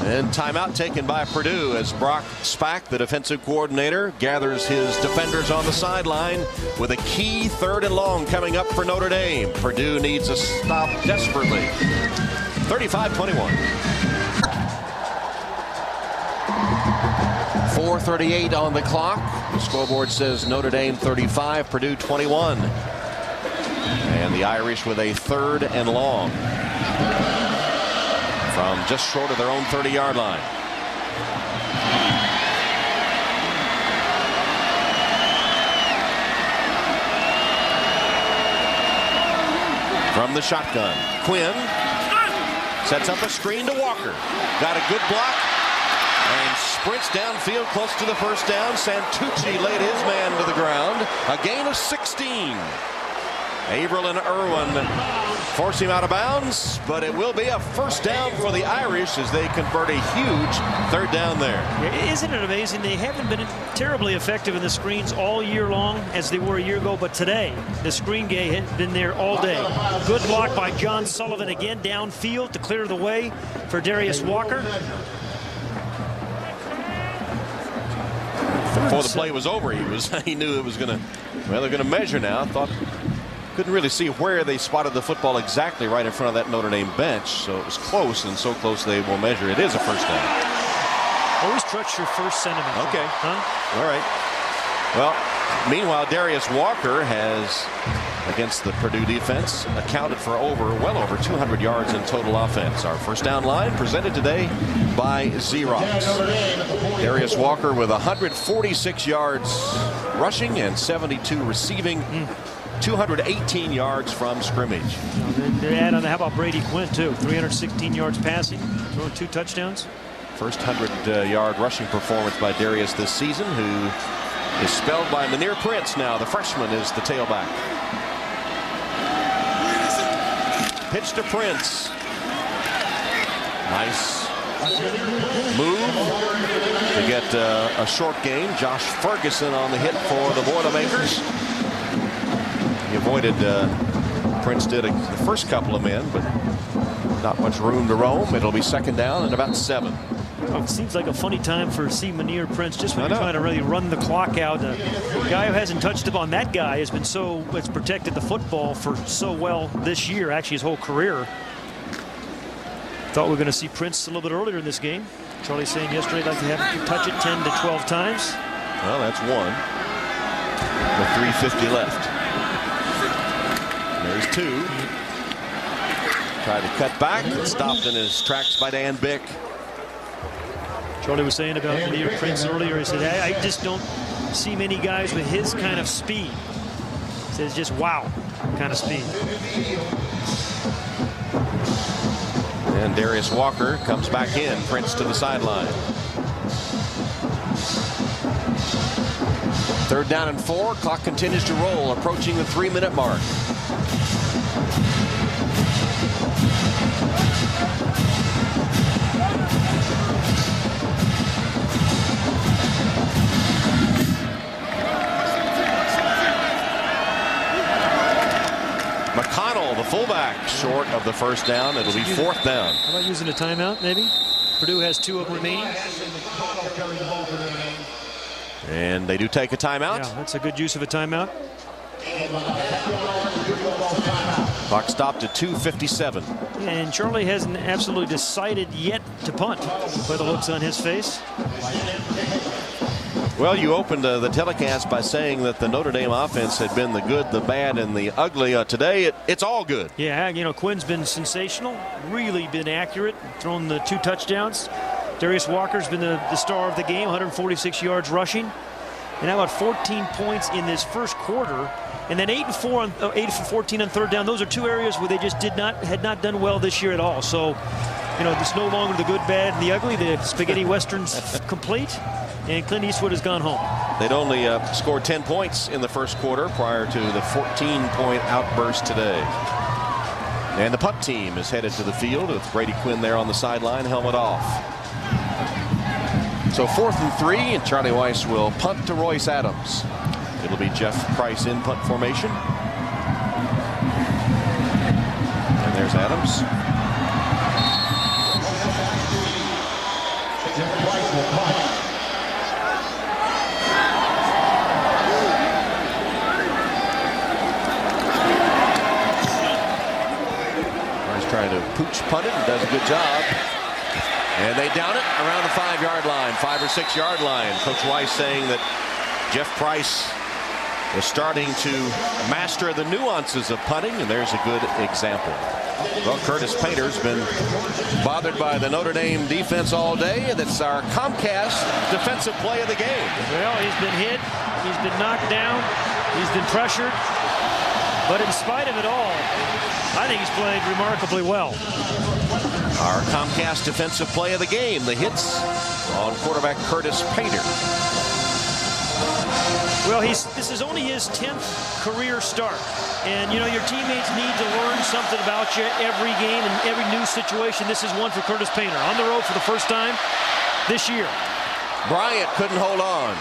And timeout taken by Purdue as Brock Spack, the defensive coordinator, gathers his defenders on the sideline with a key third and long coming up for Notre Dame. Purdue needs a stop desperately. 35-21. 4:38 on the clock. The scoreboard says Notre Dame 35, Purdue 21. And the Irish with a third and long from just short of their own 30-yard line. From the shotgun, Quinn sets up a screen to Walker. Got a good block and sprints downfield close to the first down. Santucci laid his man to the ground. A gain of 16. Averill and Irwin force him out of bounds, but it will be a first down for the Irish as they convert a huge third down there. Isn't it amazing? They haven't been terribly effective in the screens all year long as they were a year ago, but today the screen game has been there all day. Good block by John Sullivan again downfield to clear the way for Darius Walker. Before the play was over, he knew it was going to, well, they're going to measure now. Couldn't really see where they spotted the football exactly right in front of that Notre Dame bench, so it was close, and so close they will measure. It is a first down. Always trust your first sentiment. Okay. Huh? All right. Well, meanwhile, Darius Walker has, against the Purdue defense, accounted for well over 200 yards in total offense. Our first down line presented today by Xerox. Darius Walker with 146 yards rushing and 72 receiving. 218 yards from scrimmage. How about Brady Quinn, too? 316 yards passing, throwing 2 touchdowns. First 100-yard rushing performance by Darius this season, who is spelled by Manir Prince now. The freshman is the tailback. Pitch to Prince. Nice move to get a short gain. Josh Ferguson on the hit for the Boilermakers. He avoided, Prince did the first couple of men, but not much room to roam. It'll be second down and about 7. It seems like a funny time for Manir Prince, just when you're trying to really run the clock out. The guy who hasn't touched the ball, and that guy has protected the football for so well this year, actually his whole career. Thought we were going to see Prince a little bit earlier in this game. Charlie saying yesterday he'd like to have him touch it 10 to 12 times. Well, that's one. With 3:50 left. There's 2. Tried to cut back and stopped in his tracks by Dan Bick. Charlie was saying about Manir Prince earlier. He said, I just don't see many guys with his kind of speed. He says, just wow kind of speed. And Darius Walker comes back in. Prince to the sideline. 3rd down and 4. Clock continues to roll, approaching the 3-minute mark. McConnell, the fullback, short of the 1st down. It'll be 4th down. How about using a timeout, maybe? Purdue has 2 of them remaining. And they do take a timeout. Yeah, that's a good use of a timeout. Clock stopped at 2:57. And Charlie hasn't absolutely decided yet to punt by the looks on his face. Well, you opened the telecast by saying that the Notre Dame offense had been the good, the bad, and the ugly. Today, it's all good. Yeah, you know, Quinn's been sensational, really been accurate, thrown the 2 touchdowns. Darius Walker's been the star of the game, 146 yards rushing. And how about 14 points in this first quarter. And then 8 for 14 on 3rd down. Those are 2 areas where they just had not done well this year at all. So, you know, it's no longer the good, bad, and the ugly. The spaghetti westerns complete. And Clint Eastwood has gone home. They'd only scored 10 points in the first quarter prior to the 14-point outburst today. And the punt team is headed to the field with Brady Quinn there on the sideline, helmet off. So 4th and 3, and Charlie Weiss will punt to Royce Adams. It'll be Jeff Price in punt formation. And there's Adams. Trying to pooch punt it and does a good job. And they down it around the 5-yard line, 5 or 6 yard line. Coach Weiss saying that Jeff Price is starting to master the nuances of punting, and there's a good example. Well, Curtis Painter's been bothered by the Notre Dame defense all day. That's our Comcast defensive play of the game. Well, he's been hit, he's been knocked down, he's been pressured. But in spite of it all, I think he's played remarkably well. Our Comcast defensive play of the game, the hits on quarterback Curtis Painter. Well, this is only his 10th career start. And, you know, your teammates need to learn something about you every game and every new situation. This is one for Curtis Painter. On the road for the first time this year. Bryant couldn't hold on.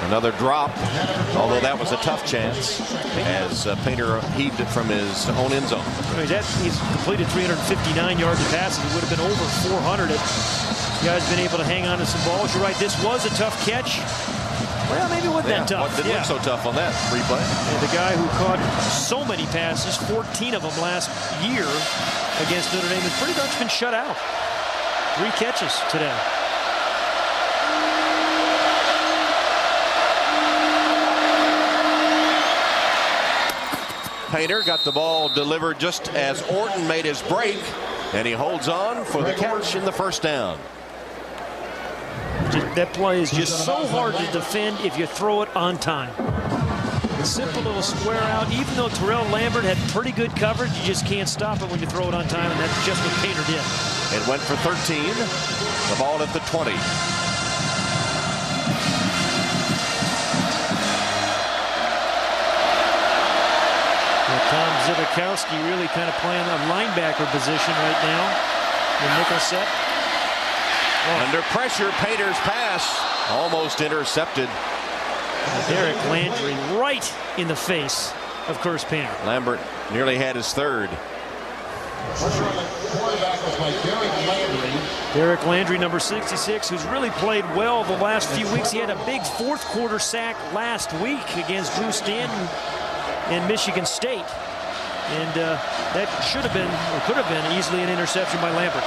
Another drop, although that was a tough chance, as Painter heaved it from his own end zone. He's completed 359 yards of passes. It would have been over 400 if the guy's been able to hang on to some balls. You're right, this was a tough catch. Well, maybe it wasn't that tough. It didn't look so tough on that replay. And the guy who caught so many passes, 14 of them last year against Notre Dame, has pretty much been shut out. 3 catches today. Painter got the ball delivered just as Orton made his break, and he holds on for the catch in the 1st down. That play is just so hard to defend if you throw it on time. A simple little square out. Even though Terrell Lambert had pretty good coverage, you just can't stop it when you throw it on time, and that's just what Painter did. It went for 13. The ball at the 20. Tom Zivakowski really kind of playing a linebacker position right now. The nickel set. Under pressure, Painter's pass almost intercepted. Derek Landry right in the face of Curtis Painter. Lambert nearly had his 3rd. Derek Landry, number 66, who's really played well the last few weeks. He had a big 4th quarter sack last week against Drew Stanton in Michigan State. And that should have been, or could have been, easily an interception by Lambert.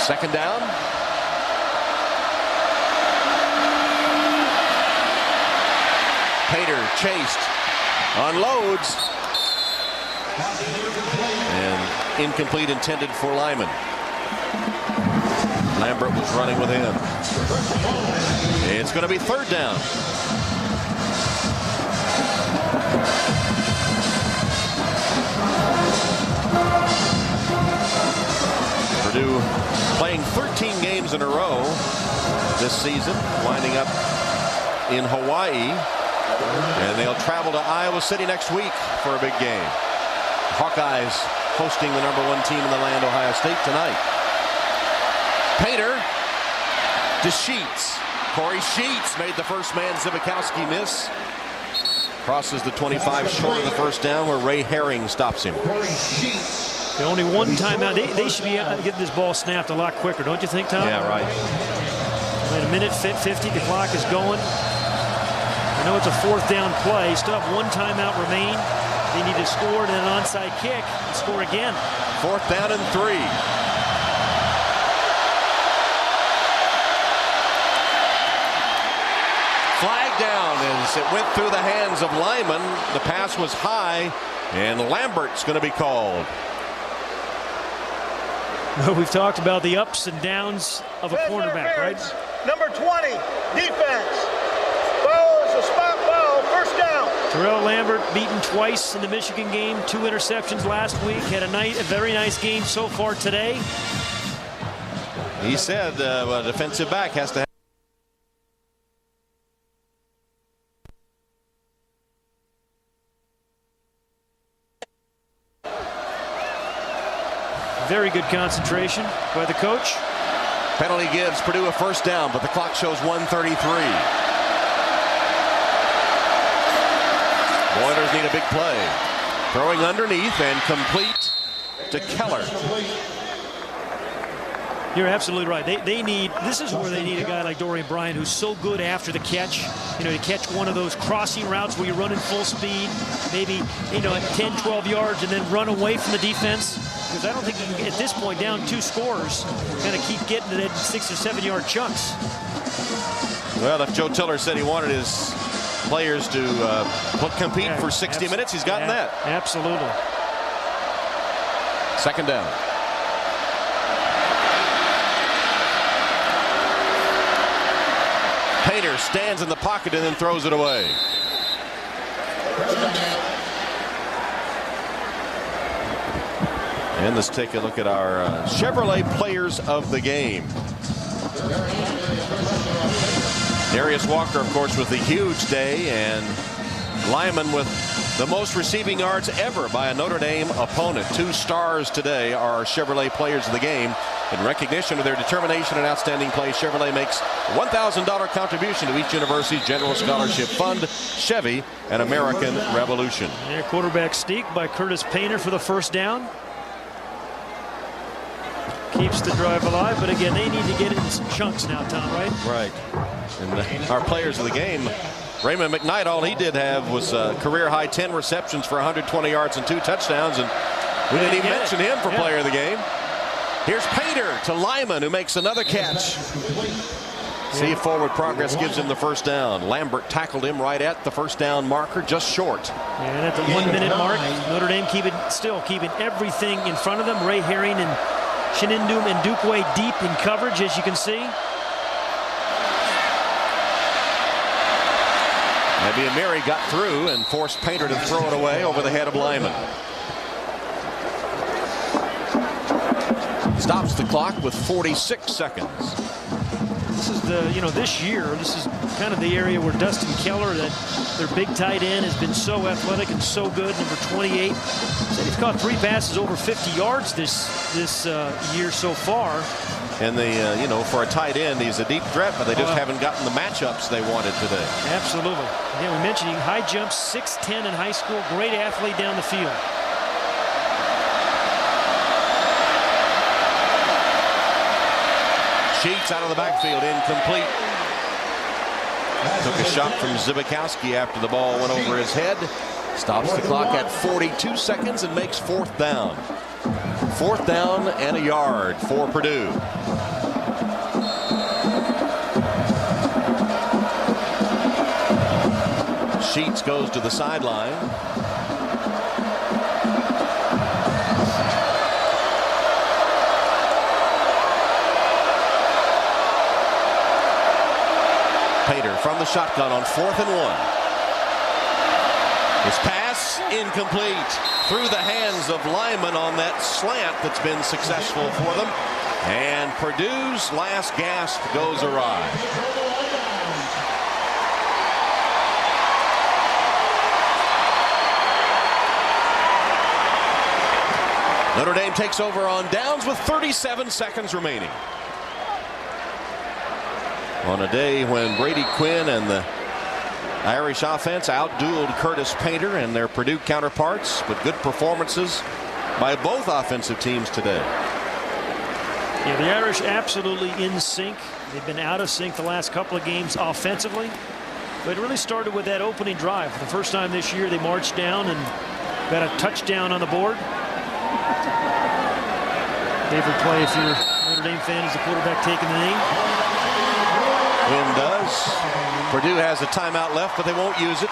2nd down. Painter chased, unloads, and incomplete, intended for Lyman. Lambert was running with him. It's going to be 3rd down. Purdue playing 13 games in a row this season, winding up in Hawaii, and they'll travel to Iowa City next week for a big game. Hawkeyes hosting the #1 team in the land, Ohio State, tonight. Painter to Sheets. Corey Sheets made the first man Zibikowski miss. Crosses the 25 short of the first down, where Ray Herring stops him. Only one timeout. They should be getting this ball snapped a lot quicker, don't you think, Tom? Yeah, right. In a minute 50, the clock is going. I know it's a 4th down play. Still have one timeout remain. They need to score and then an onside kick and score again. 4th down and 3. Flag down as it went through the hands of Lyman. The pass was high, and Lambert's going to be called. We've talked about the ups and downs of a cornerback, right? Number 20, defense. Foul is a spot foul, first down. Terrell Lambert beaten twice in the Michigan game, 2 interceptions last week. Had a very nice game so far today. He said a defensive back has to have. Very good concentration by the coach. Penalty gives Purdue a first down, but the clock shows 1:33. Boilers need a big play. Throwing underneath and complete to Keller. You're absolutely right. They need, this is where they need a guy like Dorian Bryant, who's so good after the catch, to catch one of those crossing routes where you run in full speed, maybe, at 10, 12 yards, and then run away from the defense. Because I don't think you can, at this point, down 2 scores, kind of keep getting to that 6 or 7 yard chunks. Well, if Joe Tiller said he wanted his players to compete for 60 minutes, he's gotten that. Absolutely. 2nd down. Painter stands in the pocket and then throws it away. And let's take a look at our Chevrolet players of the game. Darius Walker, of course, with a huge day, and Lyman with the most receiving yards ever by a Notre Dame opponent. 2 stars today are our Chevrolet players of the game. In recognition of their determination and outstanding play, Chevrolet makes a $1,000 contribution to each university's General Scholarship Fund, Chevy, and American Revolution. Yeah, quarterback sneak by Curtis Painter for the first down. Keeps the drive alive, but again, they need to get it in some chunks now, Tom, right? Right. And our players of the game, Raymond McKnight, all he did have was career high 10 receptions for 120 yards and 2 touchdowns, and we didn't even mention him for player of the game. Here's Painter to Lyman, who makes another catch. See if forward progress gives him the first down. Lambert tackled him right at the first down marker, just short. And at the 1 minute mark, Notre Dame still keeping everything in front of them. Ray Herring and Shenindum and Dukwe deep in coverage, as you can see. Maybe Amiri got through and forced Painter to throw it away over the head of Lyman. Stops the clock with 46 seconds. This is this year, this is kind of the area where Dustin Keller, their big tight end, has been so athletic and so good, number 28. So he's caught 3 passes over 50 yards this year so far. And for a tight end, he's a deep threat, but they just haven't gotten the matchups they wanted today. Absolutely. Again, we mentioned high jumps, 6'10" in high school, great athlete down the field. Sheets out of the backfield, incomplete. Took a shot from Zibikowski after the ball went over his head. Stops the clock at 42 seconds and makes 4th down. 4th down and a yard for Purdue. Sheets goes to the sideline. Painter from the shotgun on 4th and 1. His pass incomplete through the hands of Lyman on that slant that's been successful for them. And Purdue's last gasp goes awry. Notre Dame takes over on downs with 37 seconds remaining. On a day when Brady Quinn and the Irish offense outdueled Curtis Painter and their Purdue counterparts, but good performances by both offensive teams today. Yeah, the Irish absolutely in sync. They've been out of sync the last couple of games offensively, but it really started with that opening drive. For the first time this year, they marched down and got a touchdown on the board. Favorite play if you're a Notre Dame fan is the quarterback taking the knee. Wynn does. Purdue has a timeout left, but they won't use it.